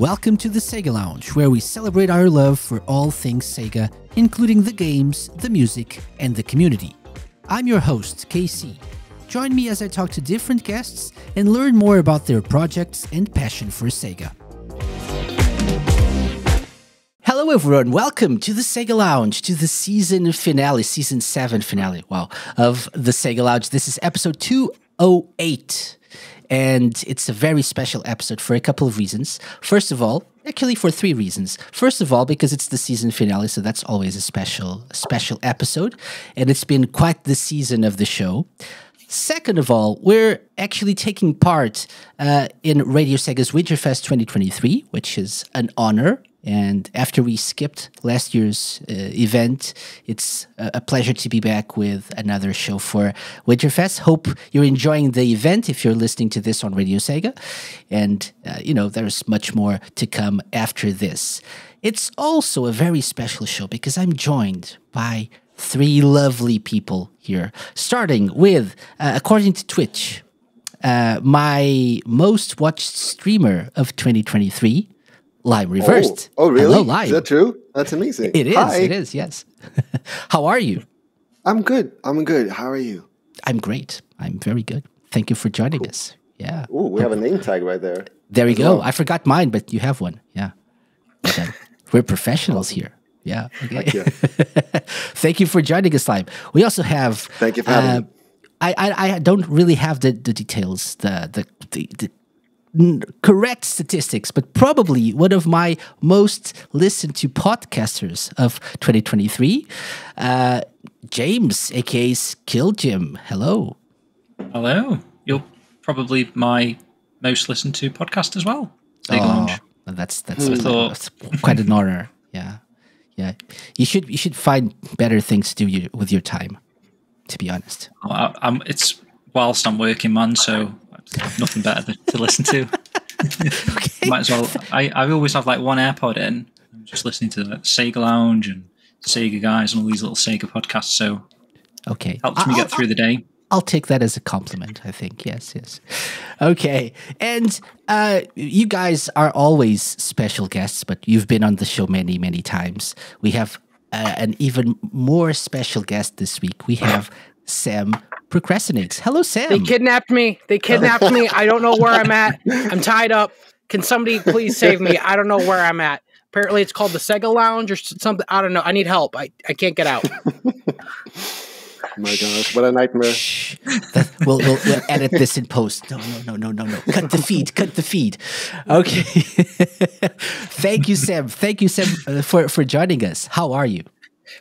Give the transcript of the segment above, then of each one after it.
Welcome to the SEGA Lounge, where we celebrate our love for all things SEGA, including the games, the music, and the community. I'm your host, KC. Join me as I talk to different guests and learn more about their projects and passion for SEGA. Hello everyone, welcome to the SEGA Lounge, to the season finale, season 7 finale, of the SEGA Lounge. This is episode 208. And it's a very special episode for a couple of reasons. First of all, actually for 3 reasons. First of all, because it's the season finale, so that's always a special episode. And it's been quite the season of the show. Second of all, we're actually taking part in RadioSEGA's WinterFest 2023, which is an honor. And after we skipped last year's event, it's a pleasure to be back with another show for WinterFest. Hope you're enjoying the event if you're listening to this on RadioSEGA. And, there's much more to come after this. It's also a very special show because I'm joined by 3 lovely people here, starting with, according to Twitch, my most watched streamer of 2023, Lime Reversed. Oh, really? Hello, Lime. Is that true? That's amazing. It is. Hi. It is. Yes. How are you? I'm good. How are you? I'm great. I'm very good. Thank you for joining us. Yeah. Oh, we have a name tag right there. There we go. I forgot mine, but you have one. Yeah. Okay. We're professionals here. Yeah. Okay. Thank you. Thank you for joining us, Lime. We also have. Thank you for having me. I don't really have the details, the correct statistics, but probably one of my most listened to podcasters of 2023, James, aka SkillJim. Hello. Hello. You're probably my most listened to podcast as well. SEGA Lounge. That's quite an honor. Yeah. You should find better things to do with your time, to be honest. It's whilst I'm working, man, so nothing better to listen to. Okay. Might as well. I always have like one AirPod in. I'm just listening to the SEGA Lounge and SEGA guys and all these little SEGA podcasts. So okay, helps me get through the day. I'll take that as a compliment, I think. Yes. Okay. And you guys are always special guests, but you've been on the show many, many times. We have an even more special guest this week. We have Sam Procrastinates. Hello, Sam. They kidnapped me. I don't know where I'm at. I'm tied up. Can somebody please save me? I don't know where I'm at. Apparently it's called the SEGA Lounge or something. I don't know. I need help. I can't get out. Oh my gosh, what a nightmare. We'll edit this in post. No. Cut the feed. Okay. Thank you, Sam. For joining us. How are you?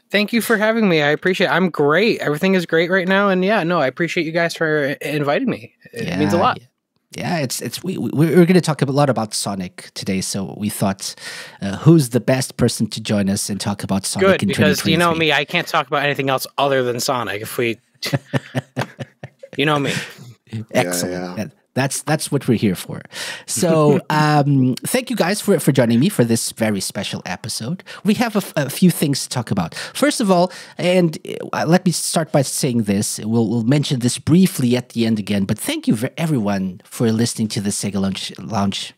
Thank you for having me. I appreciate it. I'm great. Everything is great right now. And I appreciate you guys for inviting me. It means a lot. Yeah, we're going to talk a lot about Sonic today, so we thought, who's the best person to join us and talk about Sonic in 2023? Good, because you know me, I can't talk about anything else other than Sonic. If we, you know me. Excellent. Yeah. That's what we're here for. So thank you guys for joining me for this very special episode. We have a few things to talk about. First of all, and let me start by saying this. We'll mention this briefly at the end again, but thank you everyone for listening to the SEGA Lounge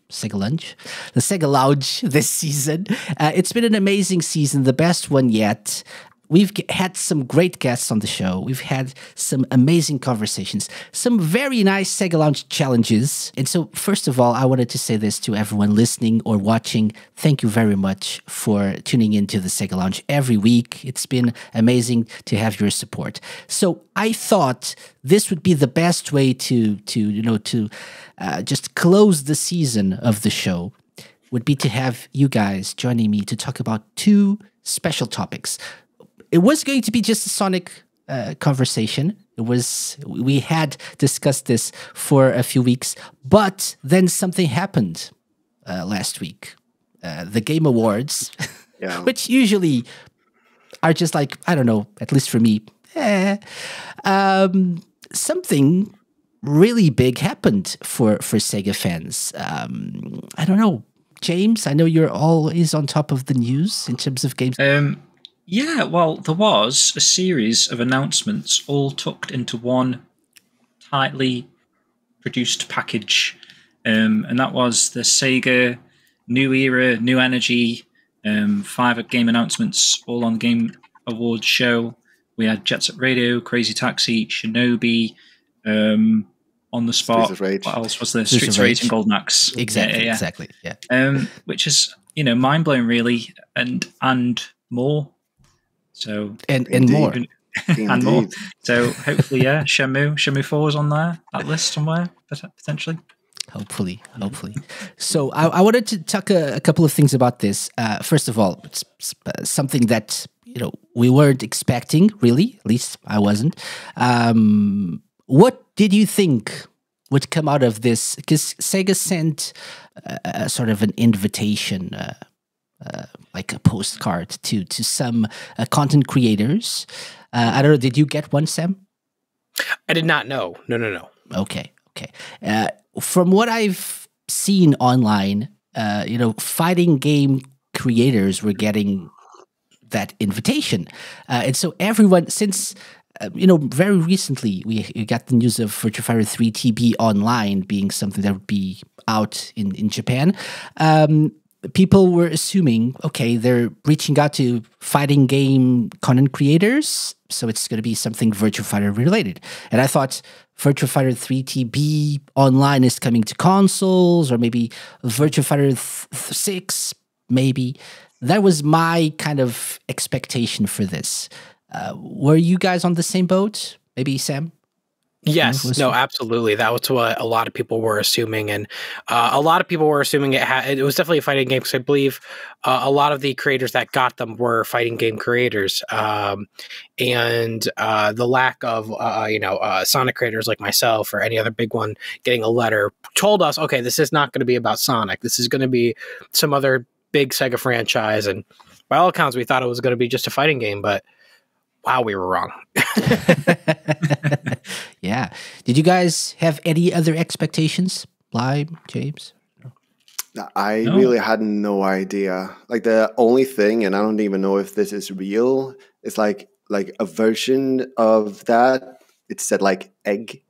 this season. It's been an amazing season, the best one yet. We've had some great guests on the show. We've had some amazing conversations, some very nice SEGA Lounge challenges. And so, first of all, I wanted to say this to everyone listening or watching. Thank you very much for tuning into the SEGA Lounge every week. It's been amazing to have your support. So I thought this would be the best way to just close the season of the show, would be to have you guys joining me to talk about 2 special topics. It was going to be just a Sonic conversation. We had discussed this for a few weeks, but then something happened last week. The Game Awards, which usually are just like, I don't know, at least for me, something really big happened for SEGA fans. I don't know. James, I know you're always on top of the news in terms of games. Yeah, well, there was a series of announcements all tucked into one tightly produced package, and that was the SEGA new era, new energy. 5 game announcements, all on the Game Awards show. We had Jet Set Radio, Crazy Taxi, Shinobi, On the Spot. Streets of Rage. What else was there? Streets of Rage and Golden Axe. Exactly. Which is mind blowing, really, and more. So and more. And more. So hopefully, Shenmue 4 is on that list somewhere potentially. Hopefully. So I wanted to talk a couple of things about this. First of all, it's something that we weren't expecting, really. At least I wasn't. What did you think would come out of this? Because Sega sent a sort of an invitation, like a postcard to some content creators. I don't know. Did you get one, Sam? I did not know. No. Okay. From what I've seen online, fighting game creators were getting that invitation. And so everyone, since, very recently, we got the news of Virtua Fighter 3 TB Online being something that would be out in Japan. People were assuming, okay, they're reaching out to fighting game content creators, so it's going to be something Virtua Fighter related. And I thought Virtua Fighter 3 TB Online is coming to consoles, or maybe Virtua Fighter 6, maybe. That was my kind of expectation for this. Were you guys on the same boat? Maybe Sam? Yes, no, absolutely. That was what a lot of people were assuming, and a lot of people were assuming it was definitely a fighting game, because I believe a lot of the creators that got them were fighting game creators, and the lack of Sonic creators like myself or any other big one getting a letter told us, okay, this is not going to be about Sonic. This is going to be some other big Sega franchise, and by all accounts, we thought it was going to be just a fighting game, but wow, we were wrong. Yeah. Did you guys have any other expectations? Lime, James? I really had no idea. Like, the only thing, and I don't even know if this is real, is like a version of that. It said like egg.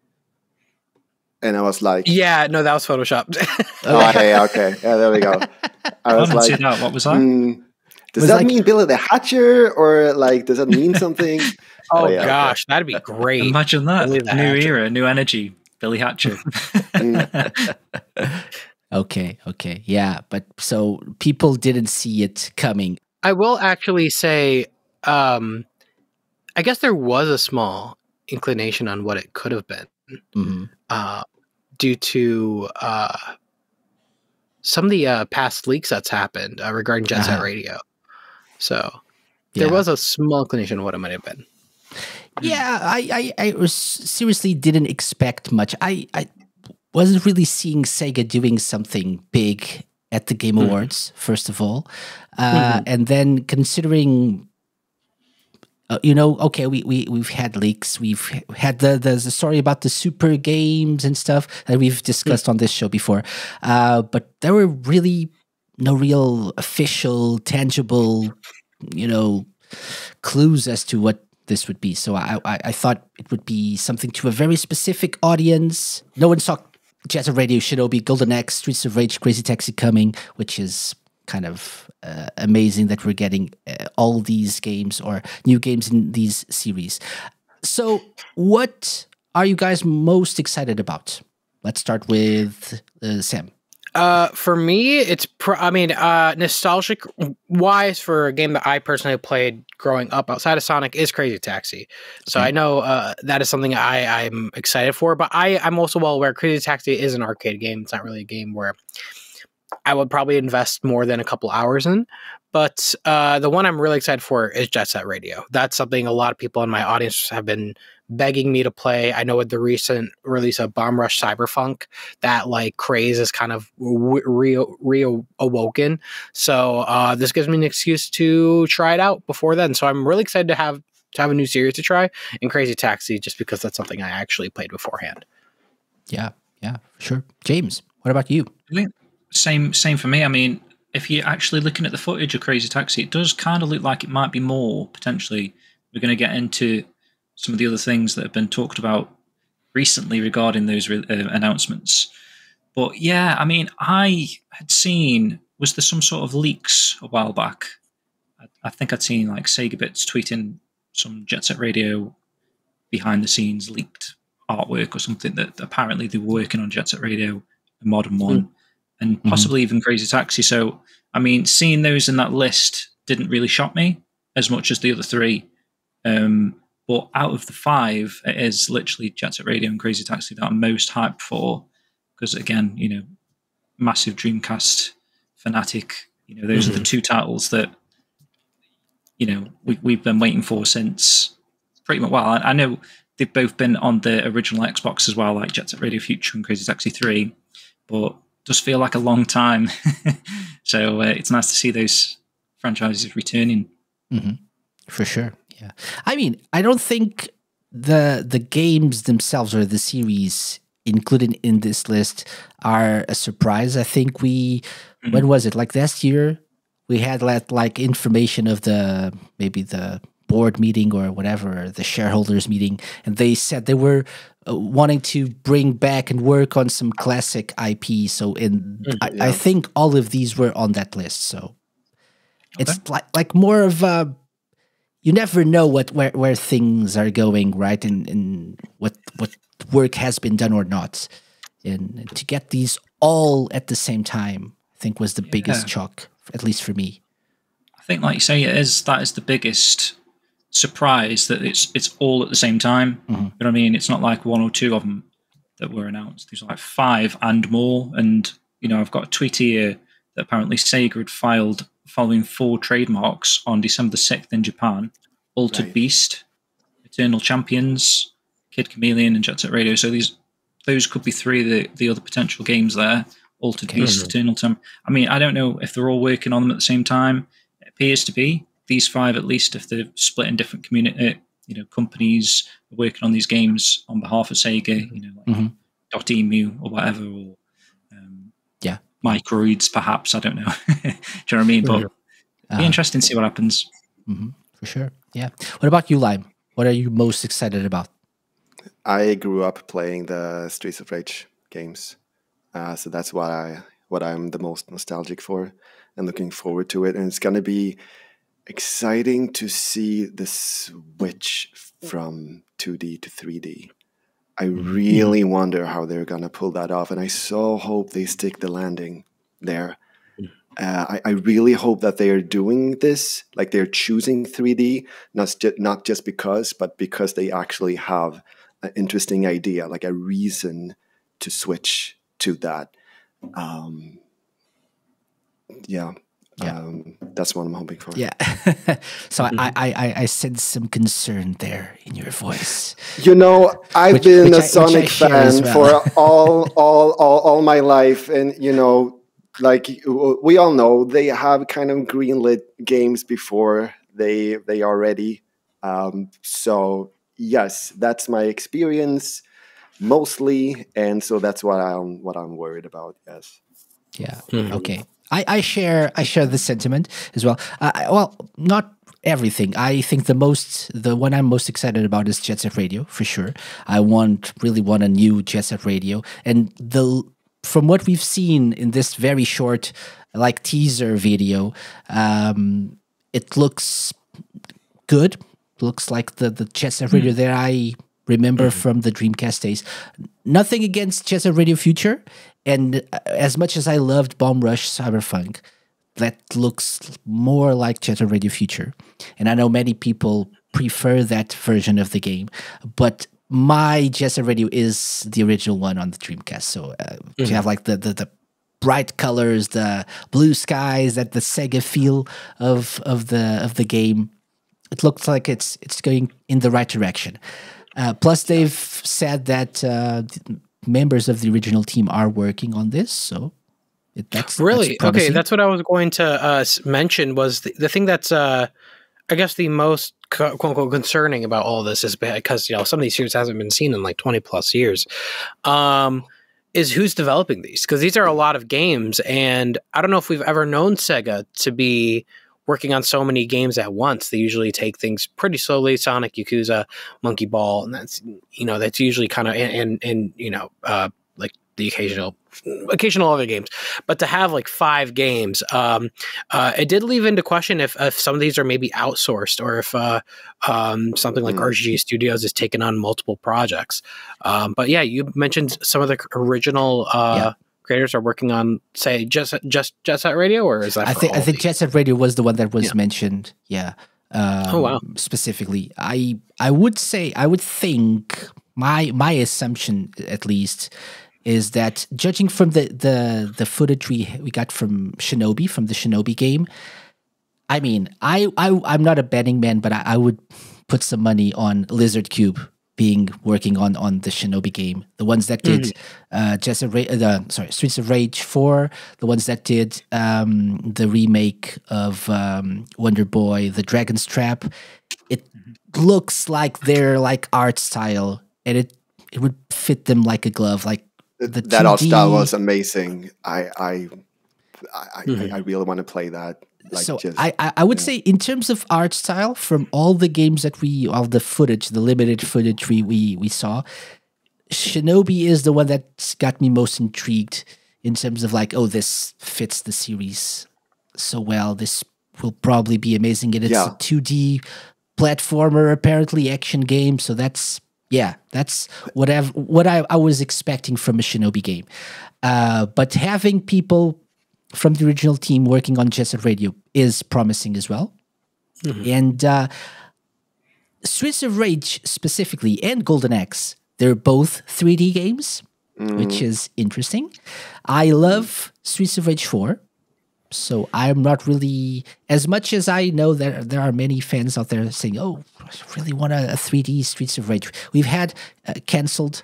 And I was like, yeah, no, that was photoshopped. Okay. Yeah, there we go. I was didn't like, see that. What was that? Does that mean Billy the Hatcher, or like, does that mean something? Gosh, that'd be great. Imagine that. Billy the New Hatcher. era, new energy. Billy Hatcher. Okay. Yeah, but so people didn't see it coming. I will actually say, I guess there was a small inclination on what it could have been, due to some of the past leaks that's happened regarding Jet Set Radio. So there was a small inclination of what it might have been. Yeah, I seriously didn't expect much. I wasn't really seeing Sega doing something big at the Game Awards, first of all. And then considering, okay, we've had leaks. We've had the story about the super games and stuff that we've discussed on this show before. But there were really no real official, tangible, clues as to what this would be. So I thought it would be something to a very specific audience. No one saw Jet Set Radio, Shinobi, Golden Axe, Streets of Rage, Crazy Taxi coming, which is kind of amazing that we're getting all these games or new games in these series. So what are you guys most excited about? Let's start with Sam. For me, it's nostalgic wise for a game that I personally played growing up outside of Sonic is Crazy Taxi. So I know that is something I'm excited for, but I'm also well aware Crazy Taxi is an arcade game. It's not really a game where I would probably invest more than a couple hours in. But the one I'm really excited for is Jet Set Radio. That's something a lot of people in my audience have been begging me to play. I know with the recent release of Bomb Rush Cyberpunk, that like craze is kind of reawoken. So this gives me an excuse to try it out before then. So I'm really excited to have a new series to try in Crazy Taxi, just because that's something I actually played beforehand. Yeah, for sure. James, what about you? Same for me. I mean, if you're actually looking at the footage of Crazy Taxi, it does kind of look like it might be more, potentially. We're going to get into some of the other things that have been talked about recently regarding those announcements. But yeah, I mean, I had seen was there some sort of leaks a while back? I think I'd seen like Sega Bits tweeting some Jet Set Radio behind the scenes leaked artwork or something that apparently they were working on Jet Set Radio, the modern one, and possibly even Crazy Taxi. So, I mean, seeing those in that list didn't really shock me as much as the other three. But out of the 5, it is literally Jet Set Radio and Crazy Taxi that I'm most hyped for. Because again, you know, massive Dreamcast fanatic. You know, those are the 2 titles that, you know, we've been waiting for since pretty much. Well, I know they've both been on the original Xbox as well, like Jet Set Radio Future and Crazy Taxi 3, but it does feel like a long time. So it's nice to see those franchises returning. For sure. Yeah. I mean, I don't think the games themselves or the series included in this list are a surprise. I think when was it? Like last year, we had like information of maybe the board meeting or whatever, the shareholders meeting, and they said they were wanting to bring back and work on some classic IP. So I think all of these were on that list. So it's like more of a, you never know where things are going, right? And what work has been done or not. And to get these all at the same time, I think was the biggest shock, at least for me. I think, like you say, that is the biggest surprise, that it's all at the same time. You know what I mean? It's not like 1 or 2 of them that were announced. There's like 5 and more. And, you know, I've got a tweet here that apparently Sega had filed following 4 trademarks on December the 6th in Japan: Altered Beast, Eternal Champions, Kid Chameleon, and Jet Set Radio. So those could be 3 of the other potential games there. Altered Beast, Eternal Champions. I mean, I don't know if they're all working on them at the same time. It appears to be. These 5, at least, if they're split in different community, companies are working on these games on behalf of Sega, like .emu or whatever, or Microids, perhaps. I don't know. Do you know what I mean? But it'll be interesting to see what happens. For sure. Yeah. What about you, Lime? What are you most excited about? I grew up playing the Streets of Rage games, so that's what I'm the most nostalgic for and looking forward to it. And it's going to be exciting to see the switch from 2D to 3D. I really wonder how they're going to pull that off, and I so hope they stick the landing there. I really hope that they are doing this, like they're choosing 3D, not just because, but because they actually have an interesting idea, like a reason to switch to that. That's what I'm hoping for. Yeah. So I sense some concern there in your voice. You know, I've been a Sonic fan for all my life, and like we all know, they have kind of greenlit games before they are ready. So yes, that's my experience mostly, and so that's what I'm worried about. Yes. Yeah. Okay. I share the sentiment as well. Well, not everything. I think the one I'm most excited about is Jet Set Radio for sure. I really want a new Jet Set Radio, and from what we've seen in this very short, like teaser video, it looks good. Looks like the Jet Set Radio that I remember from the Dreamcast days. Nothing against Jet Set Radio Future. And as much as I loved Bomb Rush Cyberpunk, that looks more like Jet Set Radio Future. And I know many people prefer that version of the game, but my Jet Set Radio is the original one on the Dreamcast. So you have like the bright colors, the blue skies, that the Sega feel of the game. It looks like it's going in the right direction. Plus, they've said that members of the original team are working on this, so that's really that's okay. That's what I was going to mention. Was the thing that's I guess the most quote unquote concerning about all this is because some of these series hasn't been seen in like 20 plus years. Is who's developing these, because these are a lot of games, and I don't know if we've ever known Sega to be working on so many games at once. They usually take things pretty slowly. Sonic, Yakuza, Monkey Ball, and that's usually kind of like the occasional other games, but to have like 5 games, it did leave into question if some of these are maybe outsourced, or if something like RGG Studios is taking on multiple projects. But yeah, you mentioned some of the original creators are working on, say, Jet Set Radio, or is that? I think Jet Set Radio was the one that was mentioned. Yeah. Oh wow! Specifically, I would think my assumption, at least, is that judging from the footage we got from the Shinobi game, I mean, I'm not a betting man, but I would put some money on Lizard Cube working on the Shinobi game. The ones that did Streets of Rage 4, the ones that did the remake of Wonder Boy, The Dragon's Trap. It looks like their like art style, and it would fit them like a glove. Like that art style was amazing. I really want to play that. Like, so I would say, in terms of art style, from all the games that all the footage, the limited footage we saw, Shinobi is the one that's got me most intrigued in terms of like, oh, this fits the series so well. This will probably be amazing. And it's a 2D platformer, apparently action game. So that's what I was expecting from a Shinobi game. But having people from the original team working on Jet Set Radio is promising as well. And Streets of Rage specifically and Golden Axe, they're both 3D games, which is interesting. I love Streets of Rage 4, so I'm not really, as much as I know that there are many fans out there saying, oh, I really want a 3D Streets of Rage. We've had cancelled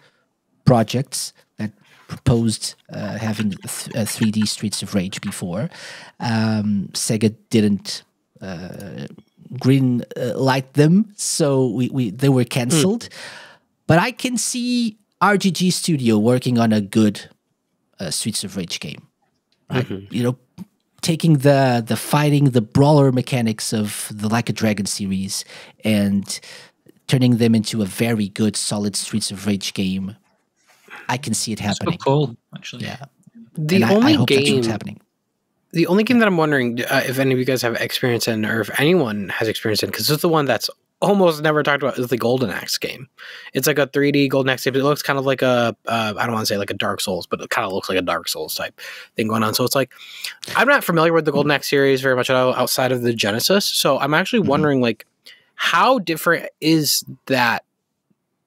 projects that proposed having a 3D Streets of Rage before. SEGA didn't green light them, so they were cancelled. But I can see RGG Studio working on a good Streets of Rage game, right? You know, taking the fighting, the brawler mechanics of the Like a Dragon series and turning them into a very good, solid Streets of Rage game. I can see it happening. So cool, actually. Yeah. I hope that's happening. The only game that I'm wondering if any of you guys have experience in, or if anyone has experience in, because it's the one that's almost never talked about, is the Golden Axe game. It's like a 3D Golden Axe game. It looks kind of like I don't want to say like a Dark Souls, but it kind of looks like a Dark Souls type thing going on. So it's like, I'm not familiar with the Golden Axe series very much at all outside of the Genesis. So I'm actually wondering, like, how different is that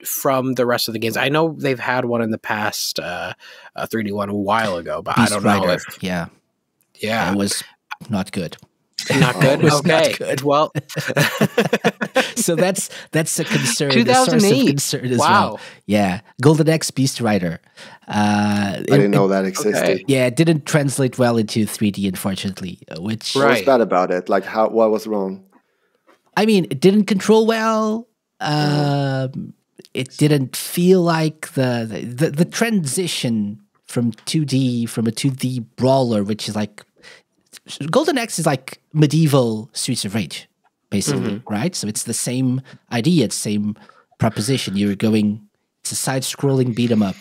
from the rest of the games? I know they've had one in the past, a 3D one a while ago, but Beast I don't know Rider. if... Yeah. It was not good. Not good? Okay. Not good. Well... So that's a concern. 2008. A source of concern as well. Yeah. Golden Axe Beast Rider. I didn't know that existed. Okay. Yeah, it didn't translate well into 3D, unfortunately. Which What was bad about it? Like, what was wrong? I mean, it didn't control well. It didn't feel like the transition from a 2D brawler, which is like Golden Axe is like medieval Streets of Rage, basically, right? So it's the same idea, it's the same proposition. It's a side-scrolling beat 'em up,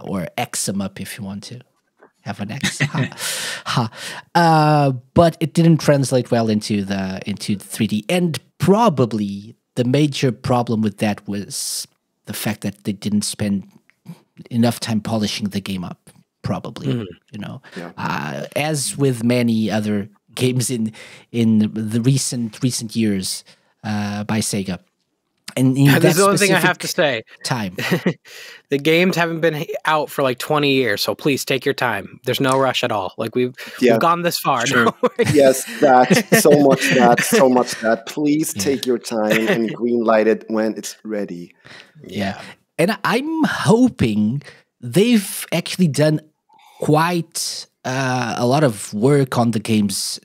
or X 'em up if you want to have an X. But it didn't translate well into 3D, and probably the major problem with that was the fact that they didn't spend enough time polishing the game up, probably, you know. Yeah. As with many other games in the recent years by SEGA. And that's the only thing I have to say. Time. The games haven't been out for like 20 years, so please take your time. There's no rush at all. Like we've gone this far. Sure. Yes, so much that. Please take your time and green light it when it's ready. Yeah. And I'm hoping they've actually done quite a lot of work on the games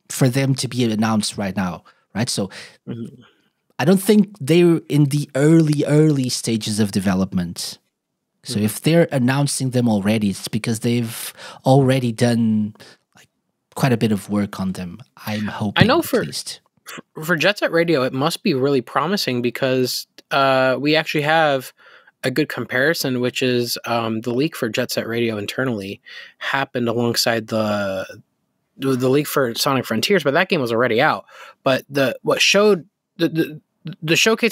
for them to be announced right now, right? So I don't think they're in the early stages of development. So if they're announcing them already, it's because they've already done like quite a bit of work on them. I'm hoping. I know for Jet Set Radio, it must be really promising because we actually have a good comparison, which is the leak for Jet Set Radio internally happened alongside the leak for Sonic Frontiers, but that game was already out. But the showcase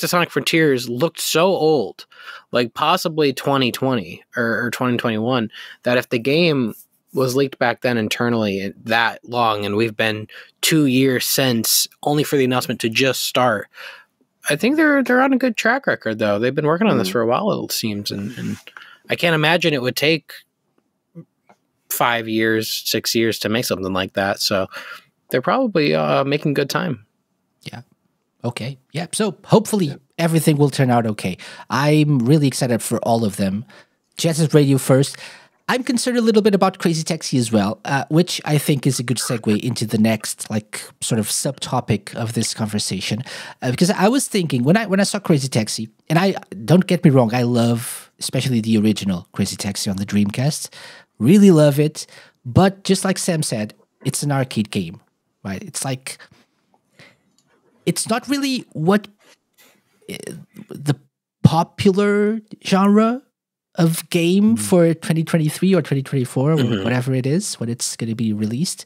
of Sonic Frontiers looked so old, like possibly 2020 or 2021, that if the game was leaked back then internally that long, and we've been 2 years since, only for the announcement to just start, I think they're on a good track record, though. They've been working on this for a while, it seems, and I can't imagine it would take 5 years, 6 years to make something like that. So they're probably making good time. Yeah. Okay. Yeah. So hopefully everything will turn out okay. I'm really excited for all of them. Jet Set Radio first. I'm concerned a little bit about Crazy Taxi as well, which I think is a good segue into the next, like, sort of subtopic of this conversation. Because I was thinking when I saw Crazy Taxi, and I don't get me wrong, I love especially the original Crazy Taxi on the Dreamcast, really love it. But just like Sam said, it's an arcade game, right? It's like, it's not really what the popular genre of game for 2023 or 2024 or whatever it is when it's going to be released.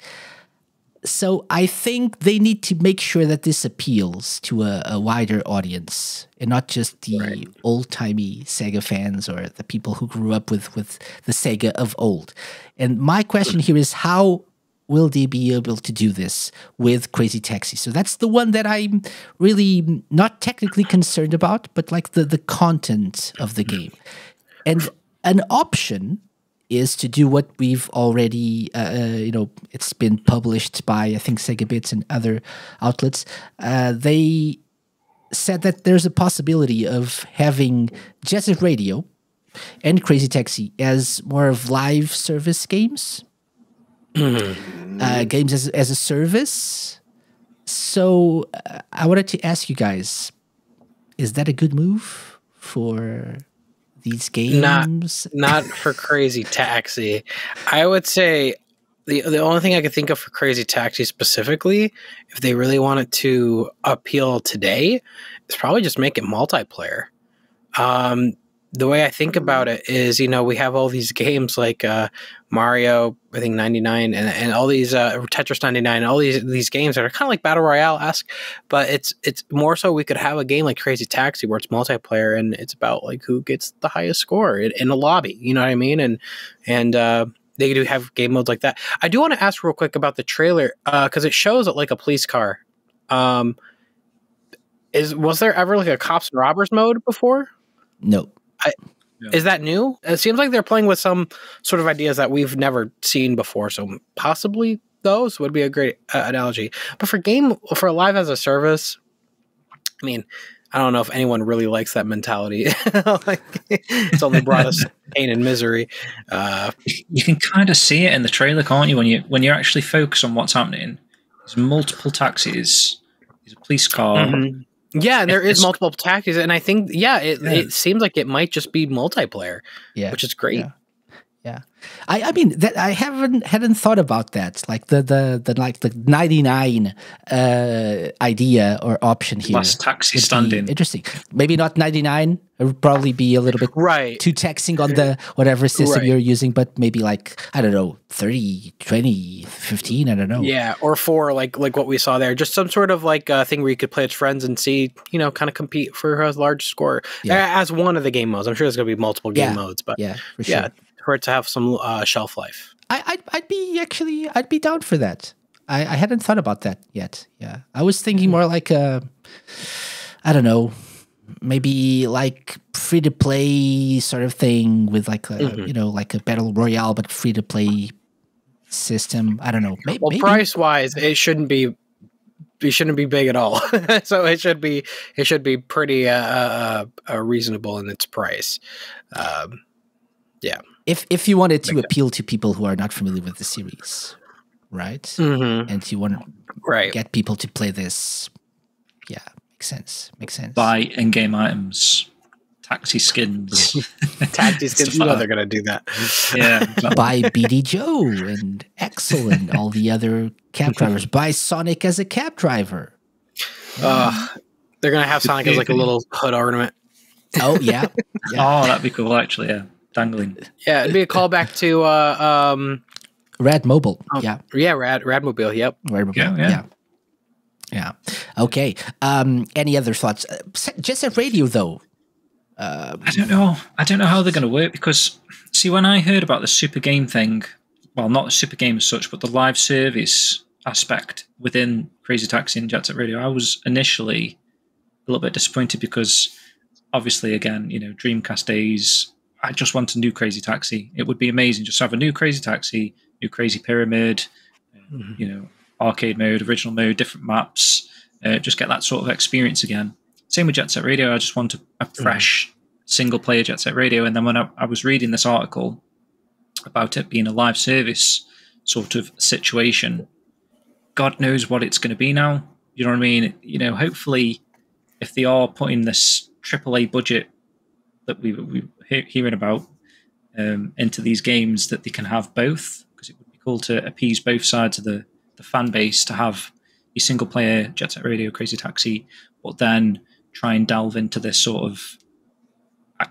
So I think they need to make sure that this appeals to a wider audience and not just the old-timey Sega fans or the people who grew up with the Sega of old. And my question here is, how will they be able to do this with Crazy Taxi? So that's the one that I'm really not technically concerned about, but like the content of the game. And an option is to do what we've already, it's been published by, I think, Sega Bits and other outlets. They said that there's a possibility of having Jet Set Radio and Crazy Taxi as more of live service games. Games as a service. So I wanted to ask you guys, is that a good move for these games? Not for Crazy Taxi. I would say the only thing I could think of for Crazy Taxi specifically, if they really wanted to appeal today, is probably just make it multiplayer. The way I think about it is, we have all these games like Mario, I think 99, and all these Tetris 99, and all these games that are kind of like Battle Royale-esque, but it's more so we could have a game like Crazy Taxi where it's multiplayer and it's about like who gets the highest score in a lobby. You know what I mean? And they do have game modes like that. I do want to ask real quick about the trailer because it shows like a police car. Was there ever like a cops and robbers mode before? No. Is that new? It seems like they're playing with some sort of ideas that we've never seen before. So possibly those would be a great analogy. But for live as a service, I mean, I don't know if anyone really likes that mentality. Like, it's only brought us pain and misery. You can kind of see it in the trailer, can't you? When you actually focus on what's happening, there's multiple taxis. There's a police car. Mm-hmm. Yeah, and there is multiple taxis, and I think it seems like it might just be multiplayer, which is great. Yeah. I mean that I hadn't thought about that, like the 99 idea or option here. Last taxi standing. Interesting. Maybe not 99. It would probably be a little bit too taxing on the whatever system you're using, but maybe like, I don't know, 30, 20, 15, I don't know. Yeah, or 4, like what we saw there. Just some sort of like thing where you could play with friends and see, kind of compete for a large score as one of the game modes. I'm sure there's going to be multiple game modes, but for sure. For it to have some shelf life. I'd be down for that. I hadn't thought about that yet. Yeah, I was thinking more like I don't know, maybe like free to play sort of thing with like a like a battle royale but free to play system. I don't know. Maybe price wise, it shouldn't be big at all. So it should be pretty reasonable in its price. Yeah. If you wanted to appeal to people who are not familiar with the series, right? Mm-hmm. And you want to get people to play this, makes sense. Buy in-game items, taxi skins. Taxi skins, you know they're going to do that. Yeah. Buy BD Joe and Axel and all the other cab drivers. Buy Sonic as a cab driver. They're going to have Sonic as like a little hood ornament. Oh yeah. Oh, that'd be cool. Actually, yeah, dangling. Yeah, it'd be a callback to Rad Mobile. Radmobile. Yep. Rad Mobile. Yeah. Yeah. Okay. Any other thoughts? Jet Set Radio, though. I don't know. I don't know how they're going to work because, see, when I heard about the super game thing, well, not the super game as such, but the live service aspect within Crazy Taxi and Jet Set Radio, I was initially a little bit disappointed because, obviously, again, Dreamcast days, I just want a new Crazy Taxi. It would be amazing just to have a new Crazy Taxi, new Crazy Pyramid, arcade mode, original mode, different maps, just get that sort of experience again. Same with Jet Set Radio. I just want a fresh single-player Jet Set Radio. And then when I was reading this article about it being a live service sort of situation, God knows what it's going to be now. You know what I mean? Hopefully, if they are putting this AAA budget that we're hearing about into these games, that they can have both, because it would be cool to appease both sides of the fan base to have a single-player Jet Set Radio Crazy Taxi, but then try and delve into this sort of,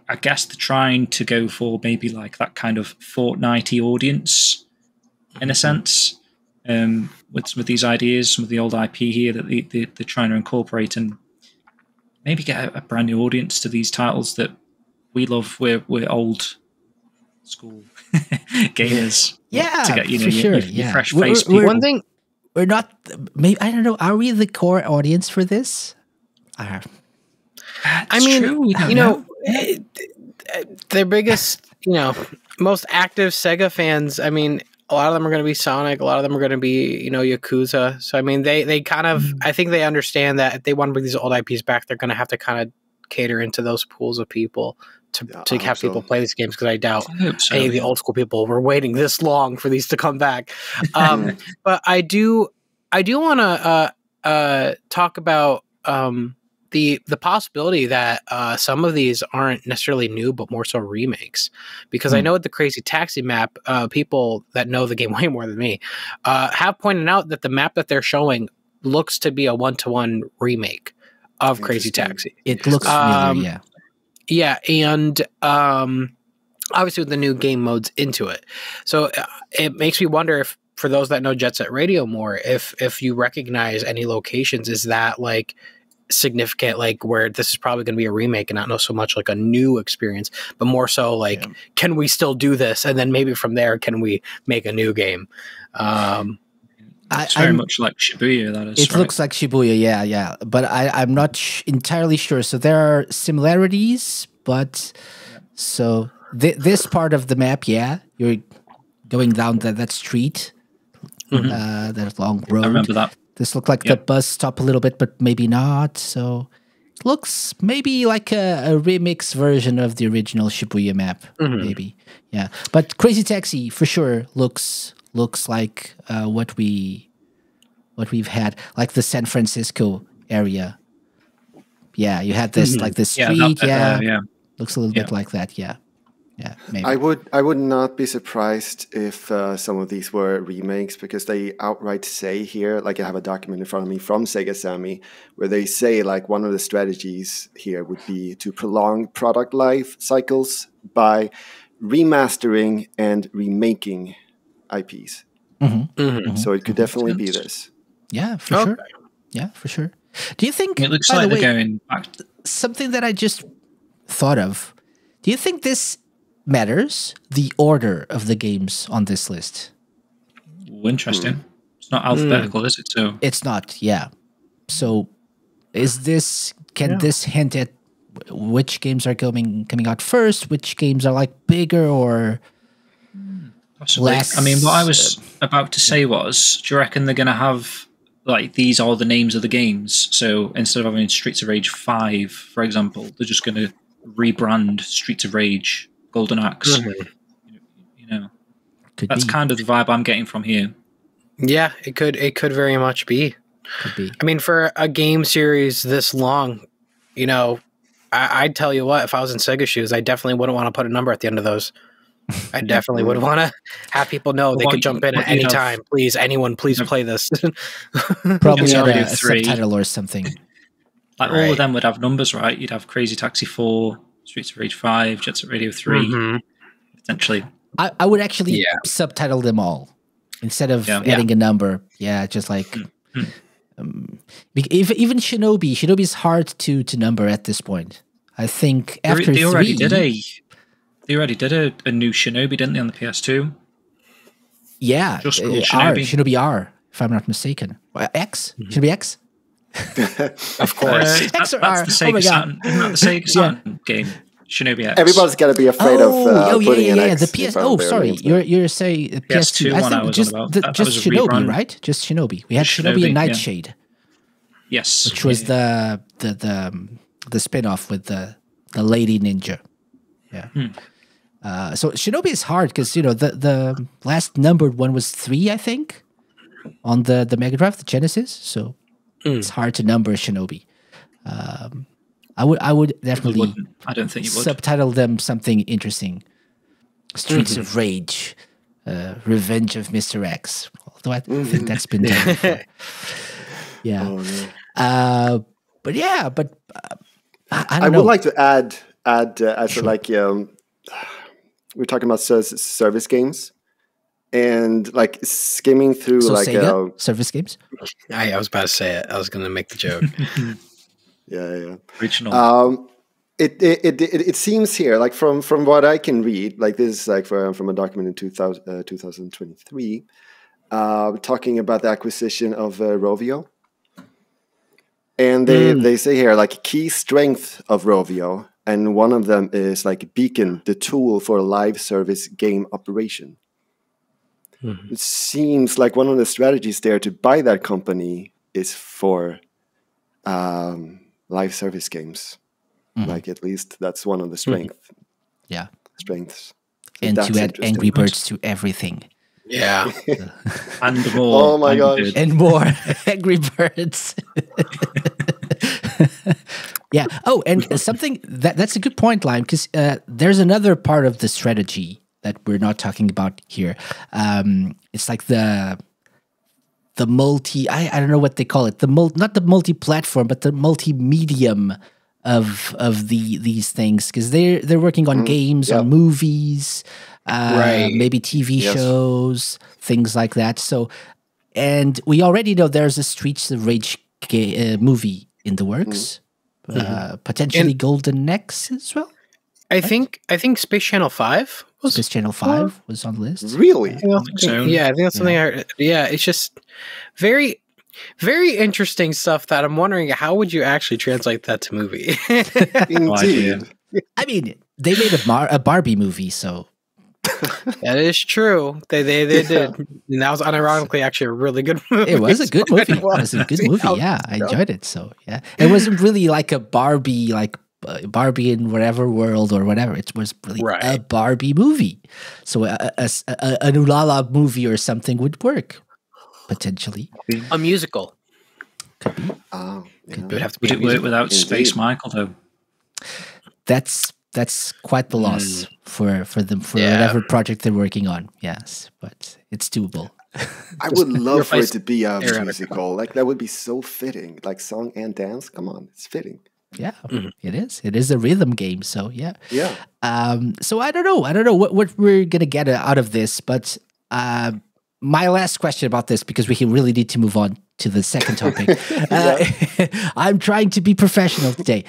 I guess they're trying to go for maybe like that kind of Fortnite-y audience, in a sense, with some of these ideas, some of the old IP here that they're trying to incorporate, and maybe get a brand new audience to these titles that we love. We're old school gamers. Yeah, to get for sure. Your fresh face people. One thing, we're not. Maybe I don't know. Are we the core audience for this? I mean, their biggest, most active Sega fans. I mean, a lot of them are going to be Sonic. A lot of them are going to be, Yakuza. So I mean, they kind of. I think they understand that if they want to bring these old IPs back, they're going to have to kind of cater into those pools of people to have people play these games, because I doubt any of the old school people were waiting this long for these to come back. But I do want to talk about the possibility that some of these aren't necessarily new, but more so remakes. Because I know with the Crazy Taxi map, people that know the game way more than me have pointed out that the map that they're showing looks to be a 1-to-1 remake of Crazy Taxi. It looks familiar, yeah. Yeah, and obviously with the new game modes into it. So it makes me wonder if, for those that know Jet Set Radio more, if you recognize any locations, is that like significant, like where this is probably going to be a remake and not so much like a new experience, but more so like, can we still do this? And then maybe from there, can we make a new game? It's very much like Shibuya, that is. It looks like Shibuya, yeah. But I'm not entirely sure. So there are similarities, but so this part of the map, you're going down that street, that long road. I remember that. This looked like the bus stop a little bit, but maybe not. So it looks maybe like a remix version of the original Shibuya map, maybe. Yeah, but Crazy Taxi for sure looks like what we've had, like the San Francisco area. Yeah, you had this like the street. Looks a little bit like that. Yeah, maybe. I would not be surprised if some of these were remakes, because they outright say here, like I have a document in front of me from Sega Sammy, where they say like one of the strategies here would be to prolong product life cycles by remastering and remaking IPs. So it could definitely be this. Yeah, for sure. Yeah, for sure. Do you think it looks like they're going back? Something that I just thought of. Do you think this matters, the order of the games on this list? Ooh, interesting. It's not alphabetical, is it? So it's not. Yeah. So is this? Can this hint at which games are coming out first? Which games are like bigger or? Possibly. Less, I mean, what I was about to say was, do you reckon they're going to have, like, these are the names of the games? So instead of having Streets of Rage 5, for example, they're just going to rebrand Streets of Rage Golden Axe. That's kind of the vibe I'm getting from here. Yeah, it could very much be. Could be. I mean, for a game series this long, I'd tell you what, if I was in Sega shoes, I definitely wouldn't want to put a number at the end of those. I definitely would want to have people know they could jump in at any time. Please, anyone, please play this. Probably a subtitle or something. Like all of them would have numbers, right? You'd have Crazy Taxi 4, Streets of Rage 5, Jet Set Radio 3, potentially. I would actually subtitle them all instead of adding a number. Yeah, just like even Shinobi. Shinobi is hard to number at this point. I think after they already did a new Shinobi, didn't they, on the PS2? Yeah, just Shinobi R, if I'm not mistaken. X? Shinobi X? Of course. X or that's R? the Sega Saturn. Isn't that the Sega Saturn game? Shinobi X. Everybody's got to be afraid of putting an X. The PS. Oh, sorry, you're saying PS2. I think just Shinobi, right? Just Shinobi. We had Shinobi and Nightshade. Yes, which was the spin-off with the lady ninja. Yeah. So Shinobi is hard because the last numbered one was 3, I think, on the Mega Drive, the Genesis. So it's hard to number Shinobi. I would definitely. I don't think you would subtitle them something interesting. Streets of Rage, Revenge of Mr. X. Although I think that's been done before. Yeah. Oh, no. But I would like to add as like we're talking about service games and like skimming through SEGA service games. I was about to say it. I was going to make the joke. Yeah. Original. It seems here, like from what I can read, like this is like from a document in 2023, talking about the acquisition of Rovio. And they say here, like, key strength of Rovio, and one of them is like Beacon, the tool for live service game operation. It seems like one of the strategies there to buy that company is for live service games. Like, at least that's one of the strengths. And to add Angry Birds to everything. Yeah. And more. Oh my gosh. And more Angry Birds. Yeah. Oh, and something that's a good point, Lime, because there's another part of the strategy that we're not talking about here. It's like the multi. I don't know what they call it. Not the multi-platform, but the multi-medium of these things, because they're working on games, on movies, maybe TV shows, things like that. So, and we already know there's a Streets of Rage movie in the works. Potentially and Golden Axe as well. I think Space Channel 5 was Space Channel 5 was on the list. Really? I think that's something I heard. Yeah, it's just very, very interesting stuff that I'm wondering how would you actually translate that to movie? Indeed. I mean, they made a Barbie movie, so that is true. They did. And that was unironically actually a really good movie. It was a good movie. It was a good movie. Yeah, I enjoyed it. So yeah, it wasn't really like a Barbie, like Barbie in whatever world or whatever. It was really a Barbie movie. So an Ulala movie or something would work potentially. A musical could be. It would have to be. Would it work without Space Michael though? That's quite the loss for whatever project they're working on. Yes, but it's doable. I would love for it to be a musical. Like that would be so fitting. Like song and dance. Come on, it's fitting. Yeah, it is. It is a rhythm game. So yeah. So I don't know what we're gonna get out of this, but my last question about this, because we really need to move on to the second topic. I'm trying to be professional today.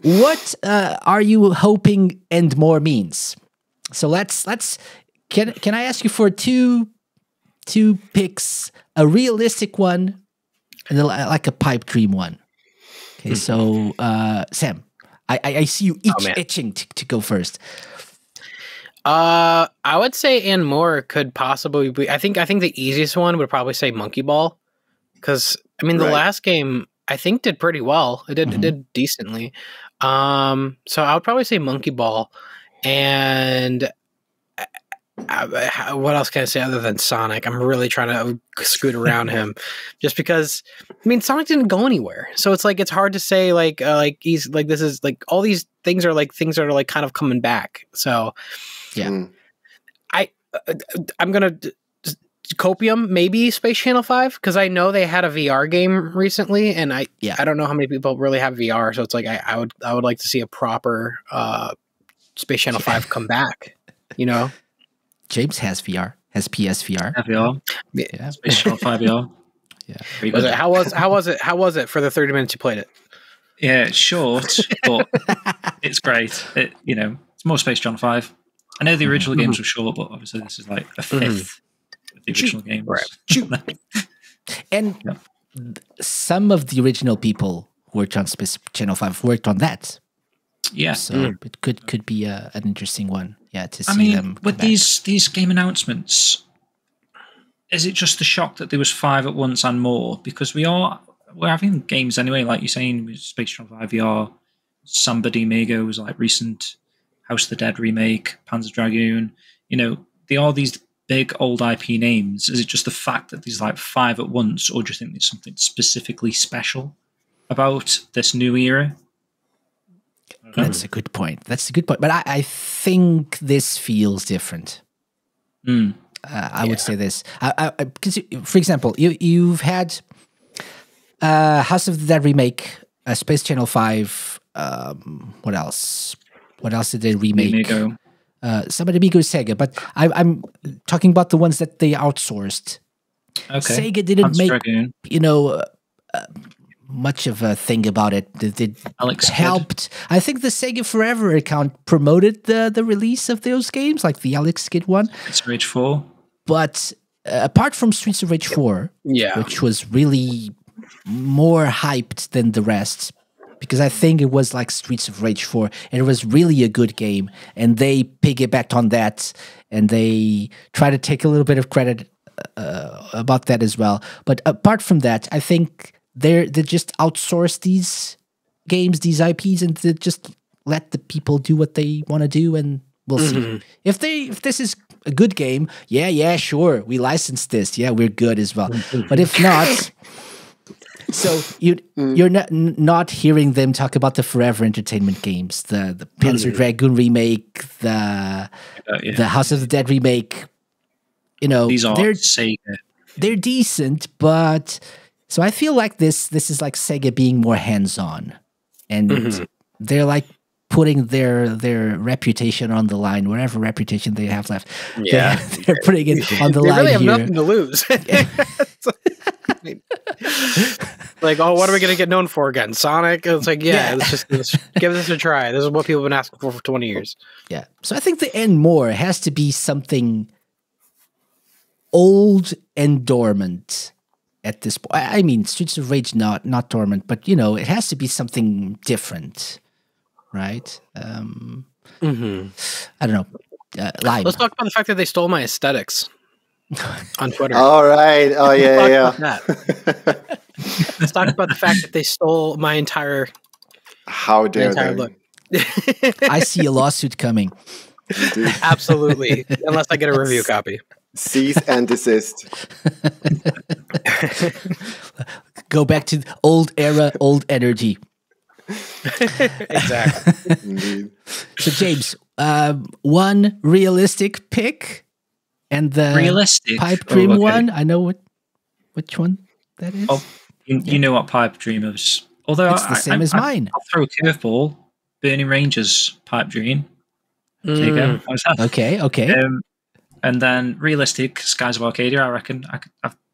What are you hoping and more means? So can I ask you for two picks, a realistic one and like a pipe dream one? Okay, so Sam, I see you itching to go first. I would say and more could possibly be. I think the easiest one would probably say Monkey Ball. Because I mean, the last game I think did pretty well. It did decently. So I would probably say Monkey Ball. And what else can I say other than Sonic? I'm really trying to scoot around him, just because. I mean, Sonic didn't go anywhere, so it's like it's hard to say like he's like this is like all these things are like things that are like kind of coming back. So yeah, I'm gonna Copium, maybe Space Channel 5, because I know they had a VR game recently, and I don't know how many people really have VR, so it's like I would like to see a proper Space Channel 5 come back. You know, James has VR, has PSVR. VR. Yeah, Space Channel 5 VR. Yeah. How was it for the 30 minutes you played it? Yeah, it's short, but it's great. It's more Space Channel 5. I know the original games were short, but obviously this is like a fifth of the original games. Right. And some of the original people who worked on Space Channel 5 worked on that. Yeah. So it could be an interesting one. Yeah, to see them. With these game announcements, is it just the shock that there was 5 at once and more? Because we're having games anyway, like you're saying, with Space Channel 5 VR, Somebody Mego was like recent, House of the Dead remake, Panzer Dragoon. They are these big old IP names. Is it just the fact that there's like 5 at once, or do you think there's something specifically special about this new era? That's a good point. But I think this feels different. I would say this. Because, for example, you've had House of the Dead remake, Space Channel 5. What else? What else did they remake? Somebody Amigo SEGA, but I'm talking about the ones that they outsourced. Okay. SEGA didn't make much of a thing about it. It helped. I think the SEGA Forever account promoted the release of those games, like the Alex Kidd one. Streets of Rage 4. But apart from Streets of Rage 4, which was really more hyped than the rest, because I think it was like Streets of Rage 4, and it was really a good game, and they piggybacked on that, and they try to take a little bit of credit about that as well. But apart from that, I think they just outsource these games, these IPs, and they just let the people do what they want to do, and we'll see. If this is a good game, sure, we licensed this, we're good as well. But if not, so you're not hearing them talk about the Forever Entertainment games, the Panzer Dragoon remake, the House of the Dead remake. These are they're decent, but so I feel like this is like Sega being more hands-on, and they're like putting their reputation on the line, whatever reputation they have left. Yeah, they're putting it on the line. They really have here. nothing to lose. Like, what are we going to get known for again? Sonic? It's like, let's give this a try. This is what people have been asking for 20 years. Yeah. So I think the end more has to be something old and dormant at this point. I mean, Streets of Rage not dormant, but it has to be something different, right? I don't know. Lime. Let's talk about the fact that they stole my aesthetics on Twitter. All right. Oh yeah. Let's talk about the fact that they stole my entire. How dare they? Look. I see a lawsuit coming. Absolutely, unless I get a review copy. Cease and desist. Go back to old era, old energy. Exactly. Indeed. So James, one realistic pick, and the realistic pipe dream one. I know which one that is. Oh, you know what pipe dream is. Although it's the same as mine. I'll throw a curveball. Burning Rangers pipe dream. There you go. Okay. And then realistic Skies of Arcadia. I reckon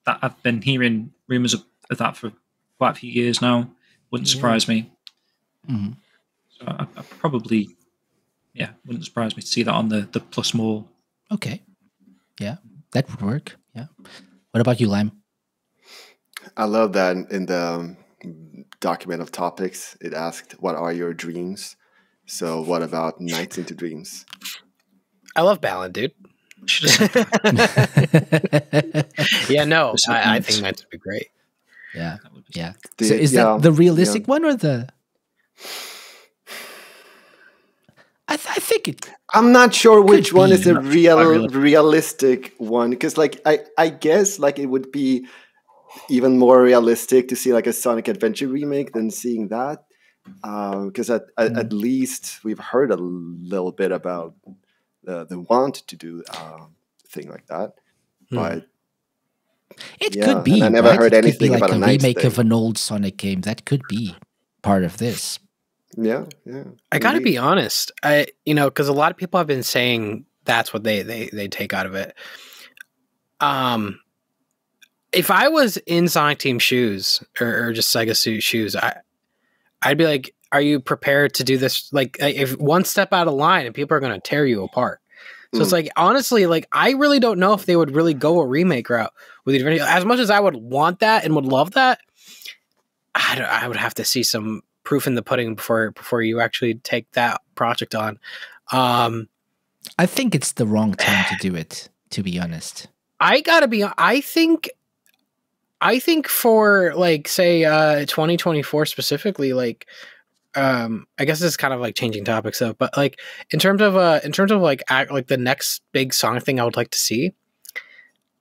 I've been hearing rumors of that for quite a few years now. Wouldn't surprise me. Mm-hmm. So I probably, wouldn't surprise me to see that on the plus more. Okay. Yeah, that would work. Yeah. What about you, Lime? I love that in the document of topics, it asked, what are your dreams? So what about Nights into Dreams? I love Ballad, dude. I think Nights would be great. Yeah. So is that the realistic one or the... I think it... I'm not sure which one is the realistic one, because I guess it would be even more realistic to see a Sonic Adventure remake than seeing that, because at least we've heard a little bit about the want to do a thing like that, but It could be. And I never heard it could anything be like about a a Knights remake thing. of an old Sonic game. That could be part of this. Yeah. I got to be honest. Because a lot of people have been saying that's what they take out of it. If I was in Sonic Team shoes or just Sega shoes, I'd be like, are you prepared to do this? Like, if one step out of line and people are going to tear you apart. So it's like, honestly, like, I really don't know if they would really go a remake route with it. As much as I would want that and would love that, I would have to see some proof in the pudding before you actually take that project on. I think it's the wrong time to do it, to be honest. I think for, like, say 2024 specifically, like, I guess this is kind of like changing topics though, but like in terms of like the next big Sonic thing I would like to see,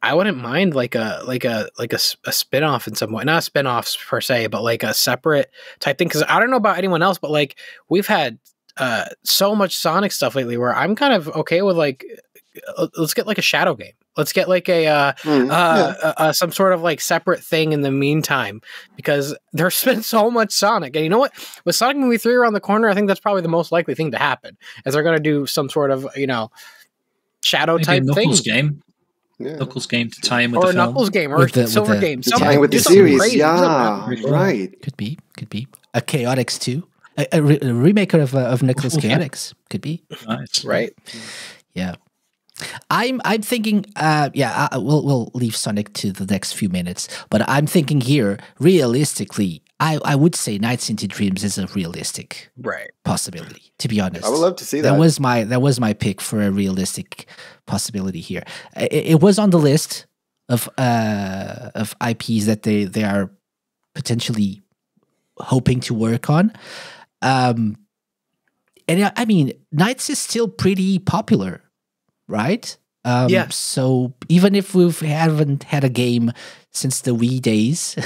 I wouldn't mind like a spin-off in some way. Not spin-offs per se, but like a separate type thing. Because I don't know about anyone else, but like we've had so much Sonic stuff lately where I'm kind of okay with like, let's get like a Shadow game. Let's get like some sort of like separate thing in the meantime, because there's been so much Sonic. And you know what? With Sonic Movie 3 around the corner, I think that's probably the most likely thing to happen, as they're going to do some sort of, Shadow Maybe type a Knuckles thing. game. Yeah. Knuckles game to tie in with Or the a film. Knuckles game, or Silver game. Tying with the series, yeah, right. Could be a Chaotix 2, a remake of Nicholas Chaotix. Could be Nice. Right. Yeah. I'm thinking, we'll leave Sonic to the next few minutes, but I'm thinking here, realistically, I would say Nights into Dreams is a realistic possibility, to be honest. I would love to see that. That was my pick for a realistic possibility here. It was on the list of IPs that they are potentially hoping to work on. And I mean, Nights is still pretty popular, right? Yeah. So even if we haven't had a game since the Wii days, so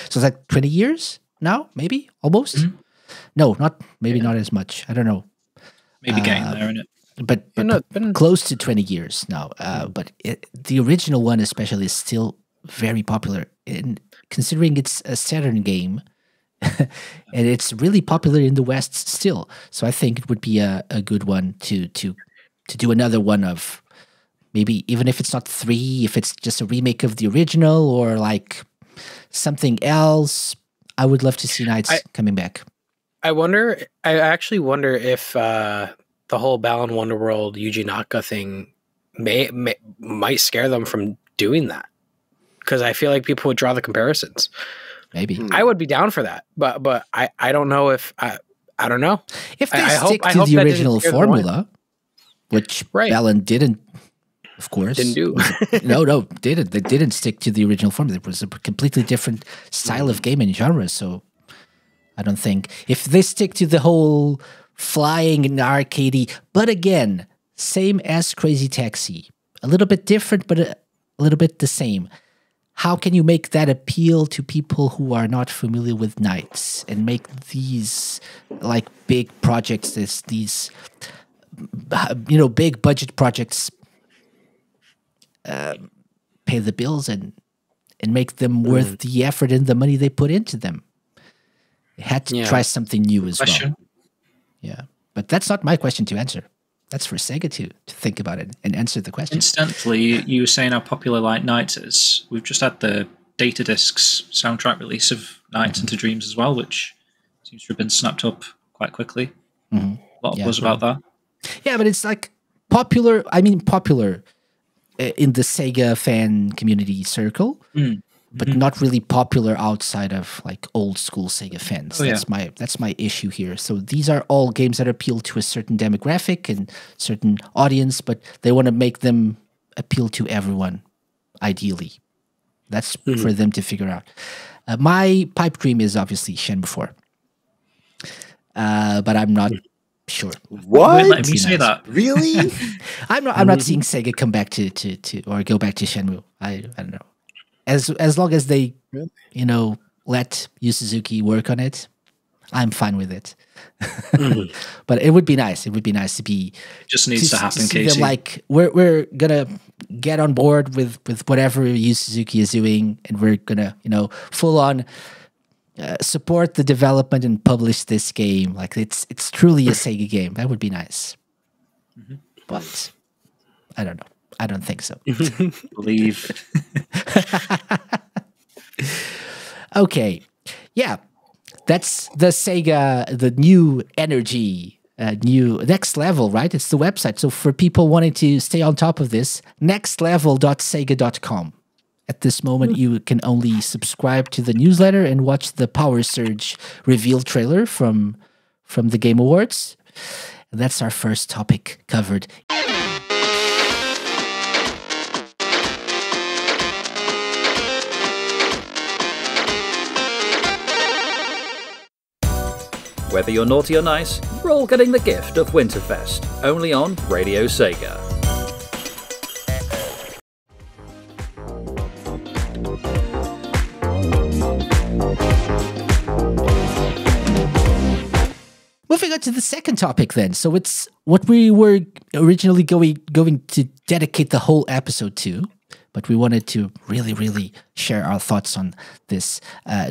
it's like 20 years now, maybe almost. Mm-hmm. No, not as much. I don't know. Maybe getting there, isn't it? But close to 20 years now. But the original one, especially, is still very popular. And considering it's a Saturn game, and it's really popular in the West still, so I think it would be a good one to do another one of, maybe even if it's not 3, if it's just a remake of the original or like something else. I would love to see Nights coming back. I actually wonder if the whole Balan Wonderworld Yuji Naka thing might scare them from doing that, because I feel like people would draw the comparisons. Maybe I would be down for that, but I don't know if I don't know if they stick to the original formula, which Balan didn't. Of course, didn't do. No, didn't. They didn't stick to the original formula. It was a completely different style of game and genre. So I don't think if they stick to the whole flying and arcadey, but again, same as Crazy Taxi, a little bit different, but a little bit the same. How can you make that appeal to people who are not familiar with Nights and make these like big projects, these big budget projects, pay the bills and make them worth the effort and the money they put into them? They had to try something new as well. Yeah, but that's not my question to answer. That's for Sega to think about it and answer the question. Incidentally, you were saying how popular like Nights is. We've just had the Data Discs soundtrack release of Nights into Dreams as well, which seems to have been snapped up quite quickly. A lot of buzz about that. Yeah, but it's like popular. I mean, popular in the Sega fan community circle, but not really popular outside of like old school Sega fans. That's my issue here. So these are all games that appeal to a certain demographic and certain audience, but they want to make them appeal to everyone, ideally. That's for them to figure out. My pipe dream is obviously Shenmue 4. But I'm not sure. What? Let me say that. Really? I'm not seeing Sega come back to or go back to Shenmue. I don't know. As long as they let Yu Suzuki work on it, I'm fine with it. But it would be nice. It would be nice to be. Just needs to happen, see Casey. them like we're gonna get on board with whatever Yu Suzuki is doing, and we're gonna, full on support the development and publish this game. Like it's truly a Sega game. That would be nice. But I don't know. I don't think so. Believe. Okay. Yeah. That's the Sega, the new energy, new next level, right? It's the website. So for people wanting to stay on top of this, nextlevel.sega.com. At this moment, you can only subscribe to the newsletter and watch the Power Surge reveal trailer from the Game Awards. And that's our first topic covered. Whether you're naughty or nice, we're all getting the gift of WinterFest, only on Radio Sega. Moving on to the second topic then. So it's what we were originally going to dedicate the whole episode to, but we wanted to really, really share our thoughts on this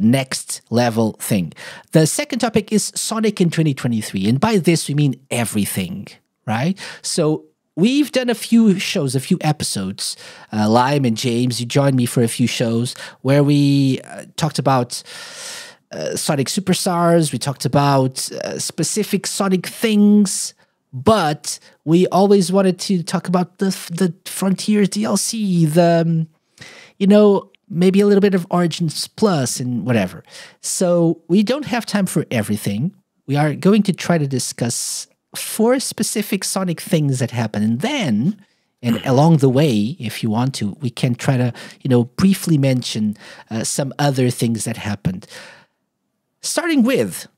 next level thing. The second topic is Sonic in 2023. And by this, we mean everything, right? So we've done a few shows, a few episodes. Lime and James, you joined me for a few shows where we talked about Sonic Superstars. We talked about specific Sonic things. But we always wanted to talk about the Frontiers DLC, maybe a little bit of Origins Plus and whatever. So we don't have time for everything. We are going to try to discuss 4 specific Sonic things that happen. And then, and along the way, if you want to, we can try to, briefly mention some other things that happened. Starting with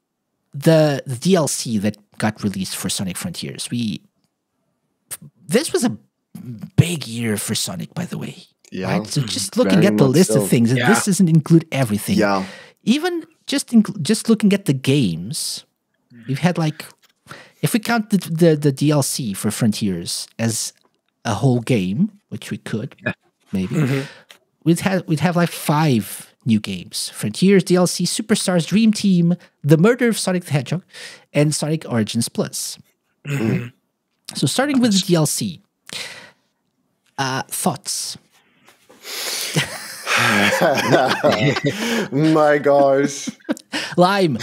the DLC that got released for Sonic Frontiers. This was a big year for Sonic, by the way. Yeah. Right? So just looking at the list of things, and this doesn't include everything. Yeah. Even just looking at the games, we've had if we count the DLC for Frontiers as a whole game, which we could, maybe, we'd have 5 new games: Frontiers DLC, Superstars, Dream Team, The Murder of Sonic the Hedgehog, and Sonic Origins Plus. So starting with the DLC, thoughts? My gosh. Lime,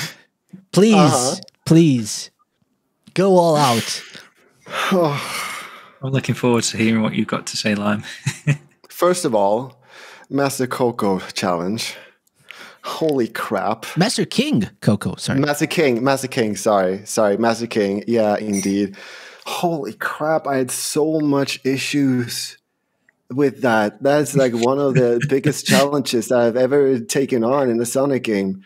please, go all out. I'm looking forward to hearing what you've got to say, Lime. First of all, Master Coco challenge. Holy crap. Master King Coco, sorry. Master King, sorry, Master King. Yeah, indeed. Holy crap, I had so much issues with that. That's one of the biggest challenges that I've ever taken on in a Sonic game.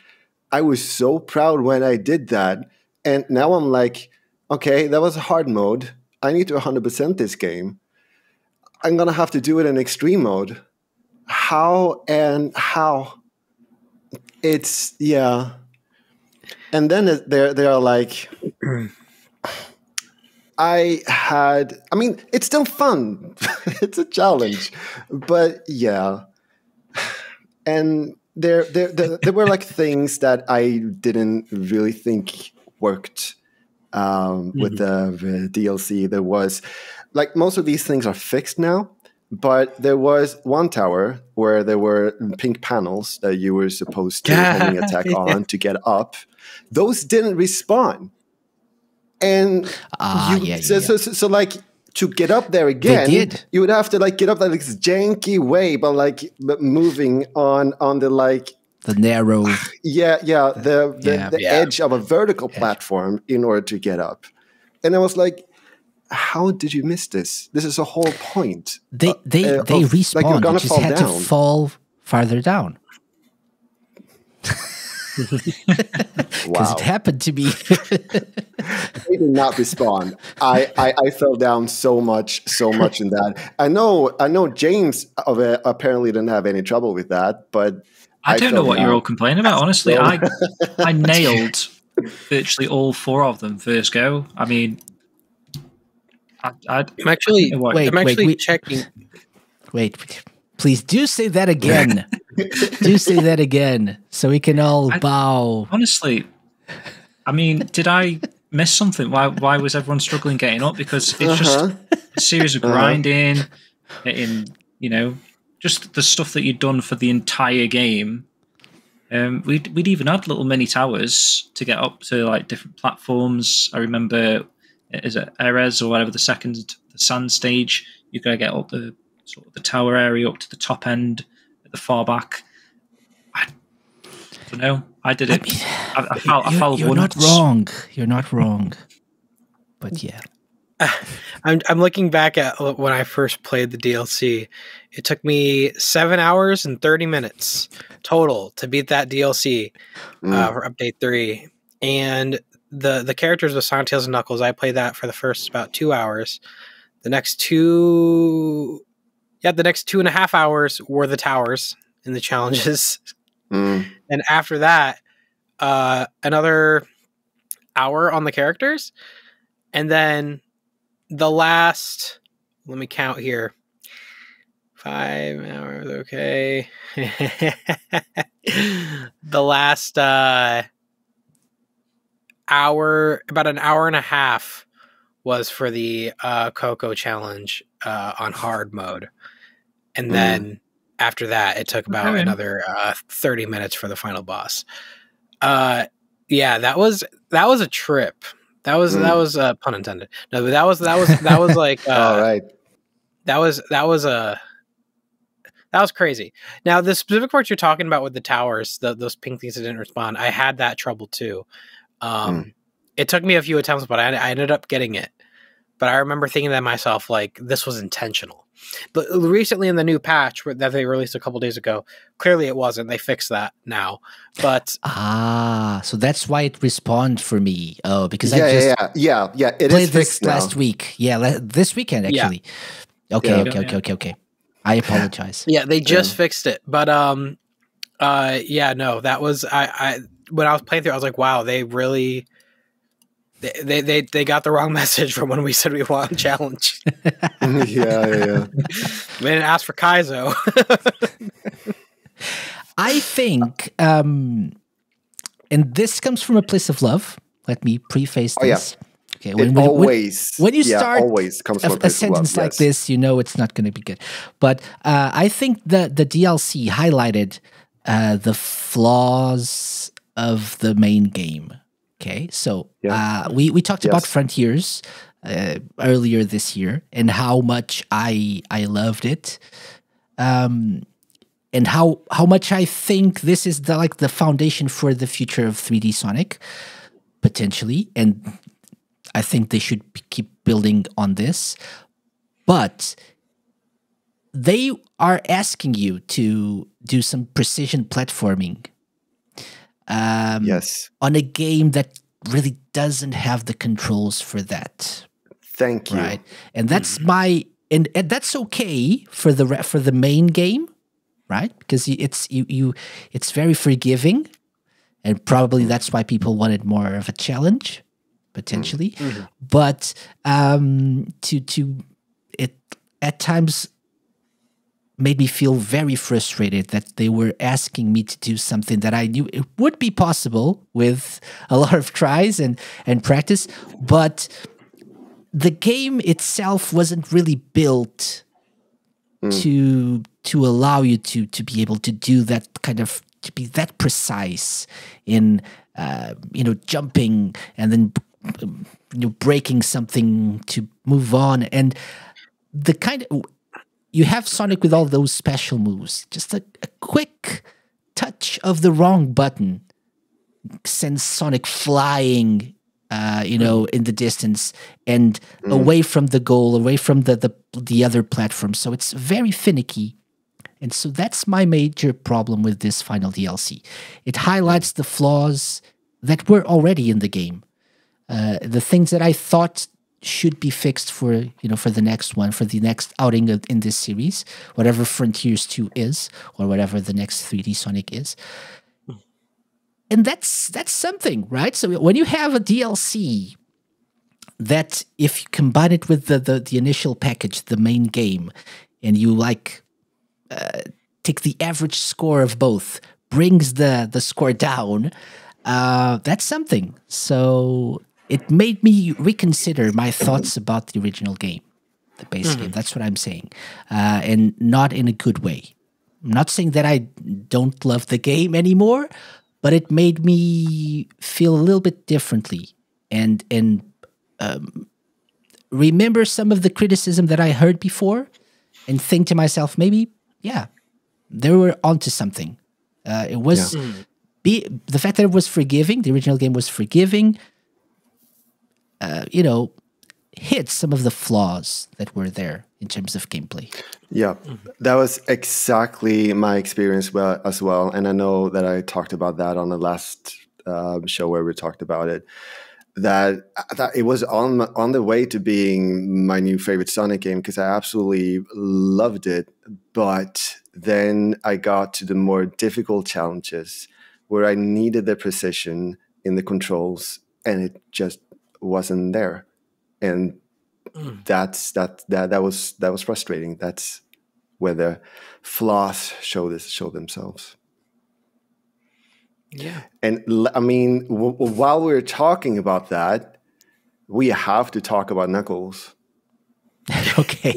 I was so proud when I did that. And now I'm like, okay, that was hard mode. I need to 100% this game. I'm going to have to do it in extreme mode. How? It's, yeah. And then they're like, it's still fun. It's a challenge. But yeah. And there were things that I didn't really think worked with the DLC. There was, most of these things are fixed now. But there was one tower where there were pink panels that you were supposed to homing attack on to get up. Those didn't respawn. And so to get up there again, you would have to get up this janky way, but moving on the the narrow the edge of a vertical platform in order to get up. And I was like, how did you miss this? This is a whole point. They respawned. You just had to fall farther down. Because it happened to me. They did not respawn. I fell down so much in that. I know James apparently didn't have any trouble with that, but I don't know what you're all complaining about. Honestly, I nailed virtually all 4 of them first go. I mean, I'm actually checking. Wait. Please do say that again. Do say that again, so we can all bow. Honestly, I mean, did I miss something? Why was everyone struggling getting up? Because it's just a series of grinding, just the stuff that you'd done for the entire game. We'd even had little mini towers to get up to like different platforms. I remember, is it Erez or whatever, the sand stage? You gotta get up the sort of the tower area up to the top end at the far back. I don't know. I did it. I followed You're once. not wrong. You're not wrong. But yeah. I'm looking back at when I first played the DLC. It took me 7 hours and 30 minutes total to beat that DLC for Update 3. And the characters with Sonic, Tails, and Knuckles, I played that for the first about 2 hours. The next 2.5 hours were the towers and the challenges. And after that, another hour on the characters. And then the last, let me count here. 5 hours, okay. The last hour, about an hour and a half, was for the Coco challenge on hard mode. And then after that, it took about another 30 minutes for the final boss. Yeah, that was a trip. That was pun intended. No, but that was like all right. That was crazy. Now, the specific part you're talking about with the towers, those pink things that didn't respond, I had that trouble too. It took me a few attempts, but I ended up getting it. But I remember thinking to myself, like, this was intentional. But recently in the new patch that they released a couple days ago, clearly it wasn't. They fixed that now. But so that's why it respawned for me. Oh, because it played this last week. Yeah, this weekend actually. Yeah. Okay. I apologize. Yeah, they just fixed it. But no, that was I when I was playing through, I was like, wow, they really they got the wrong message from when we said we want a challenge. Yeah. We didn't ask for Kaizo. I think, and this comes from a place of love. Let me preface this. Okay, when you start always comes from a sentence like this, you know it's not going to be good. But I think the DLC highlighted the flaws of the main game. Okay, so we talked about Frontiers earlier this year and how much I loved it, and how much I think this is the foundation for the future of 3D Sonic, potentially, and I think they should keep building on this. But they are asking you to do some precision platforming. On a game that really doesn't have the controls for that. Thank you. Right, and that's and that's okay for the main game, right? Because it's very forgiving, and probably that's why people wanted more of a challenge, potentially. But it at times made me feel very frustrated that they were asking me to do something that I knew it would be possible with a lot of tries and practice, but the game itself wasn't really built to allow you to be able to do that kind of, to be that precise in jumping and then breaking something to move on. And the kind of, you have Sonic with all those special moves. Just a quick touch of the wrong button sends Sonic flying, in the distance and away from the goal, away from the other platform. So it's very finicky. And so that's my major problem with this final DLC. It highlights the flaws that were already in the game. The things that I thought should be fixed for the next one, for the next outing in this series, whatever Frontiers 2 is, or whatever the next 3D Sonic is. And that's something, right? So when you have a DLC that, if you combine it with the initial package, the main game, and you like take the average score of both, brings the score down, that's something. So it made me reconsider my thoughts about the original game, the base game. That's what I'm saying, and not in a good way. I'm not saying that I don't love the game anymore, but it made me feel a little bit differently and remember some of the criticism that I heard before and think to myself, maybe, yeah, they were onto something. It was the fact that it was forgiving, the original game was forgiving, hid some of the flaws that were there in terms of gameplay. Yeah, that was exactly my experience as well. And I know that I talked about that on the last show where we talked about it, that it was on the way to being my new favorite Sonic game because I absolutely loved it. But then I got to the more difficult challenges where I needed the precision in the controls and it just wasn't there. And that was frustrating. That's where the flaws show themselves. Yeah. And I mean, while we're talking about that, we have to talk about Knuckles. Okay.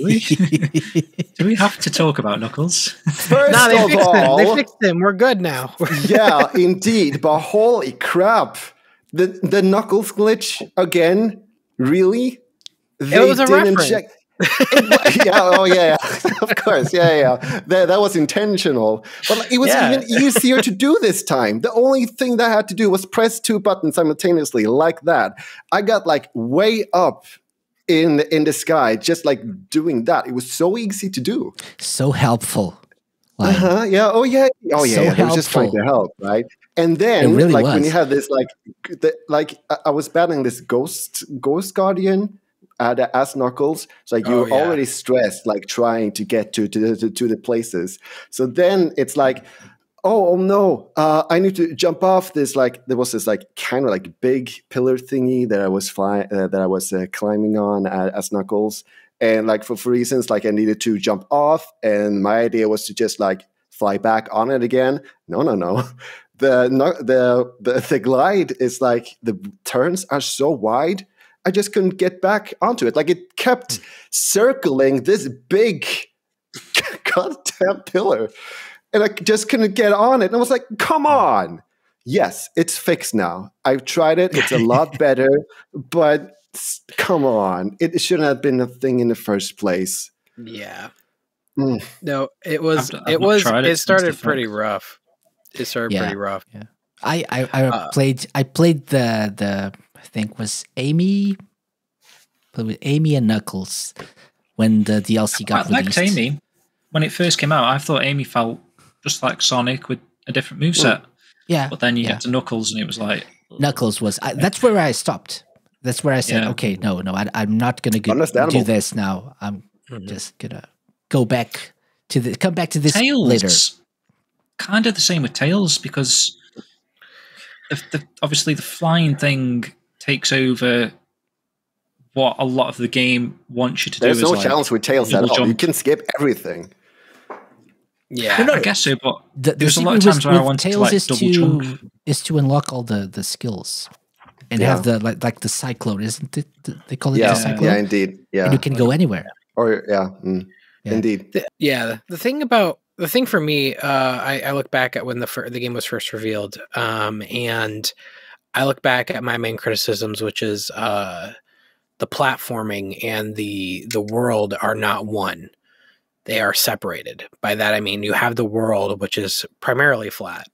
Do we have to talk about Knuckles? First of all, they fixed him. We're good now. Yeah, indeed. But holy crap. The Knuckles glitch again? Really? It was a reference. Yeah, of course, yeah. That was intentional, but it was even easier to do this time. The only thing that I had to do was press 2 buttons simultaneously, like that. I got like way up in the sky, just like doing that. It was so easy to do. So helpful. Yeah. Oh yeah. So They were just trying to help, right? And then, really like was. when you have this, I was battling this ghost guardian. As Knuckles, it's like you're already stressed, like trying to get to the places. So then it's like, oh no, I need to jump off this. Like there was this like kind of like big pillar thingy that I was climbing on as Knuckles, and like for reasons like I needed to jump off, and my idea was to just like fly back on it again. No. The glide is like the turns are so wide. I just couldn't get back onto it. Like it kept circling this big goddamn pillar. And I just couldn't get on it. And I was like, come on. Yes, it's fixed now. I've tried it. It's a lot better. But come on. It shouldn't have been a thing in the first place. Yeah. No, it started pretty rough. It started pretty rough. Yeah. I played the I think was Amy and Knuckles when the DLC got released. I liked Amy. When it first came out, I thought Amy felt just like Sonic with a different moveset. Yeah. But then you get to Knuckles and it was like... Knuckles was... that's where I stopped. That's where I said, okay, no, I'm not going to do this now. I'm just going to come back to this Tails, later. Kind of the same with Tails because obviously the flying thing takes over what a lot of the game wants you to do. There's no challenge with Tails at all. You can skip everything. Yeah, I guess so, but there's a lot of times where I wanted Tails to like double jump. Is to unlock all the skills and have the like the cyclone, isn't it? They call it the cyclone? Yeah, indeed. Yeah. And you can go anywhere. Indeed. The thing for me, I look back at when the game was first revealed, and I look back at my main criticisms, which is the platforming and the world are not one. They are separated. By that, I mean, you have the world, which is primarily flat.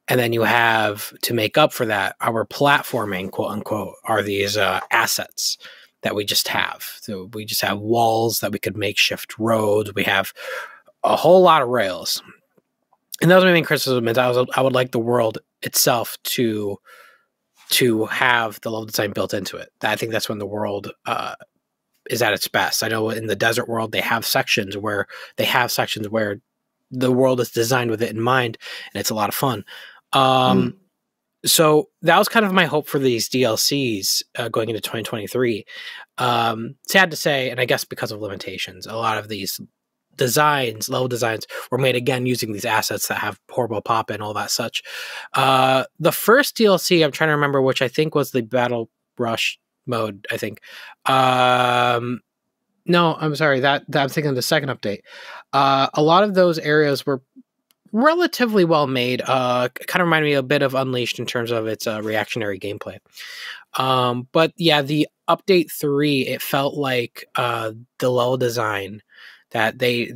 And then you have, to make up for that, our platforming, quote unquote, are these assets that we just have. So we just have walls that we could makeshift roads. We have a whole lot of rails. And that was my main criticism. Is I would like the world itself to have the level design built into it. I think that's when the world is at its best. I know in the desert world they have sections where the world is designed with it in mind, and it's a lot of fun. So that was kind of my hope for these DLCs going into 2023. Sad to say, and I guess because of limitations, a lot of these level designs were made again using these assets that have horrible pop and all that such. The first DLC, I'm trying to remember, which I think was the Battle Rush mode, I think. No, I'm sorry, that I'm thinking of the second update. A lot of those areas were relatively well made. Kind of reminded me a bit of Unleashed in terms of its reactionary gameplay. But yeah, the update 3, it felt like the level design that they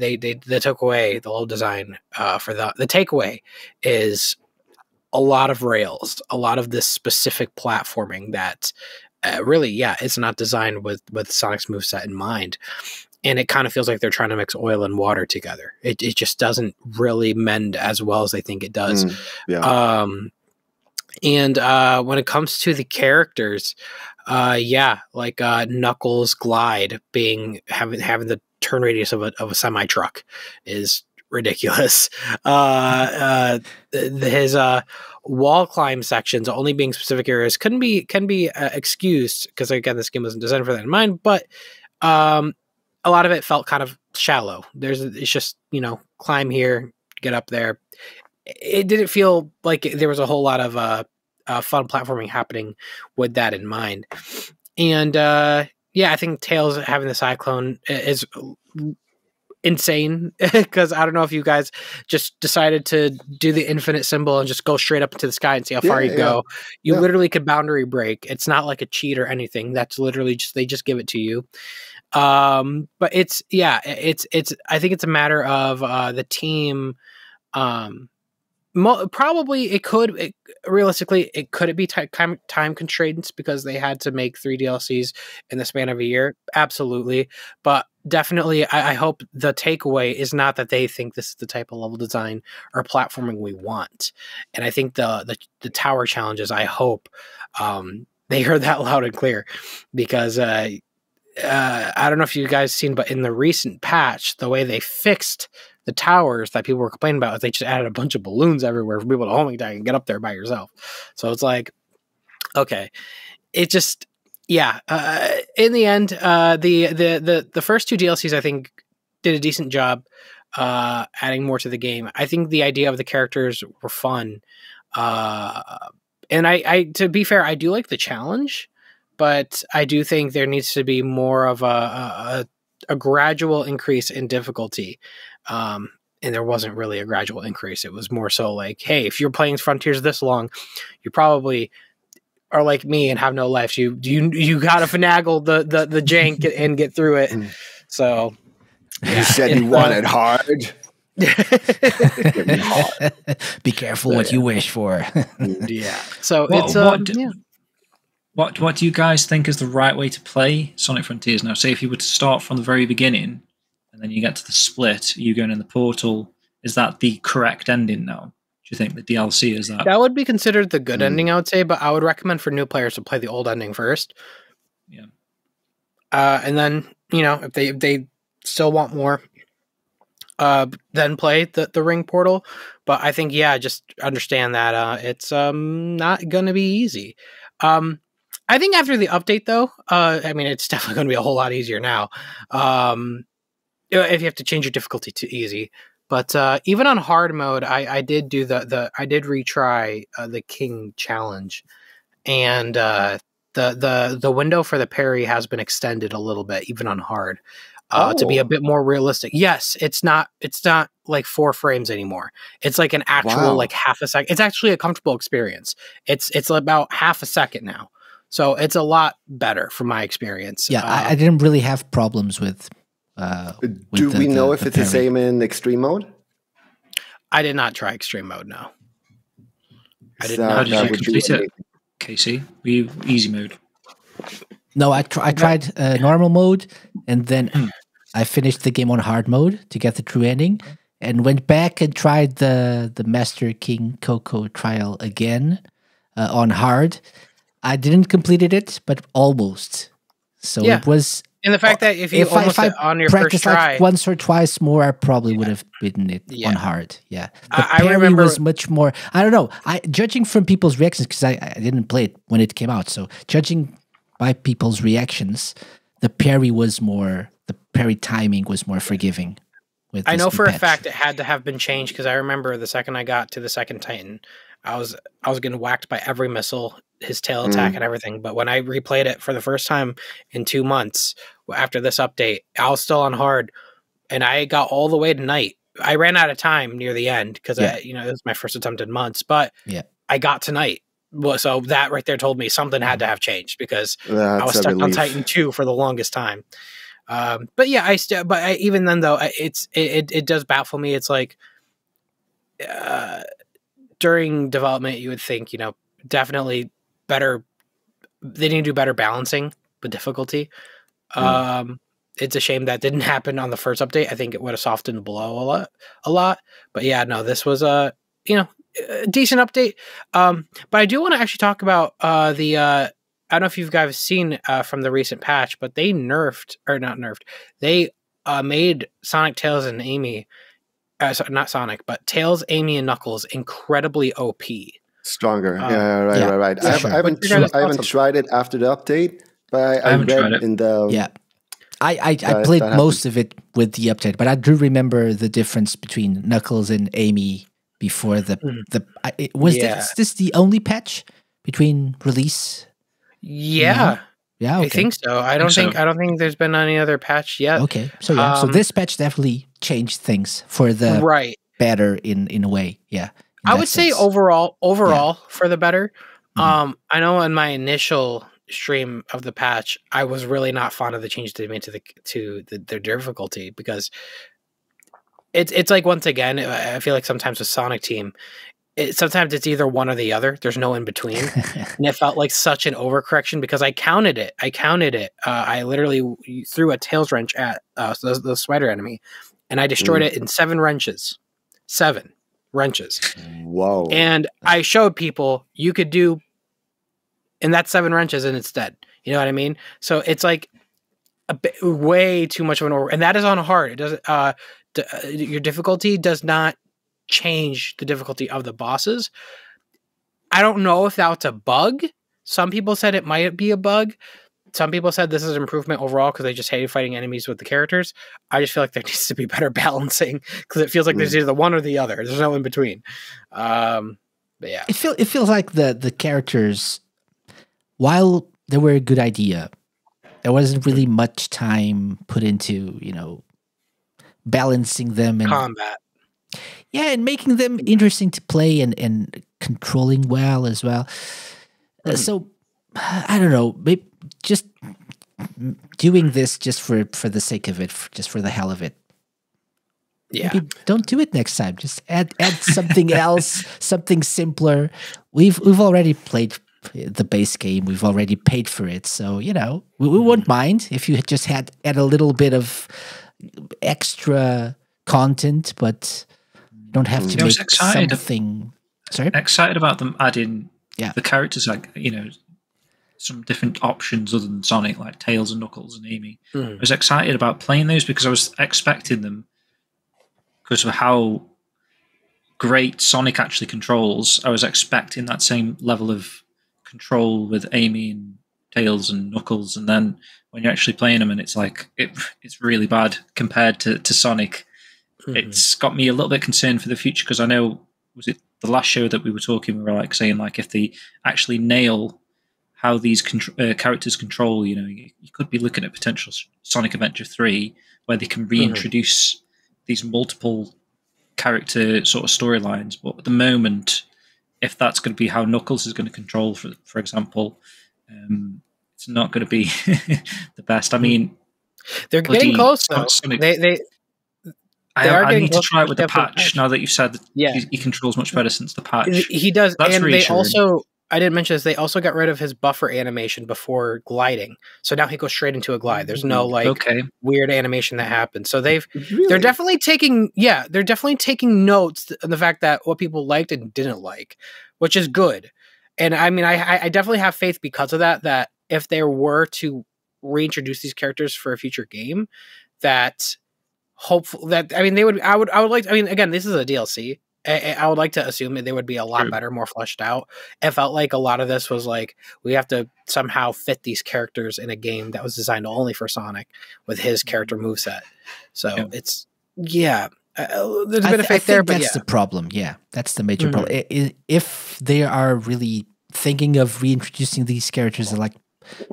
took away, the level design for the takeaway is a lot of rails, a lot of this specific platforming that really, yeah, it's not designed with Sonic's moveset in mind. And it kind of feels like they're trying to mix oil and water together. It just doesn't really mend as well as they think it does. And when it comes to the characters, like Knuckles' glide having the turn radius of a semi truck is ridiculous. His wall climb sections only being specific areas can be excused because again this game wasn't designed for that in mind. But a lot of it felt kind of shallow. It's just climb here, get up there. It didn't feel like there was a whole lot of fun platforming happening with that in mind. And I think Tails having the Cyclone is insane because I don't know if you guys just decided to do the infinite symbol and just go straight up into the sky and see how far you go. You literally could boundary break. It's not like a cheat or anything. That's literally they just give it to you. But it's I think it's a matter of the team. Probably realistically it could be time constraints because they had to make 3 DLCs in the span of a year. Absolutely. But definitely I hope the takeaway is not that they think this is the type of level design or platforming we want. And I think the tower challenges, I hope they heard that loud and clear because I don't know if you guys seen, but in the recent patch, the way they fixed the towers that people were complaining about is they just added a bunch of balloons everywhere for people to homing tag and get up there by yourself. So it's like, okay, it just, in the end, the first 2 DLCs I think did a decent job adding more to the game. I think the idea of the characters were fun, and I to be fair, I do like the challenge. But I do think there needs to be more of a gradual increase in difficulty. And there wasn't really a gradual increase. It was more so like, hey, if you're playing Frontiers this long, you probably are like me and have no life. You got to finagle the jank and get through it. So you said you want it hard. Be careful what you wish for. So What do you guys think is the right way to play Sonic Frontiers now? Say if you were to start from the very beginning and then you get to the split, you going in the portal, is that the correct ending now? Do you think the DLC is that? That would be considered the good ending, I would say, but I would recommend for new players to play the old ending first. Yeah. And then, if they still want more, then play the ring portal. But I think, just understand that it's not going to be easy. I think after the update, though, it's definitely going to be a whole lot easier now. If you have to change your difficulty to easy, but even on hard mode, I did do I did retry the King challenge, and the window for the parry has been extended a little bit, even on hard, to be a bit more realistic. Yes, it's not like 4 frames anymore. It's like an actual like half a second. It's actually a comfortable experience. It's about half a second now. So it's a lot better from my experience. Yeah, I didn't really have problems with. Do we know if it's the same in extreme mode? I did not try extreme mode. No, I did not. How did you complete it, Casey? Were you easy mode? No, I tried normal mode, and then I finished the game on hard mode to get the true ending, and went back and tried the Master King Coco trial again on hard. I didn't completed it, but almost. So it was. And the fact that if you almost on your first try, like once or twice more, I probably would have beaten it on hard. Yeah, the I remember was much more. I don't know. Judging from people's reactions, because I didn't play it when it came out. So judging by people's reactions, the parry timing was more forgiving. with I this know new for a patch. fact it had to have been changed because I remember the second I got to the second Titan, I was getting whacked by every missile, his tail attack and everything. But when I replayed it for the first time in 2 months after this update, I was still on hard, and I got all the way to night. I ran out of time near the end because it was my first attempt in months, but I got to night. Well, so that right there told me something had to have changed because I was stuck on Titan 2 for the longest time. But yeah, even then though, it does baffle me. It's like during development, you would think, definitely better. They need to do better balancing the difficulty. It's a shame that didn't happen on the first update. I think it would have softened the blow a lot. But yeah, no, this was a decent update. But I do want to actually talk about I don't know if you guys seen from the recent patch, but they they made Sonic, Tails, and Amy, not Sonic, but Tails, Amy, and Knuckles incredibly OP. Stronger. Right. I haven't tried it after the update, but I read in the... Yeah. I played most of it with the update, but I do remember the difference between Knuckles and Amy before was this the only patch between release? Yeah. Yeah, okay. I think so. I don't think there's been any other patch yet. Okay. So so this patch definitely changed things for the better in a way. Yeah. I would say overall for the better. I know in my initial stream of the patch, I was really not fond of the change they made to their difficulty because it's like, once again, I feel like sometimes with Sonic Team, sometimes it's either one or the other. There's no in between. And it felt like such an overcorrection because I counted it. I literally threw a Tails wrench at the spider enemy, and I destroyed it in 7 wrenches. 7 wrenches. Whoa. And I showed people you could do, and that's 7 wrenches and it's dead. You know what I mean? So it's like way too much of an over, and that is on hard. It doesn't, your difficulty does not change the difficulty of the bosses. I don't know if that's a bug. Some people said it might be a bug. Some people said this is an improvement overall because they just hated fighting enemies with the characters. I just feel like there needs to be better balancing because it feels like there's either the one or the other. There's no in between. But yeah, it feels like the characters, while they were a good idea, there wasn't really much time put into balancing them and combat. Yeah, and making them interesting to play and controlling well as well. So I don't know, maybe just doing this just for the sake of it, just for the hell of it. Yeah, maybe don't do it next time. Just add something else, something simpler. We've already played the base game. We've already paid for it, so we won't mind if you just add a little bit of extra content, but don't have to make something. Sorry, excited about them adding the characters, like some different options other than Sonic, like Tails and Knuckles and Amy. I was excited about playing those because I was expecting them, because of how great Sonic actually controls. I was expecting that same level of control with Amy and Tails and Knuckles, and then when you're actually playing them, and it's like it's really bad compared to Sonic. It's got me a little bit concerned for the future because I know, was it the last show that we were talking, we were saying if they actually nail how these characters control, you could be looking at potential Sonic Adventure 3 where they can reintroduce these multiple character sort of storylines. But at the moment, if that's going to be how Knuckles is going to control, for example, it's not going to be the best. I mean, they're getting close though. I need to try it with the patch now that you've said that he controls much better since the patch. He does. That's and reassuring. They also, I didn't mention this, they also got rid of his buffer animation before gliding. So now he goes straight into a glide. There's no weird animation that happens. So they're definitely taking notes on the fact that what people liked and didn't like, which is good. And I mean, I definitely have faith because of that if they were to reintroduce these characters for a future game, that hopeful that, I mean, I would like, I mean, again, this is a DLC. I would like to assume that they would be a lot better, more fleshed out. It felt like a lot of this was like, we have to somehow fit these characters in a game that was designed only for Sonic with his character moveset. So Yeah. There's a bit of faith there, but that's the problem. Yeah, that's the major problem. If they are really thinking of reintroducing these characters as like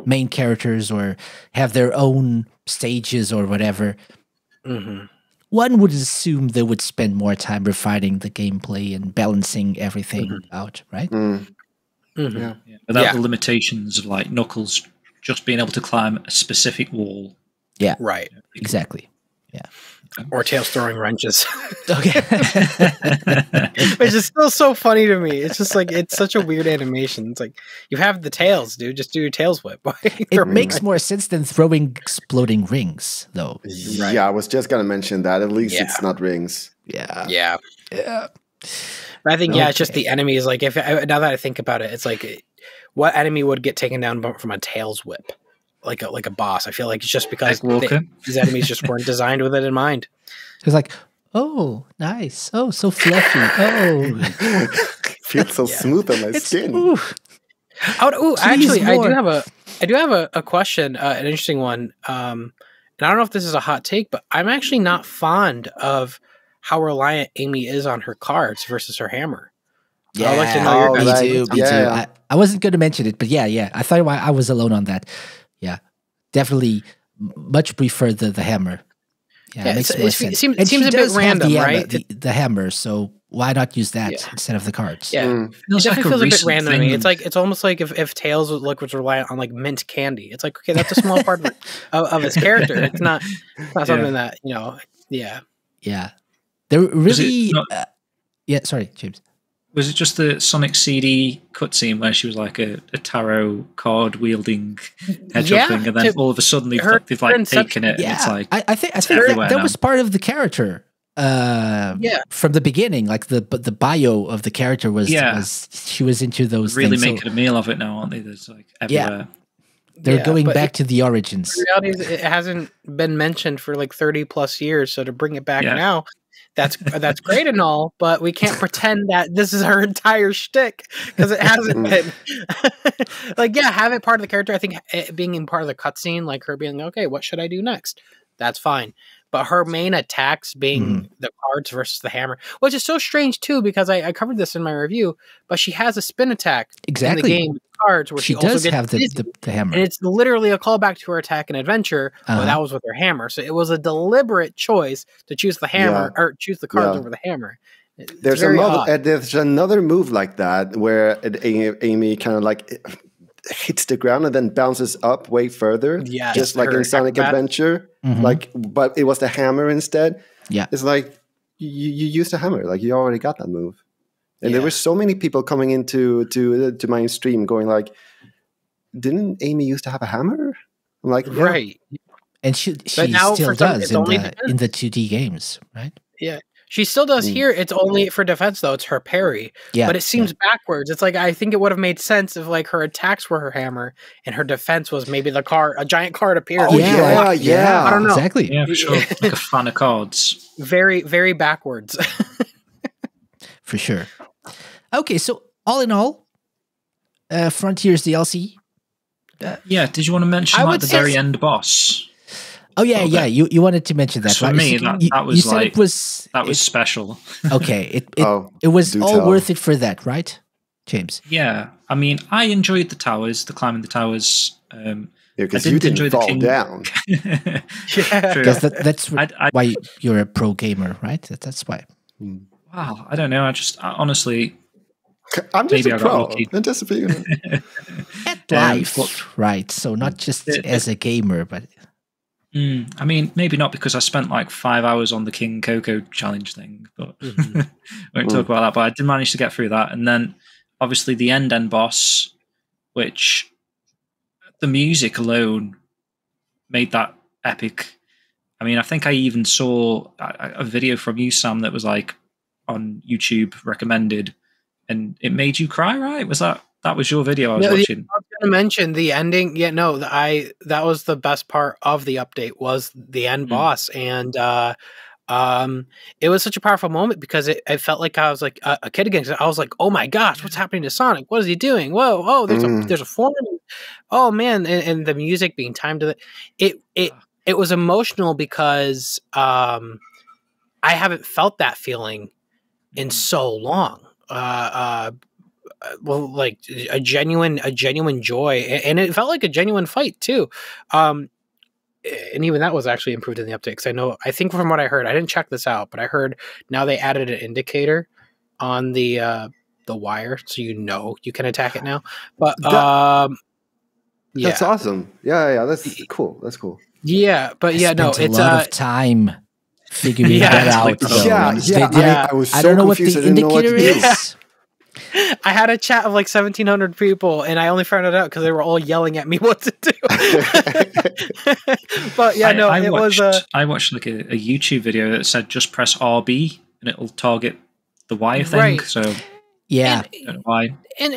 main characters or have their own stages or whatever, one would assume they would spend more time refining the gameplay and balancing everything out, right? Yeah. Without the limitations of like Knuckles just being able to climb a specific wall. Yeah, right. Exactly. Yeah. Or Tails throwing wrenches. Okay. Which is still so funny to me. It's just like, it's such a weird animation. It's like, you have the tails, dude. Just do your tails whip. It makes more sense than throwing exploding rings, though. Right. Yeah, I was just going to mention that. At least it's not rings. Yeah. Yeah. But I think, it's just the enemies. Like, now that I think about it, it's like, what enemy would get taken down from a tails whip? Like a boss. I feel like it's just because these enemies just weren't designed with it in mind. It's like, oh, nice. Oh, so fluffy. Oh, feels so smooth on my skin. Actually, I do have a question, an interesting one. And I don't know if this is a hot take, but I'm actually not fond of how reliant Amy is on her cards versus her hammer. Yeah, I'd like to know your me too. Me too. I wasn't going to mention it, but yeah. I thought I was alone on that. Yeah, definitely much prefer the hammer. Yeah, it makes more sense. It seems a bit random, right? The hammer, so why not use that instead of the cards? Yeah, it definitely feels a bit random to me. It's almost like if Tails was reliant on like mint candy. It's like, okay, that's a small part of his character. It's not something that Yeah. They're really. Sorry, James. Was it just the Sonic CD cutscene where she was like a tarot card wielding hedgehog thing, and then all of a sudden they've like taken it? And it's like I think that was part of the character. From the beginning, like the bio of the character was she was into those really things. Making a meal of it now, aren't they? There's like everywhere. They're going back to the origins. The reality is it hasn't been mentioned for like 30 plus years, so to bring it back now. That's great and all, but we can't pretend that this is her entire shtick because it hasn't been. Have it part of the character. I think it being in part of the cutscene, like her being okay, what should I do next? That's fine. But her main attacks being the cards versus the hammer, which is so strange too, because I covered this in my review. But she has a spin attack in the game with cards where she also does gets have the hammer, and it's literally a callback to her attack in Adventure, but that was with her hammer. So it was a deliberate choice to choose the hammer or choose the cards over the hammer. There's another move like that where Amy kind of like hits the ground and then bounces up way further. Yeah, just like in Sonic Adventure. But it was the hammer instead. Yeah, it's like you used a hammer, like you already got that move. And there were so many people coming into to my stream going like, "Didn't Amy used to have a hammer?" I'm like, right. And she still does in the 2D games, right? Yeah. She still does here. It's only for defense, though. It's her parry. Yeah, but it seems backwards. It's like, I think it would have made sense if like her attacks were her hammer and her defense was maybe the card, a giant card appeared. Oh, yeah. I don't know. Exactly. Yeah, for sure. Like a fan of cards. Very, very backwards. For sure. Okay, so all in all, Frontiers DLC. Did you want to mention like the very end boss? Oh yeah. You wanted to mention that. For right? me, that was like that was special. Okay, it was all worth it for that, right, James? Yeah, I mean, I enjoyed the towers, the climbing the towers. Because you didn't fall down. Because that's why you're a pro gamer, right? That's why. Wow, I don't know. I honestly. I'm just a pro. I'm just at life, right? So not just as a gamer, but. I mean, maybe not because I spent like 5 hours on the King Coco challenge thing, but won't talk about that. But I did manage to get through that. And then obviously the end boss, which the music alone made that epic. I mean, I think I even saw a video from you, Sam, that was like on YouTube recommended, and it made you cry, right? That was your video I was watching. I was going to mention the ending. Yeah, no, that was the best part of the update was the end boss. And it was such a powerful moment because it felt like I was like a kid again. I was like, oh my gosh, what's happening to Sonic? What is he doing? Whoa, oh, there's a form. Oh man, and the music being timed to it was emotional because I haven't felt that feeling in so long. Well, like a genuine joy, and it felt like a genuine fight too. And even that was actually improved in the update, because I think from what I heard, I didn't check this out, but I heard now they added an indicator on the wire, so you can attack it now. But that's awesome. Yeah, that's cool. That's cool. Yeah, but it's a lot of time figuring that out. I don't know what the indicator is. I had a chat of like 1,700 people, and I only found it out because they were all yelling at me what to do. But I watched like a YouTube video that said just press RB and it'll target the wire thing. Right. So yeah, I don't know why. And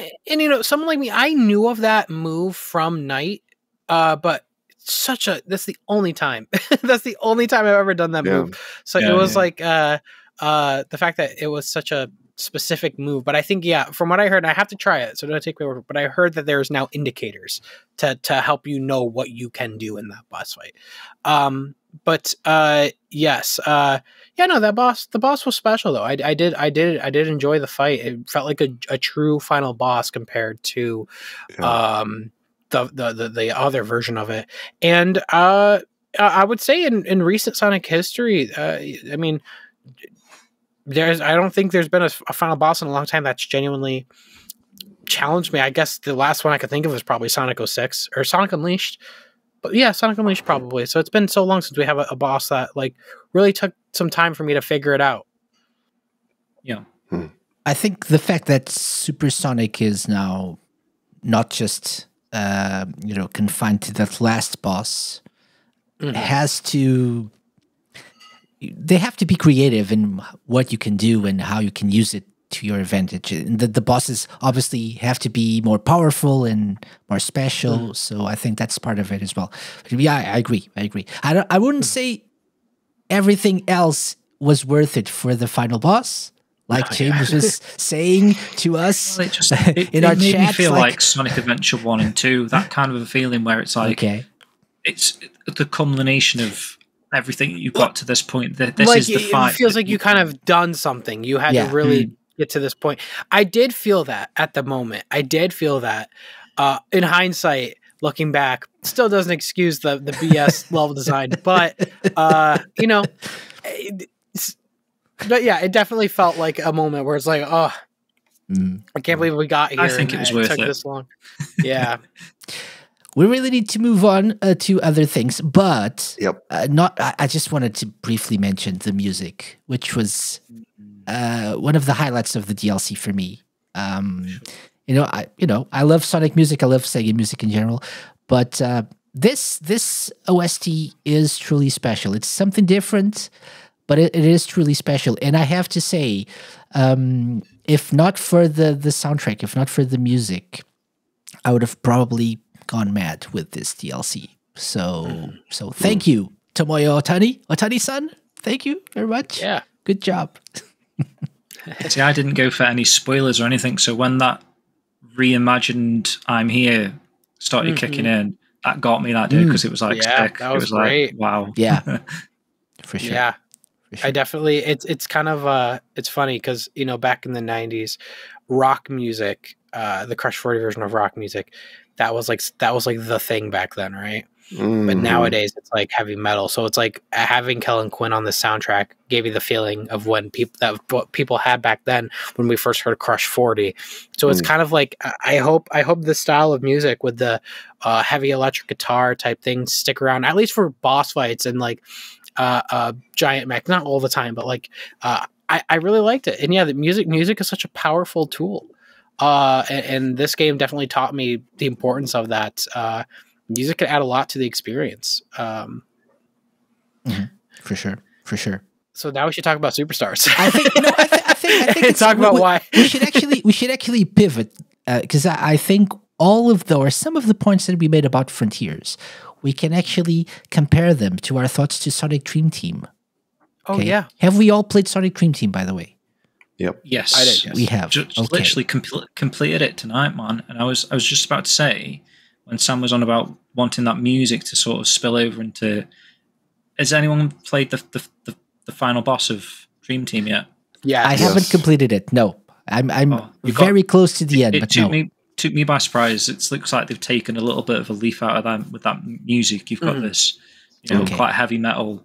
someone like me, I knew of that move from Night, but that's the only time. That's the only time I've ever done that move. So it was like the fact that it was such a specific move. But I think, from what I heard, I have to try it, so don't take me over, but I heard that there's now indicators to help you know what you can do in that boss fight. Yes. The boss was special though. I did enjoy the fight. It felt like a true final boss compared to the other version of it. And I would say in recent Sonic history, I mean, I don't think there's been a final boss in a long time that's genuinely challenged me. I guess the last one I could think of is probably Sonic 06 or Sonic Unleashed. But yeah, Sonic Unleashed probably. So it's been so long since we have a boss that like really took some time for me to figure it out. Yeah. I think the fact that Supersonic is now not just confined to that last boss they have to be creative in what you can do and how you can use it to your advantage. And the bosses obviously have to be more powerful and more special. So I think that's part of it as well. But yeah, I agree. I wouldn't say everything else was worth it for the final boss. Like James was saying to us in our chat. It made me feel like Sonic Adventure 1 and 2, that kind of a feeling where it's like, it's the culmination of everything you've got to this point. This is the fight. It feels like you kind of done something. You had to really get to this point. I did feel that at the moment. I did feel that. In hindsight, looking back, still doesn't excuse the BS level design. But, but yeah, it definitely felt like a moment where it's like, I can't believe we got here. I think it was worth it. Took this long. Yeah. We really need to move on to other things, but I just wanted to briefly mention the music, which was one of the highlights of the DLC for me. I love Sonic music, I love Sega music in general, but this OST is truly special. It's something different, but it is truly special. And I have to say, if not for the soundtrack, if not for the music, I would have probably gone mad with this DLC. So thank you, Tomoyo Otani-san. Thank you very much. Yeah. Good job. See, I didn't go for any spoilers or anything, so when that reimagined I'm Here started kicking in, that got me that day, because it was like sick. That was great. Like, wow. Yeah. For sure. Yeah. I definitely, it's kind of, it's funny because, back in the 90s, rock music, the Crush 40 version of rock music, that was like the thing back then, right? But nowadays it's like heavy metal. So it's like having Kellen Quinn on the soundtrack gave you the feeling of what people had back then when we first heard Crush 40. So it's kind of like, I hope this style of music with the heavy electric guitar type things stick around, at least for boss fights and like giant mech, not all the time, but like I really liked it. And yeah, the music is such a powerful tool. And this game definitely taught me the importance of that. Music can add a lot to the experience. For sure. So now we should talk about Superstars. I think talk about why we should actually pivot, because I think some of the points that we made about Frontiers, we can actually compare them to our thoughts to Sonic Dream Team. Oh yeah. Have we all played Sonic Dream Team, by the way? Yep. Yes, I did. Yes. We have. Just literally completed it tonight, man. And I was just about to say, when Sam was on about wanting that music to sort of spill over into, has anyone played the the final boss of Dream Team yet? Yeah, I haven't completed it. No, I'm very close to the end. It took me by surprise. It looks like they've taken a little bit of a leaf out of that with that music. You've got this, quite heavy metal.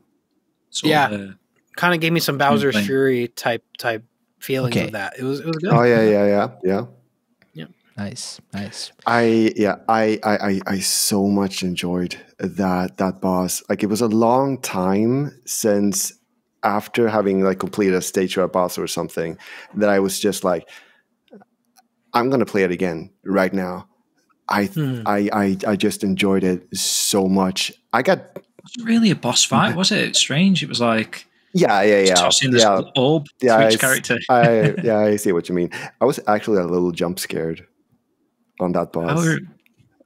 Kind of gave me some Bowser's Fury type feelings of that. It was good. Oh yeah. Nice. I so much enjoyed that boss. Like, it was a long time since, after having like completed a stage or a boss or something, that I was just like, I'm gonna play it again right now. I just enjoyed it so much. It wasn't really a boss fight, was it? It's strange. It was like tossing this orb to each character. I see what you mean. I was actually a little jump scared on that boss. Oh,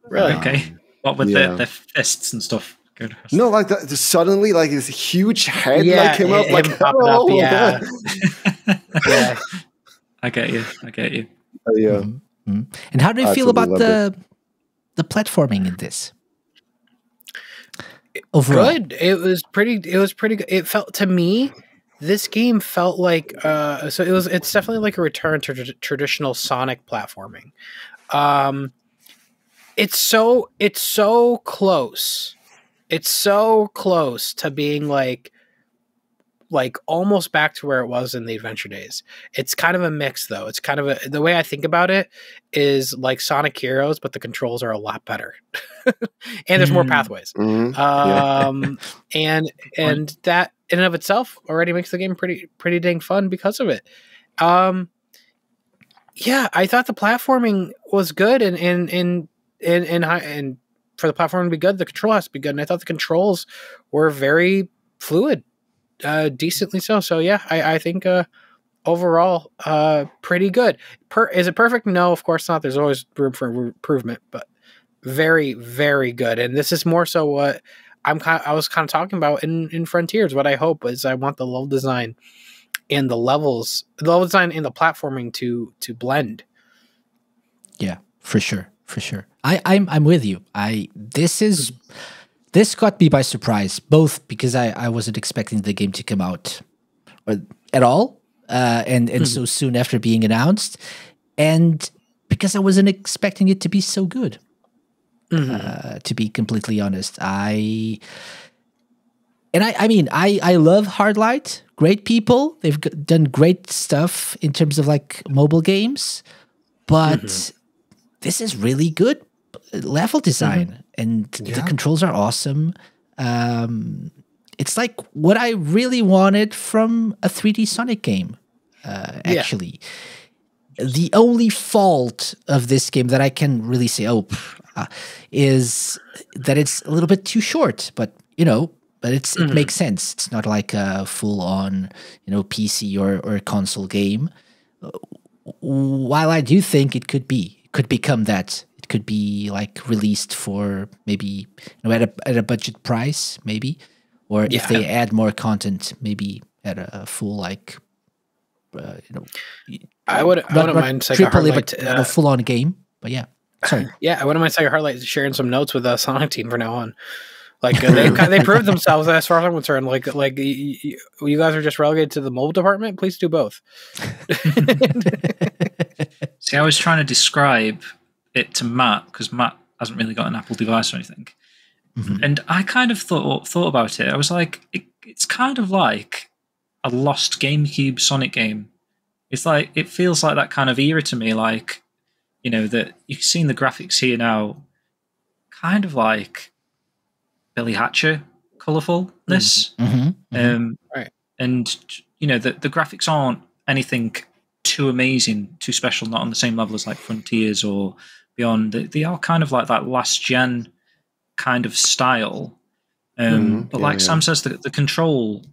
really? Okay. What with the fists and stuff? No, like suddenly, like this huge head came up, like up. Yeah. Yeah. I get you. Yeah. Mm-hmm. And how do you feel about the platforming in this? Overall? Good. It was pretty good. It felt, to me, this game felt like it's definitely like a return to traditional Sonic platforming. It's so close. It's so close to being like almost back to where it was in the Adventure days. It's kind of a mix, though. It's kind of the way I think about it is like Sonic Heroes, but the controls are a lot better, and there's more pathways. And that in and of itself already makes the game pretty dang fun because of it. I thought the platforming was good, and for the platform to be good, the control has to be good. And I thought the controls were very fluid. Decently so. So yeah, I think overall pretty good. Is it perfect? No, of course not. There's always room for improvement, but very, very good. And this is more so what I was kind of talking about in Frontiers. What I hope is I want the level design and the level design and the platforming to blend. Yeah, for sure. I'm with you. This caught me by surprise, both because I wasn't expecting the game to come out at all, and so soon after being announced, and because I wasn't expecting it to be so good. To be completely honest, I love Hardlight. Great people. They've done great stuff in terms of like mobile games, but this is really good level design, and the controls are awesome. It's like what I really wanted from a 3D Sonic game, actually. The only fault of this game that I can really say, is that it's a little bit too short, but it makes sense. It's not like a full-on, PC or console game. While I do think it could become that. It could be like released for maybe at a budget price, maybe, or if they add more content, maybe at a full like I wouldn't mind Sega AAA, but a full-on game. But yeah, sorry. I wouldn't mind Sega Heartlight sharing some notes with the Sonic team from now on. Like they proved themselves as far as I'm concerned. Like you guys are just relegated to the mobile department. Please do both. See, I was trying to describe it to Matt because Matt hasn't really got an Apple device or anything, and I kind of thought about it. I was like, it's kind of like a lost GameCube Sonic game. It's like it feels like that kind of era to me. Like that you've seen the graphics here now, kind of like Billy Hatcher colorfulness. Right. And the graphics aren't anything too amazing, too special, not on the same level as like Frontiers or Beyond. They are kind of like that last gen kind of style. But like Sam says, the control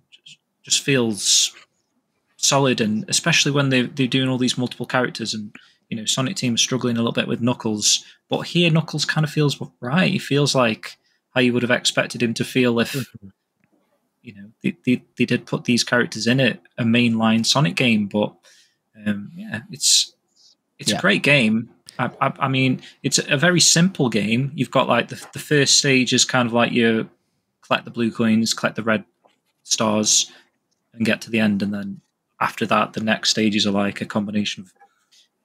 just feels solid, and especially when they're doing all these multiple characters, and Sonic Team's struggling a little bit with Knuckles, but here Knuckles kind of feels right. He feels like how you would have expected him to feel if they did put these characters in a mainline Sonic game. But it's a great game. I mean, it's a very simple game. You've got like the first stage is kind of like you collect the blue coins, collect the red stars, and get to the end, and then after that, the next stages are like a combination of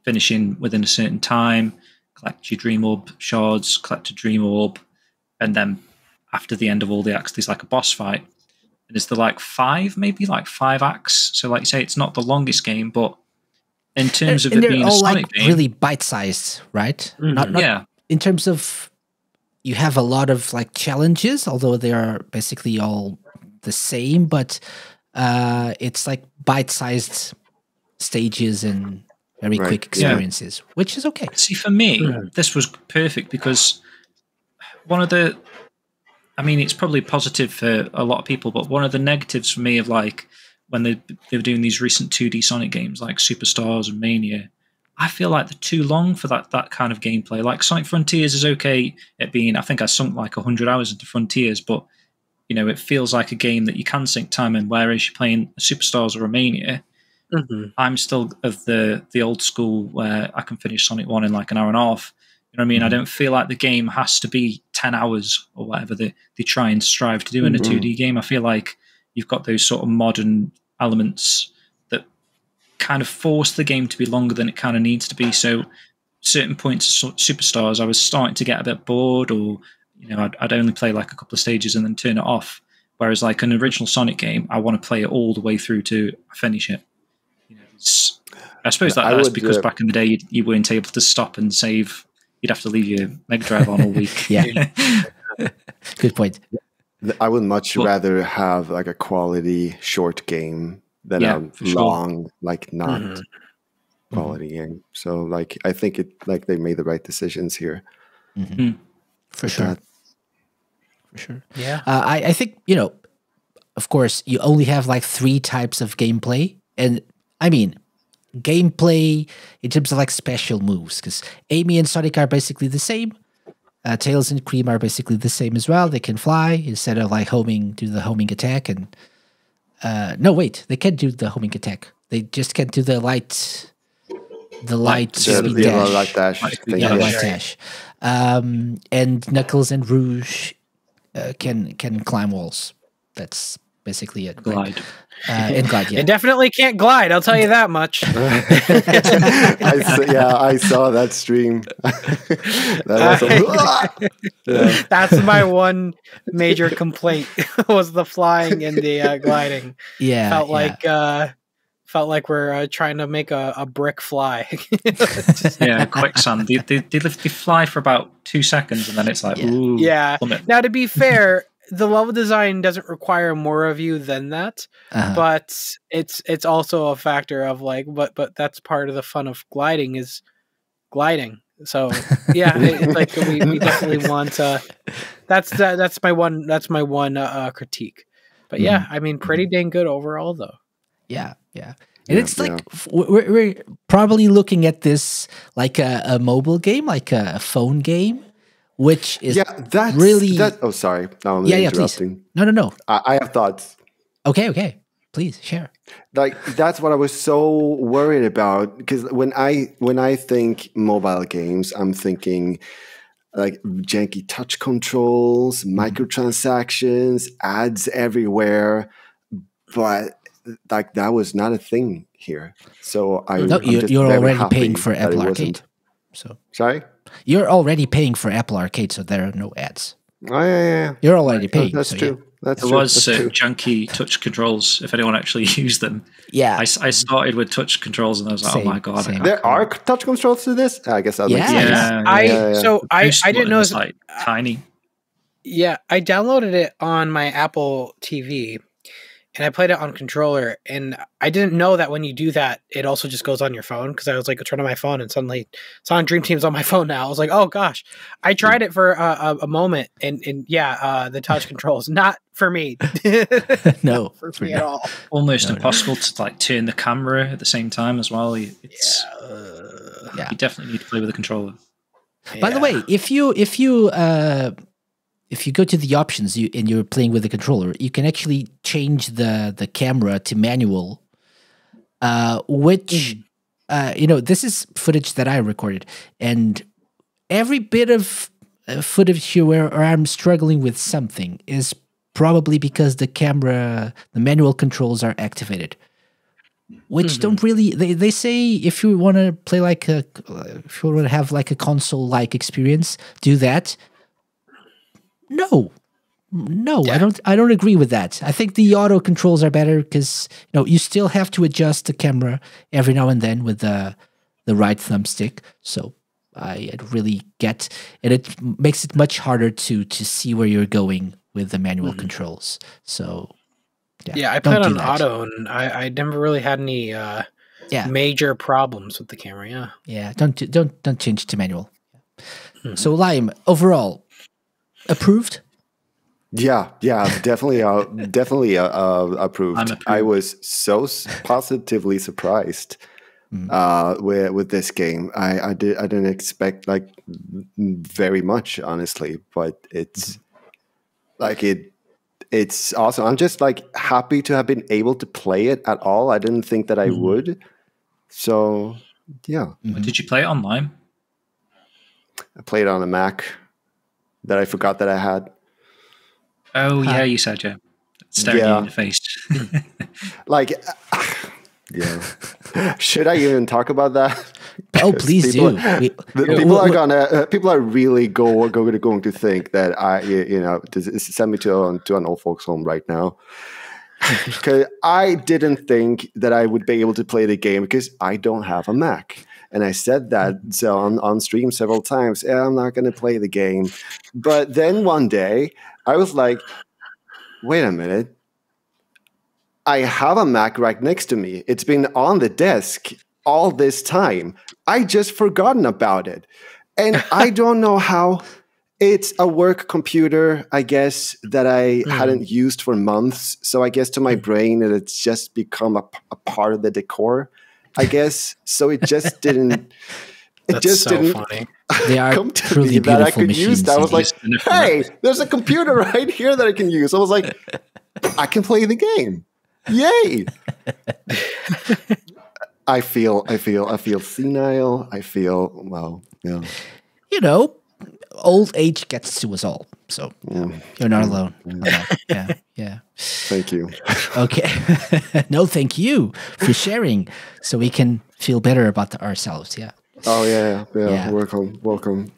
finishing within a certain time, collect your dream orb shards, collect a dream orb, and then after the end of all the acts, there's like a boss fight. And is there like maybe five acts? So like you say, it's not the longest game, but in terms of it being a Sonic game, really bite-sized, right? Not in terms of you have a lot of like challenges, although they are basically all the same, but it's like bite-sized stages and very quick experiences, which is okay. See, for me, this was perfect because one of the, I mean, it's probably positive for a lot of people, but one of the negatives for me of like when they were doing these recent 2D Sonic games like Superstars and Mania, I feel like they're too long for that kind of gameplay. Like Sonic Frontiers is okay at being, I think I sunk like 100 hours into Frontiers, but you know, it feels like a game that you can sink time in, whereas you're playing a Superstars or a Mania, I'm still of the old school where I can finish Sonic 1 in like an hour and a half. You know what I mean? I don't feel like the game has to be 10 hours or whatever they try and strive to do in a 2D game. I feel like you've got those sort of modern elements that kind of force the game to be longer than it kind of needs to be. So certain points of Superstars, I was starting to get a bit bored, or you know, I'd only play like a couple of stages and then turn it off. Whereas like an original Sonic game, I want to play it all the way through to finish it. You know, I suppose that's because back in the day you weren't able to stop and save. You'd have to leave your Mega Drive on all week. Yeah. Good point. I would much rather have like a quality short game than a long, like not quality game. So like I think they made the right decisions here. For sure. For sure. Yeah. I think, you know, of course, you only have like 3 types of gameplay. And I mean, gameplay in terms of like special moves, because Amy and Sonic are basically the same. Tails and Cream are basically the same as well. They can fly instead of like do the homing attack. And no, wait, they can do the homing attack. They just can't do the light speed dash. Light dash. Light dash. And Knuckles and Rouge can climb walls. That's basically it. Glide. And glide, They definitely can't glide, I'll tell you that much. I saw that stream. That's my one major complaint was the flying and the gliding. Yeah. Felt like we're trying to make a brick fly. Quicksand. They fly for about 2 seconds and then it's like, ooh. Yeah. Now, to be fair, the level design doesn't require more of you than that, but it's also a factor of like, but that's part of the fun of gliding is gliding. So yeah, it's like we definitely want. That's my one critique. But yeah, I mean, pretty dang good overall though. Yeah. And it's like we're probably looking at this like a mobile game, like a phone game, which is really. Oh, sorry. No, I'm Please. interrupting. No. I have thoughts. Okay. Please share. Like that's what I was so worried about, because when I think mobile games, I'm thinking like janky touch controls, microtransactions, ads everywhere, but like that was not a thing here. So you're already paying for Apple Arcade. So sorry, you're already paying for Apple Arcade, so there are no ads. Oh yeah. You're already paying. That's true. Yeah. There was junky touch controls, if anyone actually used them. Yeah. I started with touch controls and I was like, oh my God. There are touch controls to this? I guess that makes sense. I didn't know it was like tiny. Yeah, I downloaded it on my Apple TV and I played it on controller, and I didn't know that when you do that, it also just goes on your phone, because I was like, turn on my phone and suddenly Sonic Dream Team's on my phone now. I was like, oh gosh. I tried it for a moment and the touch controls, not for me. No. for me at all. Almost impossible to like turn the camera at the same time as well. You definitely need to play with a controller. By the way, if you go to the options and you're playing with the controller, you can actually change the camera to manual, which, this is footage that I recorded. And every bit of footage here where I'm struggling with something is probably because the manual controls are activated, which don't really. They say if you want to play if you want to have like a console-like experience, do that. No, yeah. I don't agree with that. I think the auto controls are better because you still have to adjust the camera every now and then with the right thumbstick. So I really get, and it makes it much harder to see where you're going with the manual controls. So I played on auto, and I never really had any major problems with the camera. Don't change to manual. So Lime, overall, approved? Yeah, definitely approved. I was so positively surprised with this game. I didn't expect like very much, honestly, but it's it's awesome. I'm just like happy to have been able to play it at all. I didn't think that I would. So yeah. Did you play it online? I played it on a Mac that I forgot that I had. Oh, yeah, you said, yeah. Staring you in the face. Should I even talk about that? Oh, please people, do. People are really going to think that send me to an old folks home right now. Because I didn't think that I would be able to play the game because I don't have a Mac. And I said that on stream several times. I'm not going to play the game. But then one day, I was like, wait a minute. I have a Mac right next to me. It's been on the desk all this time. I just forgotten about it. And I don't know how. It's a work computer, I guess, that I hadn't used for months. So I guess to my brain, it's just become a part of the decor, I guess. So it just didn't. Funny. They are come to me that I could use that. I was like, hey, there's a computer right here that I can use. I was like, I can play the game. Yay. I feel senile. I feel, old age gets to us all. So you're not alone. Yeah. Thank you. Okay. No, thank you for sharing so we can feel better about ourselves. Yeah. Oh, yeah. Welcome.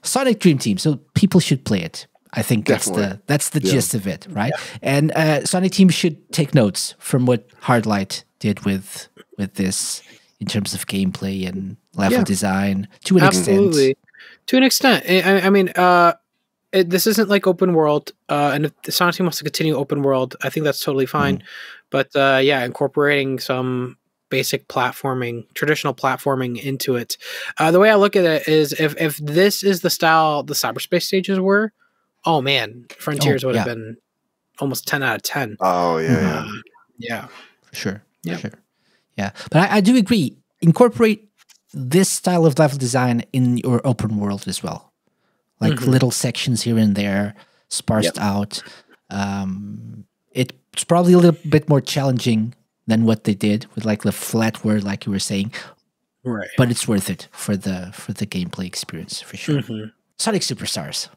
Sonic Dream Team. So people should play it. I think that's the gist of it, right? Yeah. And Sonic Team should take notes from what Hardlight did with this in terms of gameplay and level design to an extent. To an extent. I mean, this isn't like open world, and if the Sonic Team wants to continue open world, I think that's totally fine. But incorporating some basic traditional platforming into it. The way I look at it is if this is the style the cyberspace stages were, oh man, Frontiers would have been almost 10 out of 10. Oh yeah. Yeah. For sure. Yeah. Sure. Yeah. But I do agree. Incorporate this style of level design in your open world as well. Like little sections here and there, sparsed out. It's probably a little bit more challenging than what they did with like the flat world, like you were saying. Right. But it's worth it for the gameplay experience for sure. Sonic Superstars.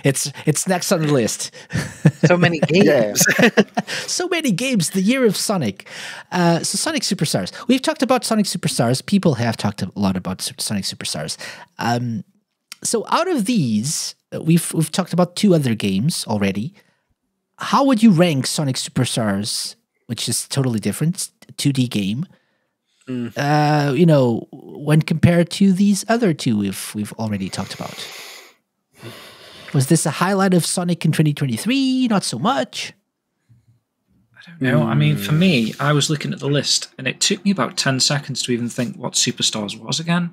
It's next on the list. So many games. So many games. The year of Sonic. So Sonic Superstars. We've talked about Sonic Superstars. People have talked a lot about Sonic Superstars. So out of these, we've talked about 2 other games already. How would you rank Sonic Superstars, which is totally different, 2D game? When compared to these other 2 we've already talked about. Was this a highlight of Sonic in 2023? Not so much. I don't know. I mean, for me, I was looking at the list, and it took me about 10 seconds to even think what Superstars was again.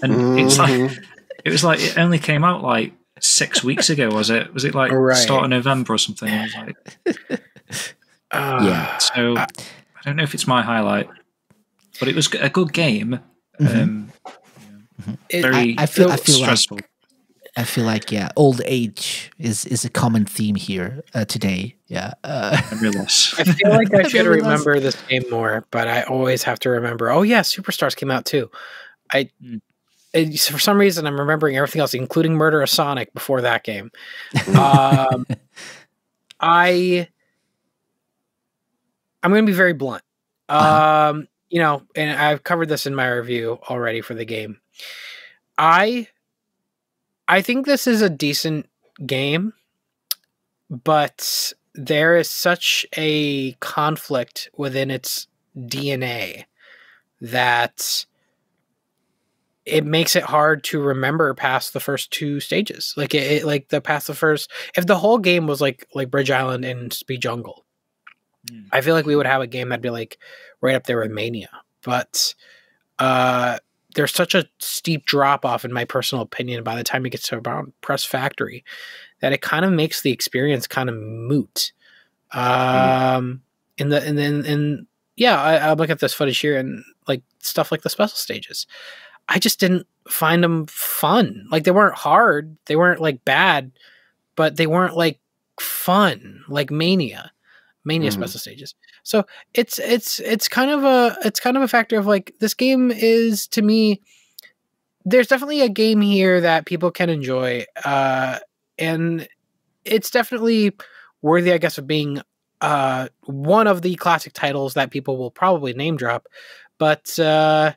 And it was like it only came out like 6 weeks ago. Was it? Was it like start of November or something? I was like, So I don't know if it's my highlight, but it was a good game. Very I feel stressful. I feel like old age is a common theme here today. Yeah, I feel like I should remember this game more, but I always have to remember. Oh yeah, Superstars came out too. for some reason, I'm remembering everything else, including Murder of Sonic before that game. I'm going to be very blunt. You know, and I've covered this in my review already for the game. I think this is a decent game, but there is such a conflict within its DNA that it makes it hard to remember past the first 2 stages. Like like past the first, if the whole game was like Bridge Island and Speed Jungle, I feel like we would have a game that'd be like right up there with Mania. But there's such a steep drop off, in my personal opinion, by the time it gets to around Press Factory, that it kind of makes the experience kind of moot. I'm looking at this footage here, and like stuff like the special stages, I just didn't find them fun. Like, they weren't hard, they weren't like bad, but they weren't like fun like Mania special stages. So it's kind of a factor of like, this game is, to me, there's definitely a game here that people can enjoy, and it's definitely worthy, I guess, of being one of the classic titles that people will probably name drop. But yeah,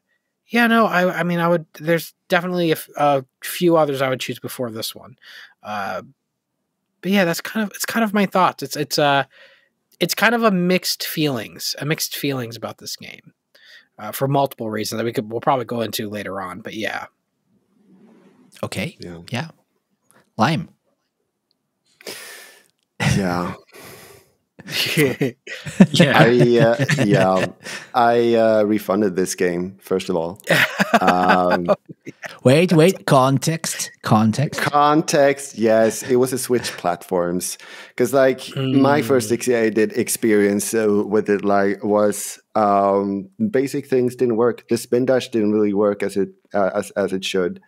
no, I mean, I would. There's definitely a few others I would choose before this one. But yeah, it's kind of my thoughts. It's kind of a mixed feelings about this game, for multiple reasons that we'll probably go into later on. But yeah. Okay. Yeah. Lime. Yeah. Yeah. I refunded this game, first of all. Wait. Context. Yes, it was a Switch platforms, because like my first experience with it was basic things didn't work. The spin dash didn't really work as it should.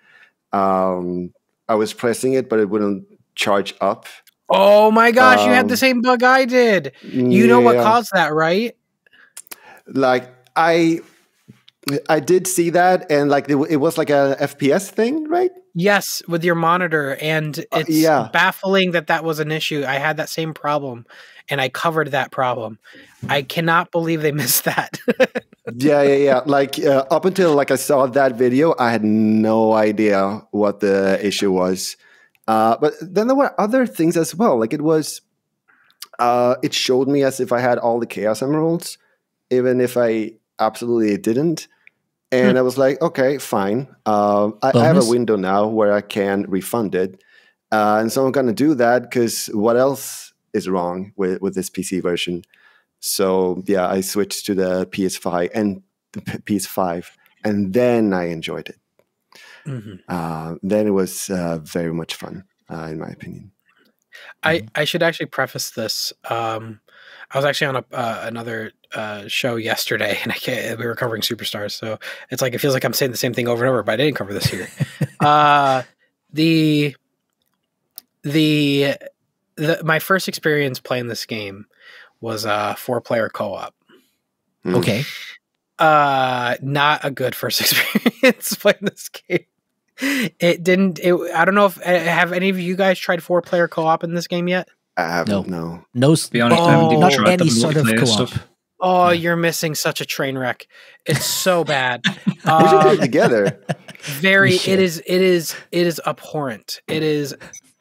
I was pressing it, but it wouldn't charge up. Oh my gosh, you had the same bug I did. You know what caused that, right? Like, I did see that, and like it was like a FPS thing, right? Yes, with your monitor, and it's baffling that was an issue. I had that same problem, and I covered that problem. I cannot believe they missed that. Yeah. Like up until like I saw that video, I had no idea what the issue was. But then there were other things as well. Like, it showed me as if I had all the Chaos Emeralds, even if I absolutely didn't. And I was like, okay, fine. I have a window now where I can refund it. And so I'm going to do that, because what else is wrong with this PC version? So yeah, I switched to the PS5 and the PS5, and then I enjoyed it. Then it was very much fun, in my opinion. I should actually preface this. I was actually on another show yesterday, and we were covering Superstars, so it's like it feels like I'm saying the same thing over and over, but I didn't cover this here. My first experience playing this game was 4-player co-op. Okay. Not a good first experience playing this game. I don't know if have any of you guys tried 4-player co-op in this game yet? I haven't. No. To be honest, I haven't even tried any sort of co-op. stuff. Oh, you're missing such a train wreck. It's so bad. We should do it together. It is abhorrent. It is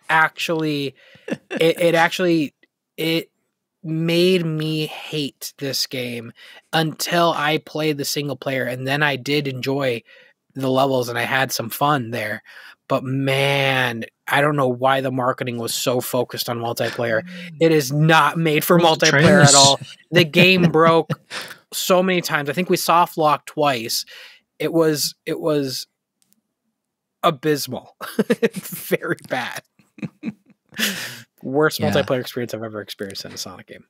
actually it made me hate this game until I played the single player, and then I did enjoy the levels and I had some fun there. But man, I don't know why the marketing was so focused on multiplayer. It is not made for multiplayer at all. The game broke so many times. I think we soft locked twice. It was abysmal. Very bad. Worst multiplayer experience I've ever experienced in a Sonic game.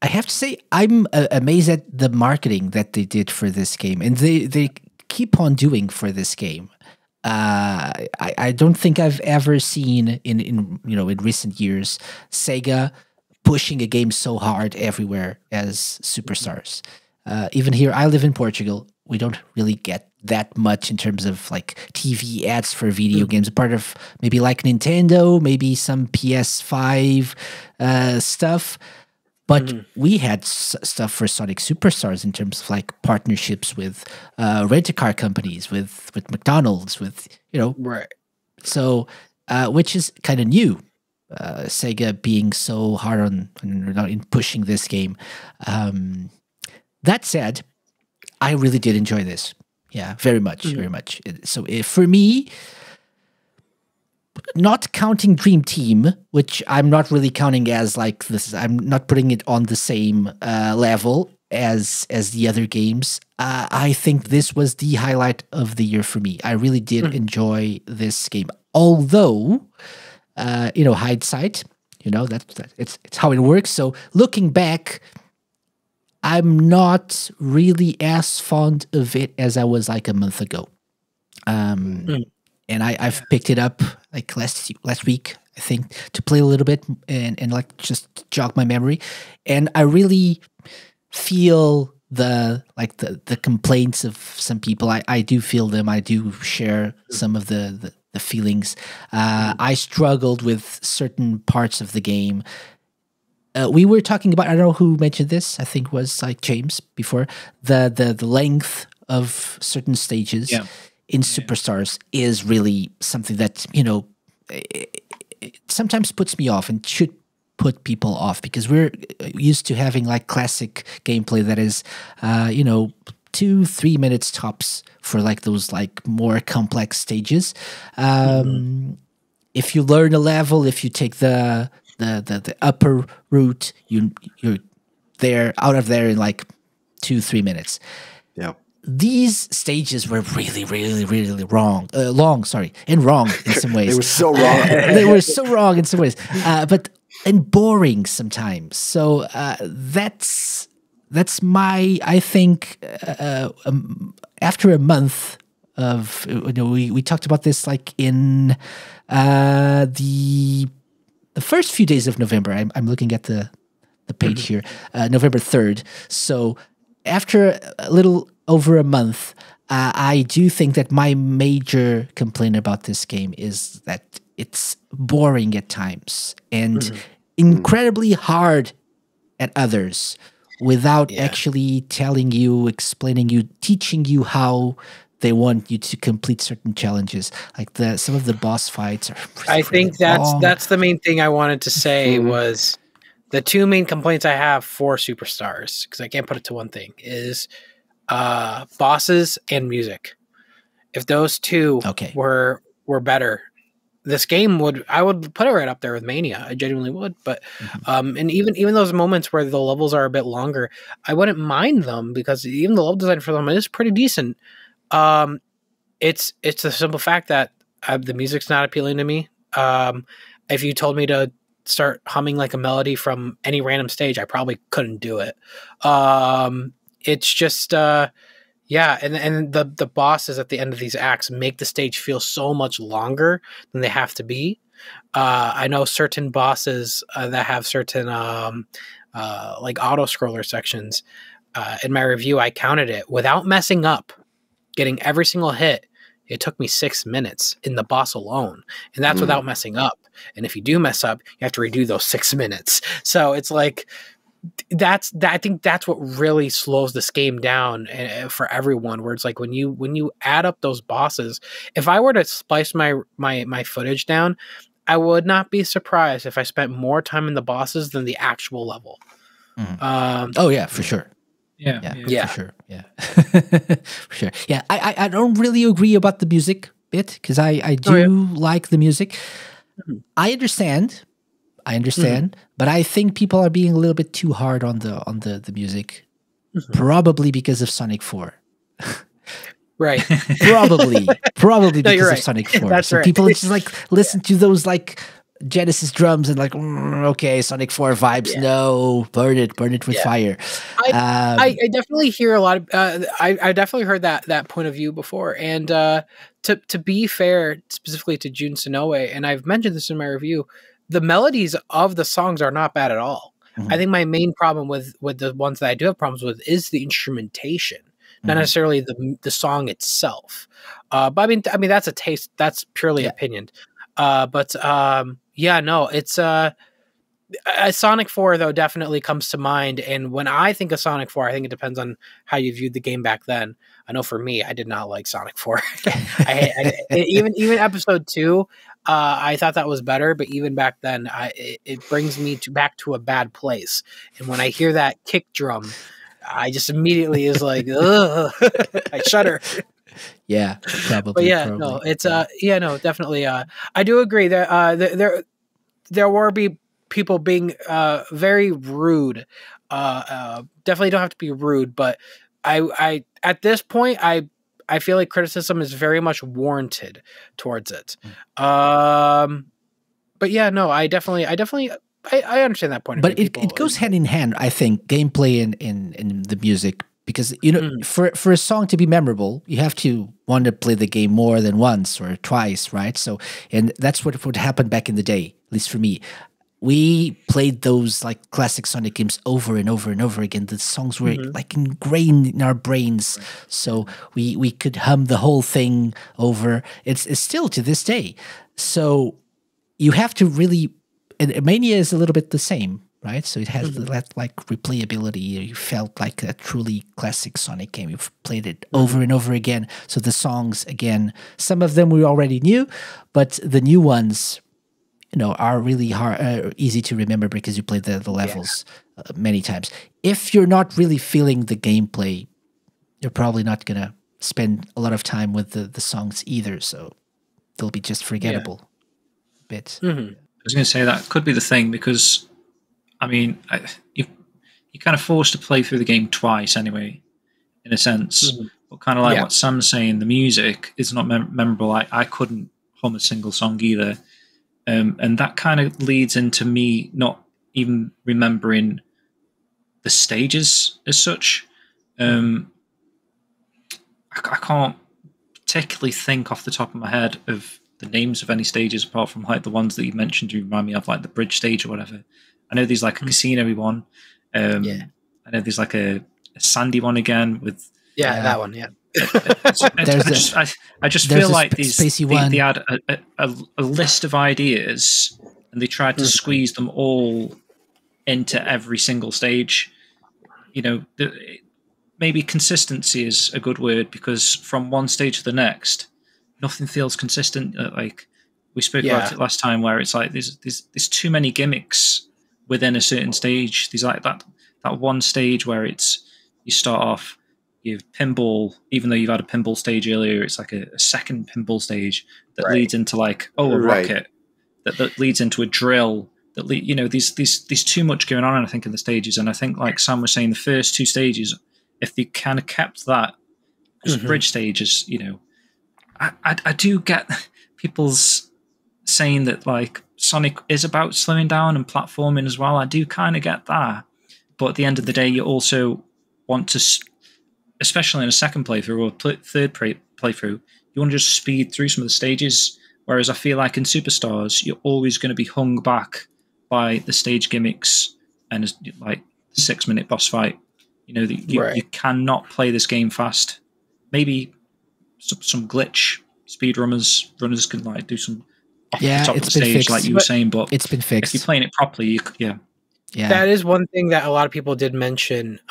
I have to say, I'm amazed at the marketing that they did for this game, and they keep on doing for this game. I don't think I've ever seen in recent years SEGA pushing a game so hard everywhere as Superstars. Even here, I live in Portugal. we don't really get that much in terms of like TV ads for video games. A part of maybe like Nintendo, maybe some PS5 stuff. But we had stuff for Sonic Superstars in terms of like partnerships with rent-a-car companies, with McDonald's, with, you know. Right. So, which is kind of new. Sega being so hard in pushing this game. That said, I really did enjoy this. Yeah, very much, very much. So for me, not counting Dream Team, which I'm not really counting as like this, I'm not putting it on the same level as the other games. I think this was the highlight of the year for me. I really did enjoy this game, although, you know, hindsight, you know, it's how it works. So looking back, I'm not really as fond of it as I was like a month ago. And I've picked it up like last week, I think, to play a little bit and like just jog my memory. And I really feel the complaints of some people. I do feel them. I do share some of the feelings. I struggled with certain parts of the game. We were talking about, I don't know who mentioned this, I think it was like James before, the length of certain stages in Superstars is really something that, you know, it sometimes puts me off and should put people off, because we're used to having like classic gameplay that is, you know, 2-3 minutes tops for like those like more complex stages. If you learn a level, if you take the upper route, you're there out of there in like 2-3 minutes. Yeah. These stages were really, really, really long, and wrong in some ways. They were so wrong. They were so wrong in some ways, and boring sometimes. So that's my, I think, after a month of, you know, we talked about this like in the first few days of November. I'm looking at the page here, November 3rd. So after a little over a month, I do think that my major complaint about this game is that it's boring at times and incredibly hard at others, without actually telling you, explaining you, teaching you how they want you to complete certain challenges. Like some of the boss fights are really, I think that's the main thing I wanted to say was the two main complaints I have for Superstars, because I can't put it to one thing, is bosses and music. If those two were better, this game I would put it right up there with Mania. I genuinely would. But and even those moments where the levels are a bit longer, I wouldn't mind them, because even the level design for them is pretty decent. It's the simple fact that the music's not appealing to me. If you told me to start humming like a melody from any random stage, I probably couldn't do it. It's just and the bosses at the end of these acts make the stage feel so much longer than they have to be. I know certain bosses that have certain like auto scroller sections. In my review, I counted it without messing up, getting every single hit. It took me 6 minutes in the boss alone, and that's without messing up. And if you do mess up, you have to redo those 6 minutes. So it's like I think that's what really slows this game down for everyone. Where it's like when you add up those bosses, if I were to splice my footage down, I would not be surprised if I spent more time in the bosses than the actual level. Oh yeah, for sure. Yeah. For sure. Yeah. For sure. Yeah. I don't really agree about the music bit, because I do like the music. I understand, but I think people are being a little bit too hard on the music, probably because of Sonic 4. Right. Probably because of Sonic 4. That's so right. people just like listen to those like Genesis drums and like, okay, Sonic 4 vibes. Yeah. No, burn it with fire. I definitely hear a lot of. I definitely heard that point of view before. And to be fair, specifically to Jun Sonoe, and I've mentioned this in my review, the melodies of the songs are not bad at all. I think my main problem with the ones that I do have problems with is the instrumentation. not necessarily the song itself. But I mean that's a taste. That's purely opinion. It's Sonic 4 though definitely comes to mind. And when I think of Sonic 4, I think it depends on how you viewed the game back then. I know for me, I did not like Sonic 4. Even episode 2, I thought that was better. But even back then, it brings me back to a bad place. And when I hear that kick drum, I just immediately is like, ugh, I shudder. Yeah, probably. But no, it's definitely. I do agree that there will be people being very rude. Definitely don't have to be rude, but I at this point I feel like criticism is very much warranted towards it. But yeah, no, I definitely I understand that point. But it goes hand in hand, I think, gameplay and the music, because for a song to be memorable, you have to want to play the game more than once or twice, right? So, and that's what would happen back in the day, at least for me. We played those like classic Sonic games over and over and over again. The songs were like ingrained in our brains, so we could hum the whole thing over. It's still to this day. So you have to really, and Mania is a little bit the same, right? So it has that like replayability. You felt like a truly classic Sonic game. You've played it over and over again. So the songs, again, some of them we already knew, but the new ones, are really hard, easy to remember because you played the levels many times. If you're not really feeling the gameplay, you're probably not going to spend a lot of time with the songs either. So they'll be just forgettable bits. I was going to say that could be the thing, because, I mean, you're kind of forced to play through the game twice anyway, in a sense. But kind of like what Sam's saying, the music is not memorable. I couldn't hum a single song either. And that kind of leads into me not even remembering the stages as such. I can't particularly think off the top of my head of the names of any stages apart from like the ones that you mentioned. You remind me of like the bridge stage or whatever. I know there's like a casino one. I know there's like a sandy one again with that one. Yeah. I just feel like they had a list of ideas and they tried to squeeze them all into every single stage. Maybe consistency is a good word, because from one stage to the next, nothing feels consistent. Like we spoke about it last time, where it's like there's too many gimmicks within a certain stage. There's like that one stage where you start off. You have pinball, even though you've had a pinball stage earlier, it's like a second pinball stage that leads into like a rocket that leads into a drill. There's too much going on, I think, in the stages. And I think, like Sam was saying, the first two stages, if they kind of kept that as bridge stages, I do get people's saying that like Sonic is about slowing down and platforming as well. I do kind of get that, but at the end of the day, you also want to, especially in a second playthrough or third playthrough, you want to just speed through some of the stages. Whereas I feel like in Superstars, you're always going to be hung back by the stage gimmicks and like the 6-minute boss fight. You cannot play this game fast. Maybe some glitch runners can like do some off the top of the stage, fixed, like you were saying, but it's been fixed. If you're playing it properly, that is one thing that a lot of people did mention.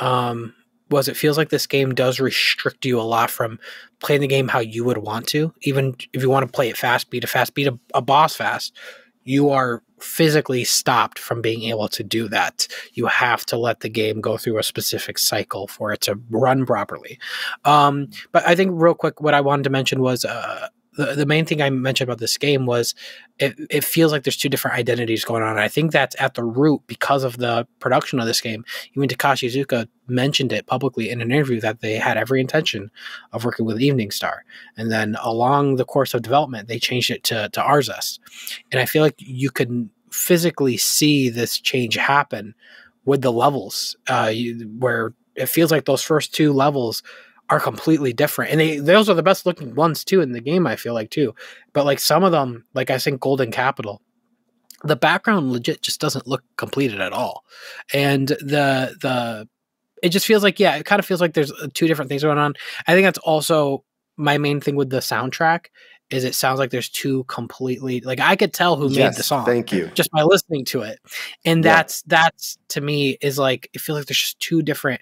Was it feels like this game does restrict you a lot from playing the game how you would want to. Even if you want to play it fast, beat a boss fast, you are physically stopped from being able to do that. You have to let the game go through a specific cycle for it to run properly. But I think real quick, what I wanted to mention was the main thing I mentioned about this game was it feels like there's two different identities going on. And I think that's at the root because of the production of this game. Even Takashi Iizuka mentioned it publicly in an interview that they had every intention of working with Evening Star. And then along the course of development, they changed it to Arzest. And I feel like you can physically see this change happen with the levels, where it feels like those first two levels are completely different, and those are the best looking ones too in the game, I feel like too. But like some of them, like I think Golden Capital, the background legit just doesn't look completed at all, and the it just feels like, yeah, it kind of feels like there's two different things going on. I think that's also my main thing with the soundtrack is it sounds like there's two completely, like I could tell who made the song. Thank you. Just by listening to it. And that's to me is like, it feels like there's just two different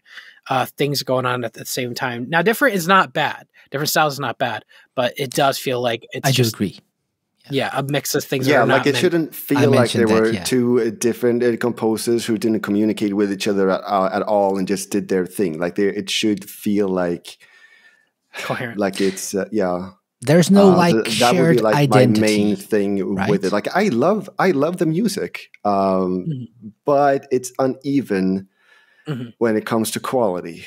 things going on at the same time. Now, different is not bad. Different styles is not bad, but it does feel like it's I do agree. Yeah, a mix of things. Yeah, that are like not it shouldn't feel like there that, were two different composers who didn't communicate with each other at all and just did their thing. Like it should feel like coherent. Like it's There's no that shared would be like identity. my main thing with it. Like I love the music, but it's uneven when it comes to quality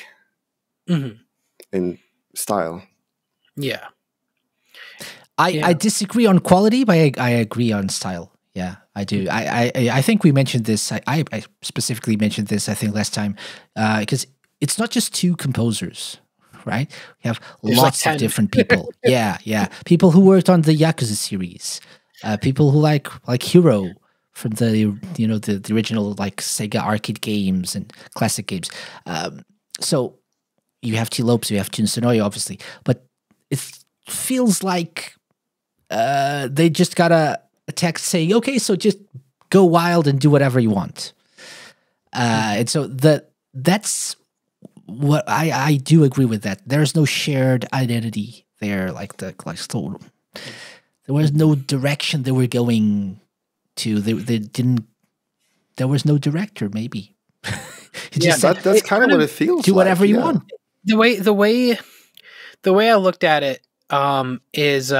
and style. Yeah. I disagree on quality, but I agree on style. Yeah, I do. I think we mentioned this. I specifically mentioned this, I think, last time, because it's not just two composers, right? We have lots of different people. Yeah. People who worked on the Yakuza series, people who like Hero from the original like Sega arcade games and classic games. So you have T. Lopes, you have Jun Sonoya, obviously, but it feels like they just got a text saying, okay, so just go wild and do whatever you want. And so that's what I do agree with that. There's no shared identity there. There was no direction they were going to. They didn't. There was no director. Maybe. That's kind of what it feels. Do whatever you want. The way I looked at it is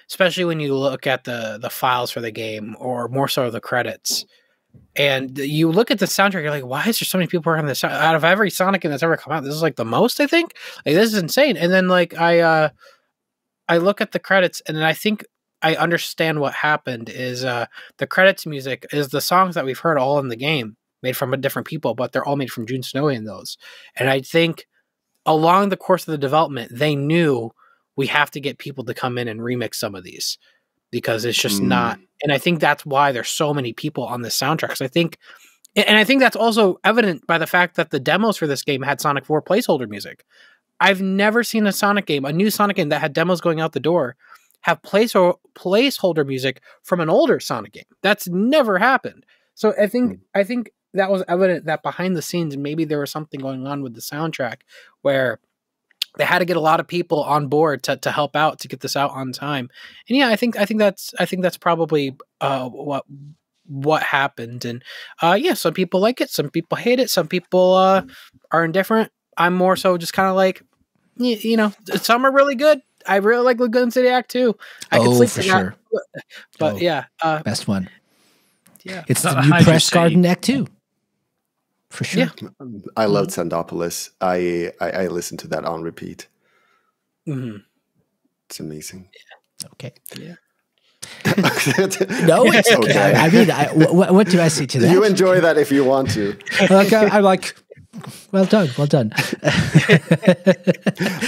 especially when you look at the files for the game, or more so the credits, and you look at the soundtrack, you're like, why is there so many people working on this? Out of every Sonic game that's ever come out, this is like the most, I think. Like, this is insane. And then like I look at the credits, and then I think I understand what happened is the credits music is the songs that we've heard all in the game, made from different people, but they're all made from Jun Sonoya in those. And I think along the course of the development, they knew we have to get people to come in and remix some of these, because it's just not. And I think that's why there's so many people on this soundtrack. So I think that's also evident by the fact that the demos for this game had Sonic 4 placeholder music. I've never seen a new Sonic game that had demos going out the door have placeholder music from an older Sonic game. That's never happened. So I think that was evident that behind the scenes, maybe there was something going on with the soundtrack where they had to get a lot of people on board to help out to get this out on time. And yeah, I think that's probably what happened. And some people like it, some people hate it, some people are indifferent. I'm more so just kind of like, some are really good. I really like Lagoon City Act 2. I could sleep for sure. But best one. Yeah, it's the new Press Garden Act 2. For sure. Yeah. I loved Sandopolis. I listened to that on repeat. It's amazing. Yeah. Okay. Yeah. No, it's okay. I mean, what do I say to that? You enjoy that if you want to. I'm like, well done.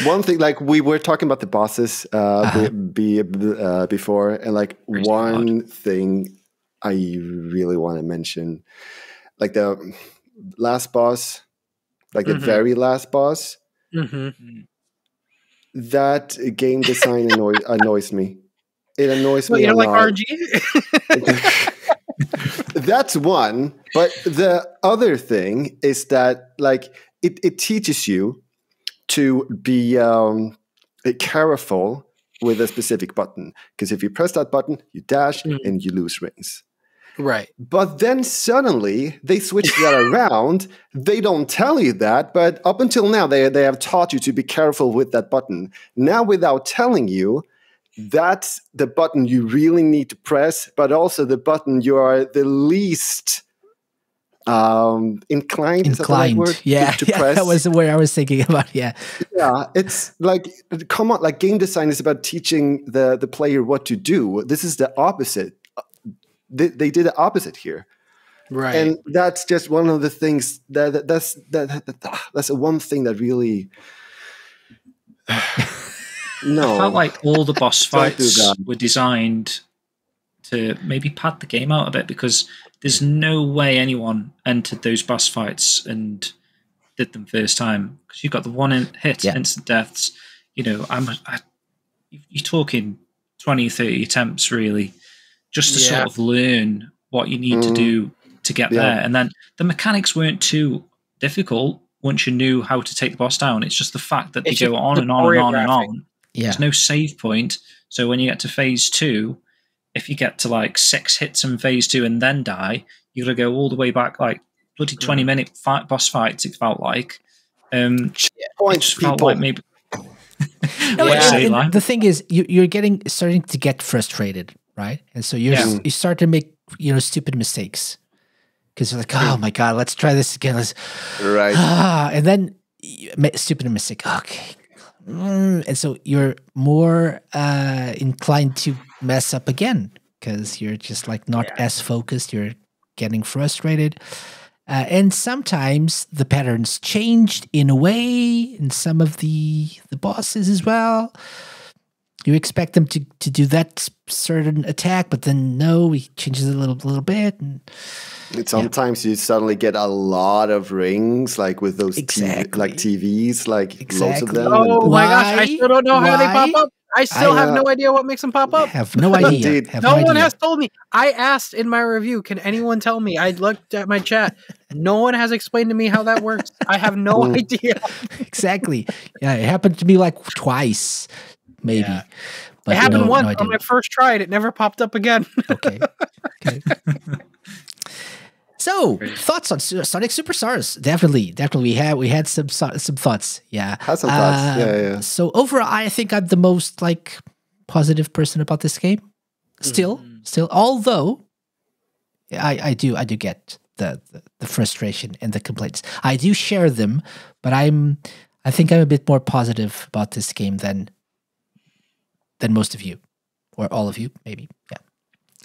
One thing, like we were talking about the bosses before, and like one thing I really want to mention, like the last boss, like the very last boss, that game design annoys me. It annoys me. You don't like RNG? That's one. But the other thing is that like it teaches you to be careful with a specific button. Because if you press that button, you dash and you lose rings. Right. But then suddenly they switch that around. They don't tell you that, but up until now they have taught you to be careful with that button. Now, without telling you, that's the button you really need to press, but also the button you are the least inclined. Is that the right word? Yeah, to press. That was where I was thinking about. Yeah, it's like, come on, like game design is about teaching the player what to do. This is the opposite. They did the opposite here, right? And that's just one of the things that's one thing that really. No, I felt like all the boss fights were designed to maybe pad the game out a bit, because there's no way anyone entered those boss fights and did them first time, because you got the one hit instant deaths. You know, you're talking 20, 30 attempts really, just to sort of learn what you need to do to get there. And then the mechanics weren't too difficult once you knew how to take the boss down. It's just the fact that they go on and on and on and on. Yeah. There's no save point. So when you get to phase 2, if you get to like 6 hits in phase 2 and then die, you got to go all the way back, like bloody 20-minute boss fights. It felt like. Felt like maybe. The thing is, you're starting to get frustrated, right? And so you start to make stupid mistakes because you're like, oh my god, let's try this again. And then stupid mistake. Okay. And so you're more inclined to mess up again because you're just like not as focused. You're getting frustrated. And sometimes the patterns changed in a way in some of the bosses as well. You expect them to do that certain attack, but then no, he changes it a little bit. And sometimes you suddenly get a lot of rings, like with those TVs, like loads of them. Oh my gosh, I still don't know how they pop up. I still have no idea what makes them pop up. I have no idea. No one has told me. I asked in my review, can anyone tell me? I looked at my chat. No one has explained to me how that works. I have no idea. Exactly. Yeah, it happened to me like twice, maybe. Yeah. But it happened once on my first try. It never popped up again. Okay. So, thoughts on Sonic Superstars? Definitely. We had some thoughts. Yeah. Had some thoughts. Yeah. So overall, I think I'm the most like positive person about this game. Still, although I do get the frustration and the complaints. I do share them, but I think I'm a bit more positive about this game than most of you, or all of you, maybe. Yeah.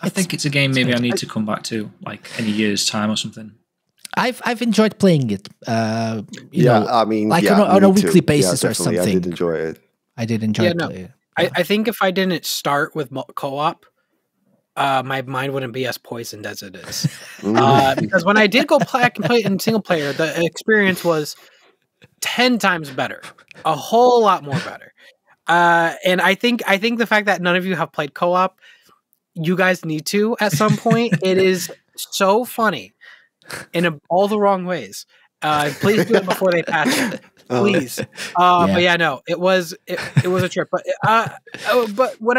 I think it's a game maybe I need to come back to, like in a year's time or something. I've enjoyed playing it. I mean, like on a weekly basis or something. I did enjoy it. I did enjoy playing it. I think if I didn't start with co-op, my mind wouldn't be as poisoned as it is. Because when I did go back and play it in single player, the experience was 10 times better, a whole lot more better. And I think the fact that none of you have played co-op, you guys need to at some point. It is so funny in all the wrong ways. Please do it before they patch it. Please. But yeah, no, it was a trip. But when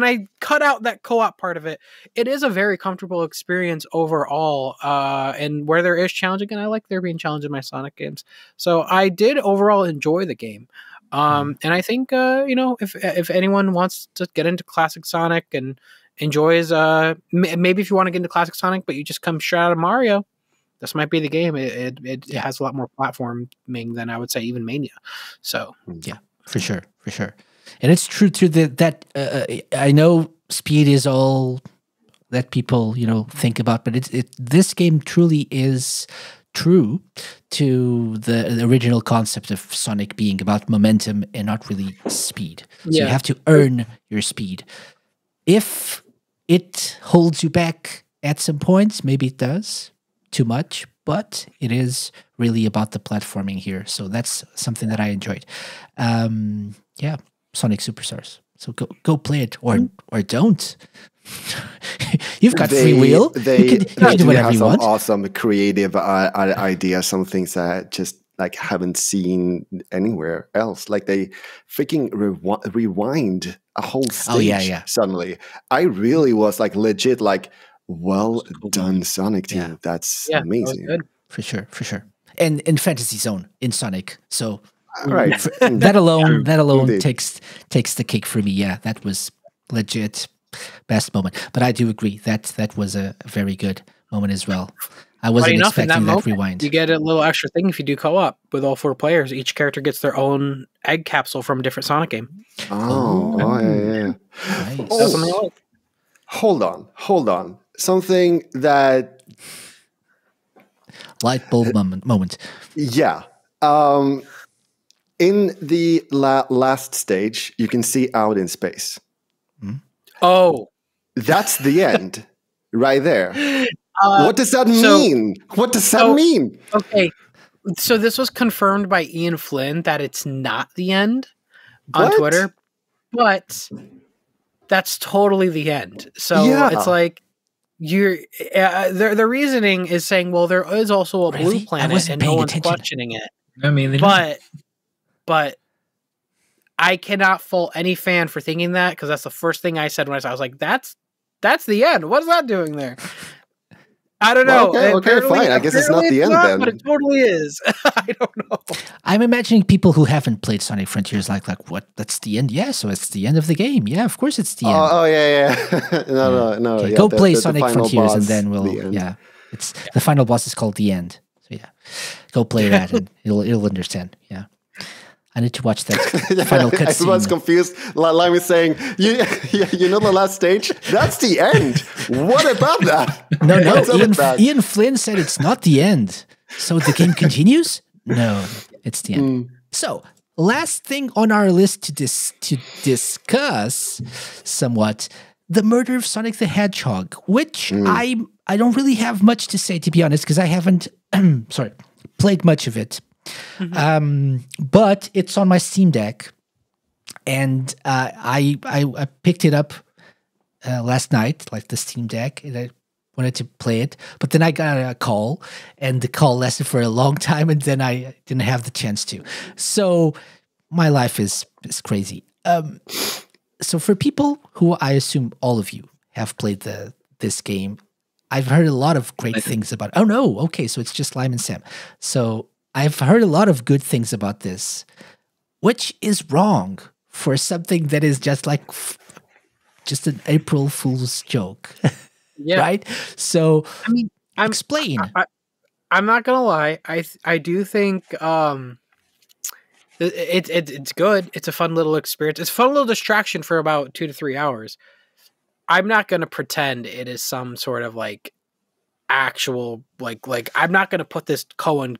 I cut out that co-op part of it, it is a very comfortable experience overall. And where there is challenging, and I like there being challenge in my Sonic games. So I did overall enjoy the game. And I think if anyone wants to get into classic Sonic and enjoys maybe if you want to get into classic Sonic but you just come straight out of Mario, this might be the game. It has a lot more platforming than I would say even Mania. So yeah, for sure. And it's true too that I know speed is all that people think about, but this game truly is true to the original concept of Sonic being about momentum and not really speed. So you have to earn your speed. If it holds you back at some points, maybe it does too much, but it is really about the platforming here. So that's something that I enjoyed. Sonic Superstars. So go play it or don't. You've got free will. You can do whatever you want. Awesome creative ideas, some things that just like haven't seen anywhere else. Like they freaking rewind a whole stage suddenly. I really was like legit like, well done, Sonic team. Yeah. That's amazing. That for sure. And in Fantasy Zone in Sonic. So right. that alone takes the cake for me. Yeah, that was legit best moment. But I do agree that was a very good moment as well. I wasn't expecting that rewind. You get a little extra thing if you do co-op with all 4 players. Each character gets their own egg capsule from a different Sonic game. Yeah. Nice. Hold on. Something that light bulb moment. Yeah. In the last stage, you can see out in space. Oh, that's the end, right there. What does that mean? What does that mean? Okay, So this was confirmed by Ian Flynn that it's not the end on What? Twitter, but that's totally the end. So it's like you're the reasoning is saying, well, there is also a blue planet and no one's questioning it. I mean, but I cannot fault any fan for thinking that, because that's the first thing I said when I saw it. I was like, that's the end. What is that doing there? I don't know. Okay, fine. I guess it's not the end then. But it totally is. I don't know. I'm imagining people who haven't played Sonic Frontiers like what? That's the end? Yeah, so it's the end of the game. Yeah, of course it's the end. Oh yeah. No. Okay, yeah, go play Sonic final Frontiers and then we'll. Yeah, it's the final boss is called the end. So yeah, go play that and it'll understand. Yeah. I need to watch that final cutscene. Everyone's confused. Lime is saying, you know the last stage? That's the end. What about that? No. Ian Flynn said it's not the end. So the game continues? No, it's the end. So, last thing on our list to discuss somewhat, the murder of Sonic the Hedgehog, which I don't really have much to say, to be honest, because I haven't played much of it. But it's on my Steam Deck, and I picked it up last night, like the Steam Deck, and I wanted to play it. But then I got a call, and the call lasted for a long time, and then I didn't have the chance to. So my life is crazy. So for people who I assume all of you have played this game, I've heard a lot of great things about it. Oh no, okay, so it's just Lime and Sam. So I've heard a lot of good things about this, which is wrong for something that is just like just an April Fool's joke. Yeah. Right? So, I mean, explain. I'm not gonna lie. I do think it's good. It's a fun little experience. It's a fun little distraction for about 2 to 3 hours. I'm not gonna pretend it is some sort of like actual like I'm not gonna put this Cohen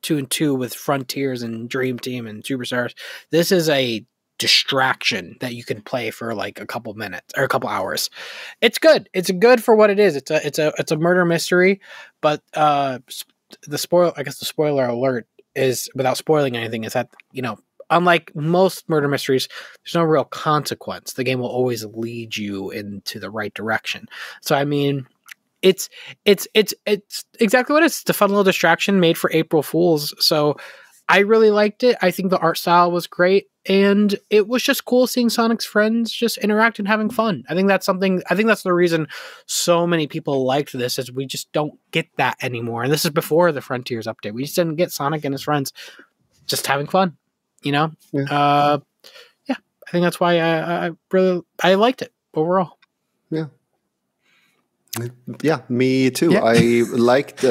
2 and 2 with Frontiers and Dream Team and Superstars. This is a distraction that you can play for like a couple minutes or a couple hours. It's good. It's good for what it is. It's a murder mystery, but the spoiler alert is, without spoiling anything, is that, you know, unlike most murder mysteries, there's no real consequence. The game will always lead you into the right direction. So I mean, it's exactly what it is. It's a fun little distraction made for April Fools. So I really liked it. I think the art style was great, and it was just cool seeing Sonic's friends just interact and having fun. I think that's the reason so many people liked this, is we just don't get that anymore. And this is before the Frontiers update. We just didn't get Sonic and his friends just having fun, you know? Yeah. I think that's why I liked it overall. Yeah. Yeah, me too. Yeah. I liked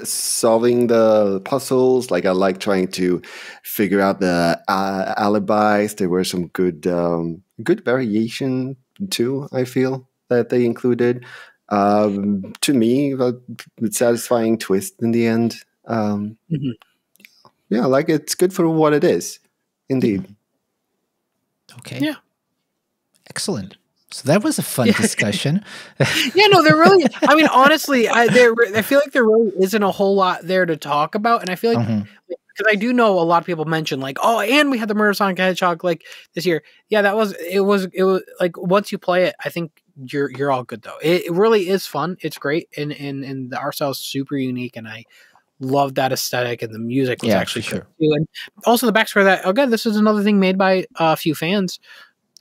solving the puzzles. Like, I like trying to figure out the alibis. There were some good variation too, I feel, that they included. To me, a satisfying twist in the end. Yeah, like, it's good for what it is. Indeed. Okay. Yeah. Excellent. So that was a fun discussion. Yeah, no, there really. I mean, honestly, I feel like there really isn't a whole lot there to talk about, and I feel like because I do know a lot of people mention like, oh, and we had the Murder of Sonic the Hedgehog like this year. Yeah, it was like, once you play it, I think you're all good though. It really is fun. It's great, and the art style is super unique, and I love that aesthetic, and the music was actually good too. And also the backstory that, again, this is another thing made by a few fans.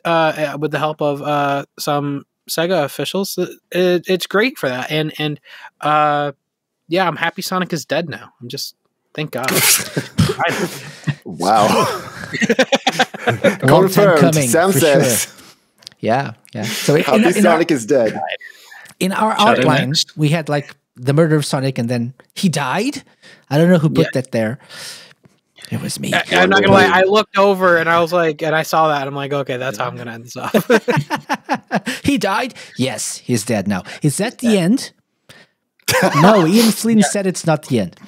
With the help of some SEGA officials. It's great for that. And yeah, I'm happy Sonic is dead now. I'm just, thank God. Wow. Confirmed. Sam says. Sure. Yeah. So happy Sonic is dead. In our outline, we had like the murder of Sonic, and then he died. I don't know who put that there. It was me. I'm not gonna lie. I looked over and I was like, and I saw that. I'm like, okay, that's how I'm gonna end this off. He died? Yes, he's dead now. Is that the end? No, Ian Flynn said it's not the end.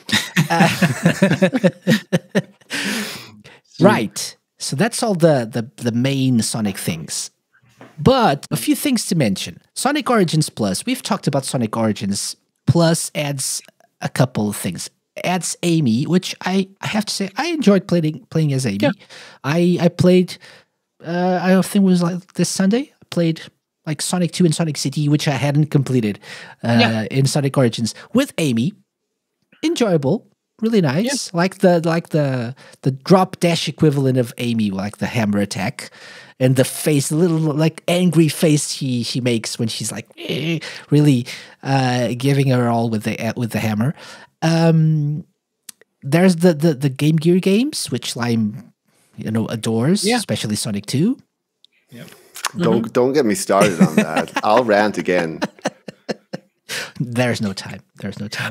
Right. So that's all the main Sonic things. But a few things to mention. Sonic Origins Plus. We've talked about Sonic Origins Plus adds a couple of things. adds Amy, which I have to say I enjoyed playing as Amy. Yeah. I played. I don't think it was like this Sunday. I played like Sonic 2 and Sonic City, which I hadn't completed in Sonic Origins with Amy. Enjoyable, really nice. Like the drop dash equivalent of Amy, like the hammer attack, and the face, a little like angry face she makes when she's like really giving her all with the hammer. There's the Game Gear games, which Lime adores, especially Sonic 2. Yep. Don't get me started on that. I'll rant again. There's no time.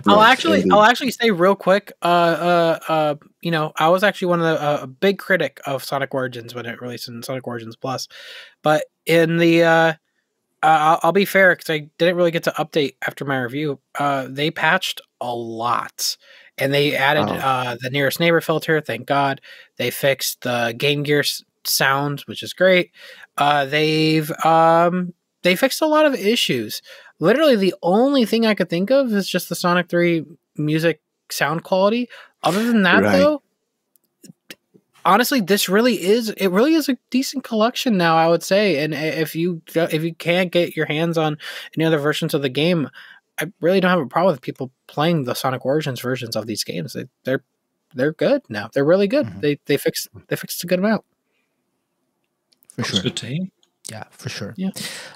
I'll actually say real quick. I was actually one of the big critic of Sonic Origins when it released in Sonic Origins Plus, but in the I'll be fair because I didn't really get to update after my review. They patched a lot, and they added the nearest neighbor filter. Thank God. They fixed the Game Gear sound, which is great. They fixed a lot of issues. Literally, the only thing I could think of is just the Sonic 3 music sound quality. Other than that, though, honestly, this really is a decent collection now, I would say. And if you can't get your hands on any other versions of the game, I really don't have a problem with people playing the Sonic Origins versions of these games. They're good now. They're really good. Mm-hmm. They fixed a good amount. For sure. Good to hear. Yeah, for sure. Yeah.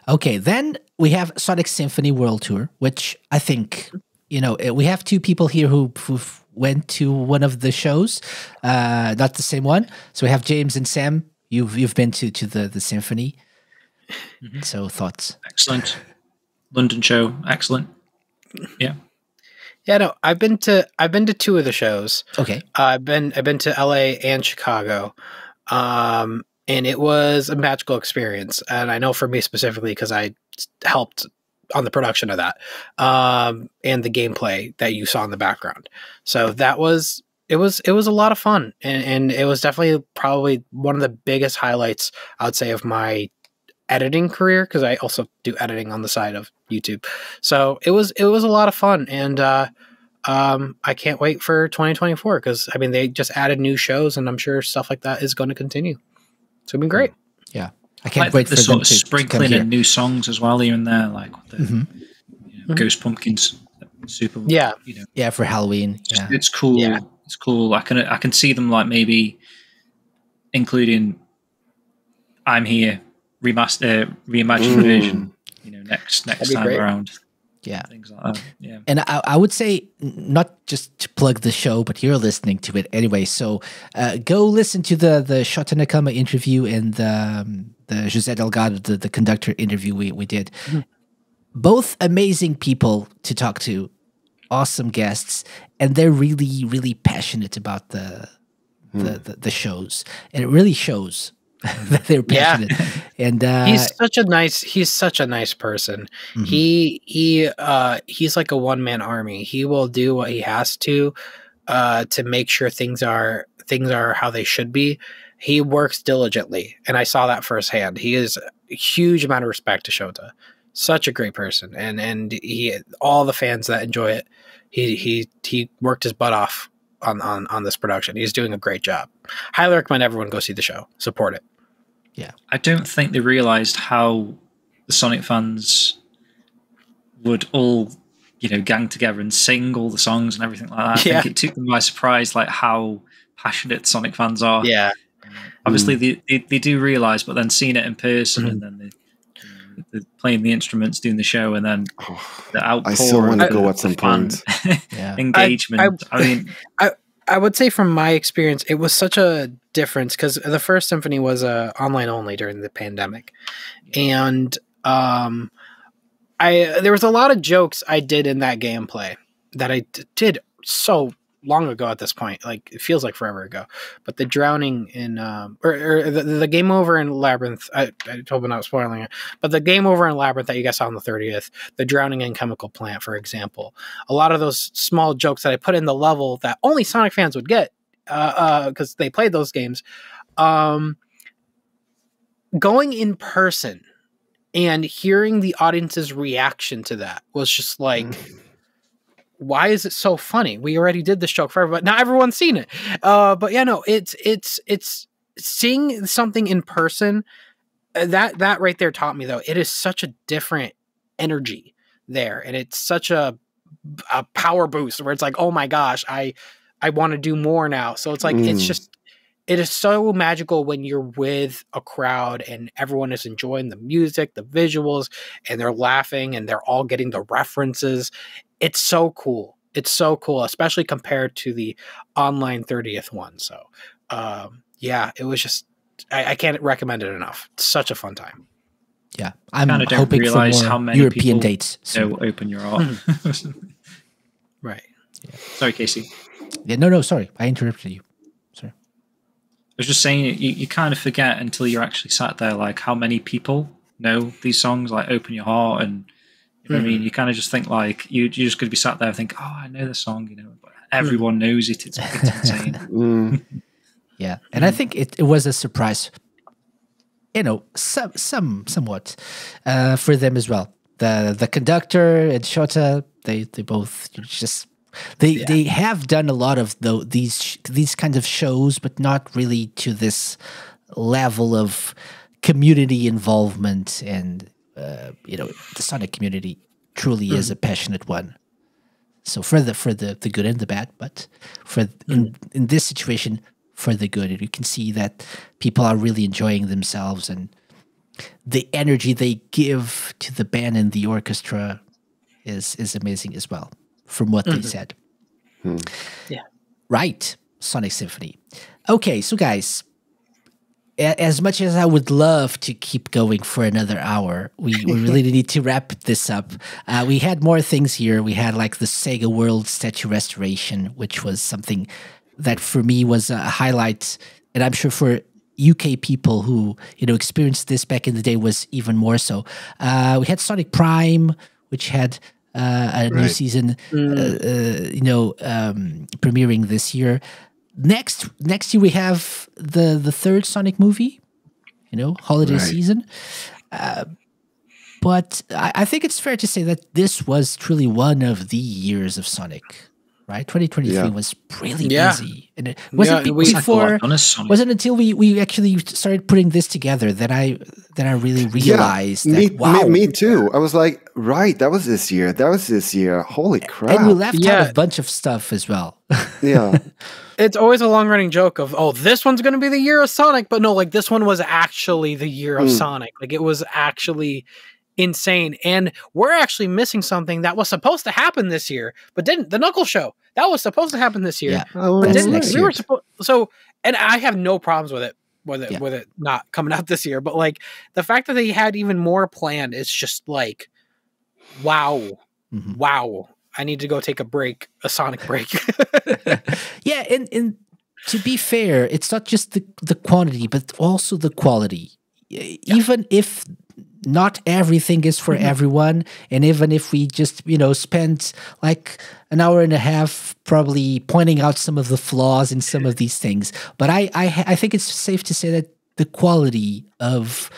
Okay, then we have Sonic Symphony World Tour, which I think, we have two people here who went to one of the shows, not the same one. So we have James and Sam. You've been to the symphony. Mm-hmm. So thoughts? Excellent. London show, excellent. Yeah. Yeah, no, I've been to two of the shows. Okay. I've been to LA and Chicago. And it was a magical experience. And I know for me specifically, because I helped on the production of that, and the gameplay that you saw in the background. So it was a lot of fun. And it was definitely probably one of the biggest highlights, I would say, of my editing career, because I also do editing on the side of YouTube. So it was a lot of fun. And I can't wait for 2024, because they just added new shows, and I'm sure stuff like that is going to continue. So it's been great. Yeah, I can't wait for the them sort of sprinkling in new songs as well here and there, like the Ghost Pumpkins, Super. Yeah, for Halloween. Yeah. It's cool. Yeah. It's cool. I can see them like maybe including "I'm Here" reimagined version. Next time around. Yeah, things like that. Yeah, and I would say, not just to plug the show, but you're listening to it anyway. So go listen to the Shota Nakama interview and the José Delgado, the conductor interview we did. Mm-hmm. Both amazing people to talk to, awesome guests, and they're really, really passionate about the shows, and it really shows. That they're passionate. And he's such a nice person. Mm-hmm. He's like a one-man army. He will do what he has to make sure things are how they should be. He works diligently, and I saw that firsthand. He is a huge amount of respect to Shota. Such a great person, and all the fans that enjoy it. He worked his butt off on this production. He's doing a great job. Highly recommend everyone go see the show. Support it. Yeah. I don't think they realized how the Sonic fans would all, gang together and sing all the songs and everything like that. I think it took them by surprise, like how passionate Sonic fans are. Yeah. Obviously they do realize, but then seeing it in person and then they're playing the instruments, doing the show, and then the outpour. I still want to go at some point. Engagement. I would say from my experience, it was such a difference, because the first symphony was online only during the pandemic. And there was a lot of jokes I did in that gameplay that I did so long ago at this point. Like, it feels like forever ago. But the drowning in or the game over in Labyrinth, I hope I'm not spoiling it, but the game over in Labyrinth that you guys saw on the 30th, the drowning in Chemical Plant, for example, a lot of those small jokes that I put in the level that only Sonic fans would get because they played those games, going in person and hearing the audience's reaction to that was just like, why is it so funny? We already did this joke forever, but now everyone's seen it. But yeah, no, it's seeing something in person. That right there taught me, though, it is such a different energy there, and it's such a power boost where it's like, oh my gosh, I want to do more now. So it's like it is so magical when you're with a crowd and everyone is enjoying the music, the visuals, and they're laughing and they're all getting the references. It's so cool. It's so cool, especially compared to the online 30th one. So, yeah, it was just, I can't recommend it enough. It's such a fun time. Yeah, I'm hoping for more how many European dates. So open your art. Right. Yeah. Sorry, Casey. Yeah, no, sorry. I interrupted you. Sorry. I was just saying, you kind of forget until you're actually sat there, like how many people know these songs, like Open Your Heart, and you know what I mean? You kind of just think like, you're just going to be sat there and think, oh, I know the song, you know, but everyone knows it. It's insane. Yeah, and I think it was a surprise, you know, somewhat for them as well. The conductor and Shota, they both just they have done a lot of these kinds of shows, but not really to this level of community involvement. And you know, the Sonic community truly is a passionate one. So for the good and the bad, but for in this situation, for the good, you can see that people are really enjoying themselves, and the energy they give to the band and the orchestra is amazing as well, from what they said. Yeah. Right. Sonic Symphony. Okay, so guys, as much as I would love to keep going for another hour, we really need to wrap this up. We had more things here. We had like the Sega World statue restoration, which was something that for me was a highlight, and I'm sure for UK people who, you know, experienced this back in the day was even more so. We had Sonic Prime, which had a new season, you know, premiering this year. Next year we have the third Sonic movie, you know, holiday season. But I think it's fair to say that this was truly one of the years of Sonic. Right, 2023 was really busy, and it wasn't before. Wasn't until we actually started putting this together that I really realized that. Wow, me too. I was like, right, that was this year. Holy crap! And we left out a bunch of stuff as well. Yeah, it's always a long running joke of, oh, this one's going to be the year of Sonic, but no, like this one was actually the year of Sonic. Like it was actually insane, and we're actually missing something that was supposed to happen this year but didn't. The Knuckles show that was supposed to happen this year, but didn't. We were supposed, so, and I have no problems with it with it not coming out this year, but like the fact that they had even more planned is just like wow. I need to go take a Sonic break. Yeah, and to be fair, it's not just the quantity but also the quality. Even if not everything is for everyone, and even if we just, you know, spent like an hour and a half probably pointing out some of the flaws in some of these things, but I think it's safe to say that the quality of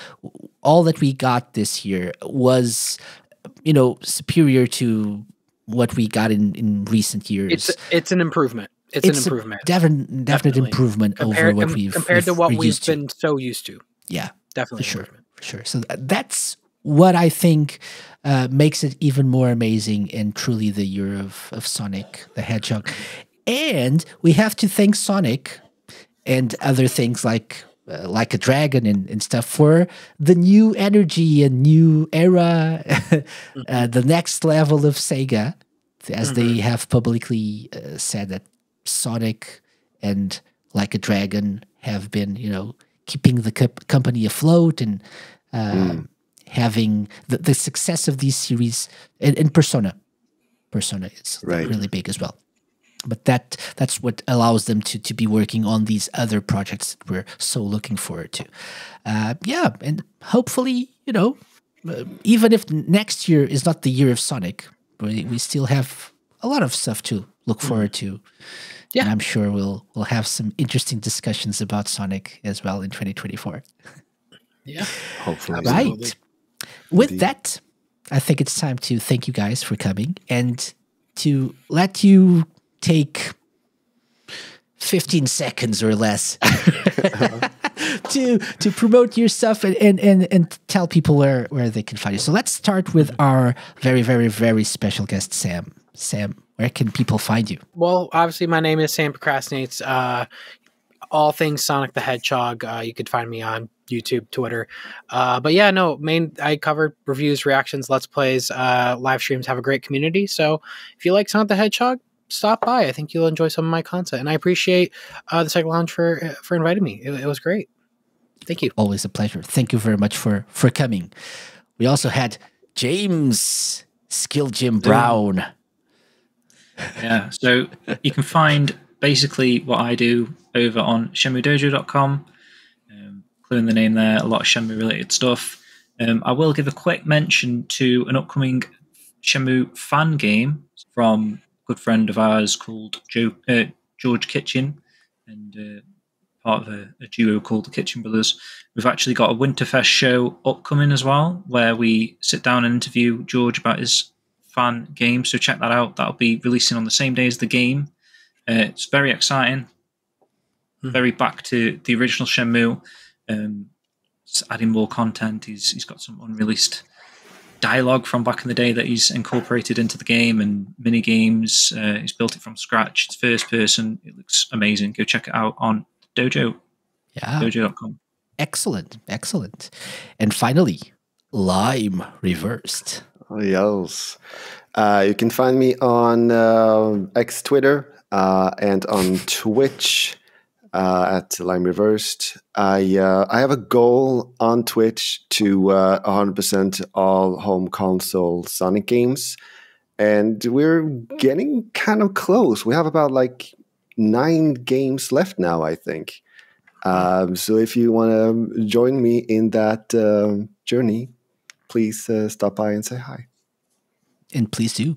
all that we got this year was, you know, superior to what we got in recent years. It's an improvement. It's an improvement. Definite improvement over what compared to what we've been so used to. Yeah, definitely. For sure. So that's what I think makes it even more amazing and truly the year of Sonic the Hedgehog. And we have to thank Sonic and other things like a dragon and stuff for the new energy and new era, the next level of Sega, as they have publicly said that Sonic and Like a Dragon have been, you know, keeping the company afloat and having the success of these series, and Persona is really big as well. But that's what allows them to be working on these other projects that we're so looking forward to. And hopefully, you know, even if next year is not the year of Sonic, we still have a lot of stuff to look forward to. Yeah, and I'm sure we'll have some interesting discussions about Sonic as well in 2024. Yeah, hopefully. Right. With that, I think it's time to thank you guys for coming. And to let you take 15 seconds or less to promote your stuff and tell people where they can find you. So let's start with our very, very, very special guest, Sam. Sam, where can people find you? Well, obviously, my name is Sam Procrastinates. All things Sonic the Hedgehog. You could find me on YouTube, Twitter. But yeah, no, I cover reviews, reactions, Let's Plays, live streams, have a great community. So if you like Sonic the Hedgehog, stop by. I think you'll enjoy some of my content. And I appreciate the SEGA Lounge for inviting me. It was great. Thank you. Always a pleasure. Thank you very much for coming. We also had James SkillJim Brown. Yeah, so you can find basically what I do over on shenmuedojo.com. Including the name there, a lot of Shenmue related stuff. I will give a quick mention to an upcoming Shenmue fan game from a good friend of ours called George Kitchen, and part of a duo called the Kitchen Brothers. We've actually got a WinterFest show upcoming as well, where we sit down and interview George about his fan game. So check that out. That'll be releasing on the same day as the game. It's very exciting. Very back to the original Shenmue. Adding more content. He's got some unreleased dialogue from back in the day that he's incorporated into the game, and mini games. He's built it from scratch. It's first person. It looks amazing. Go check it out on Dojo. Yeah. Dojo.com. Excellent. And finally, Lime Reversed. Oh, yes. You can find me on X Twitter and on Twitch at Lime Reversed. I have a goal on Twitch to 100% all home console Sonic games, and we're getting kind of close. We have about 9 games left now, I think. So if you want to join me in that journey, please stop by and say hi. And please do.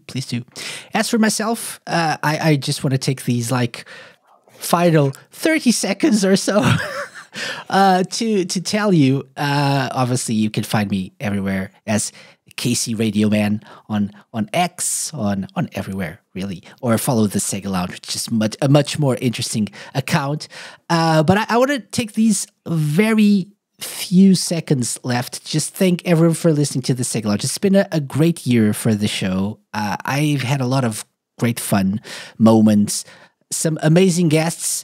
As for myself, I just want to take these final 30 seconds or so to tell you. Obviously, you can find me everywhere as Casey Radio Man on X, on everywhere really, or follow the SEGA Lounge, which is a much more interesting account. But I want to take these very few seconds left. Just thank everyone for listening to the SEGA Lounge. It's been a great year for the show. I've had a lot of great fun moments, some amazing guests,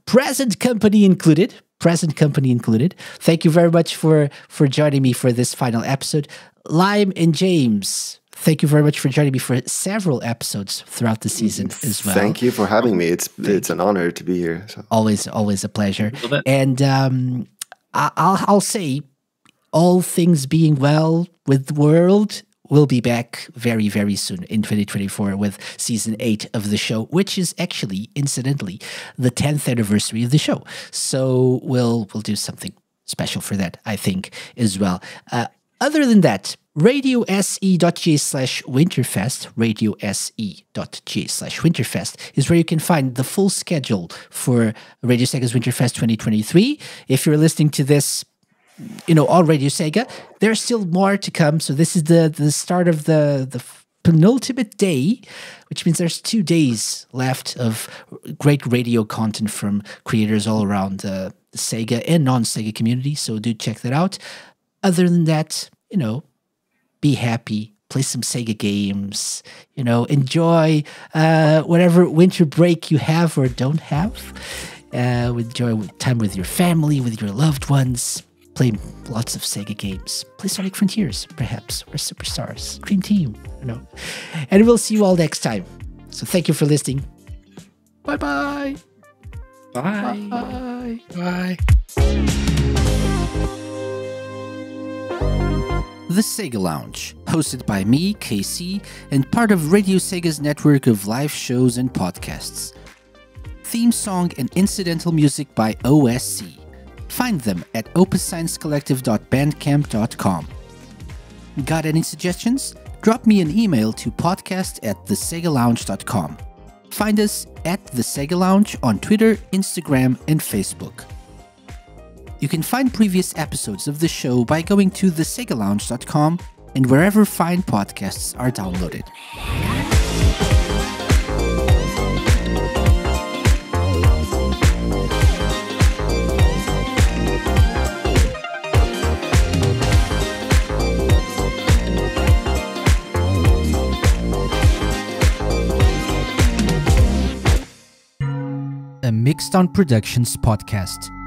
present company included. Thank you very much for joining me for this final episode. Lime and James, thank you very much for joining me for several episodes throughout the season as well. Thank you for having me. It's an honor to be here. So. Always a pleasure. And I'll say, all things being well with the world, we'll be back very, very soon in 2024 with season 8 of the show, which is actually, incidentally, the 10th anniversary of the show. So we'll do something special for that, I think, as well. Other than that, RadioSE.ga/WinterFest, RadioSE.ga/WinterFest is where you can find the full schedule for Radio Sega's Winterfest 2023. If you're listening to this, on Radio Sega, there's still more to come. So this is the start of the penultimate day, which means there's 2 days left of great radio content from creators all around the Sega and non-Sega community. So do check that out. Other than that, be happy, play some Sega games, enjoy whatever winter break you have or don't have. Enjoy time with your family, with your loved ones. Play lots of Sega games. Play Sonic Frontiers, perhaps, or Superstars, Dream Team, And we'll see you all next time. So thank you for listening. Bye-bye. Bye. Bye. Bye. The SEGA Lounge, hosted by me, KC, and part of Radio Sega's network of live shows and podcasts. Theme song and incidental music by OSC. Find them at opussciencecollective.bandcamp.com. Got any suggestions? Drop me an email to podcast@thesegalounge.com. Find us at The SEGA Lounge on Twitter, Instagram, and Facebook. You can find previous episodes of the show by going to thesegalounge.com and wherever fine podcasts are downloaded. Mixed on Productions podcast.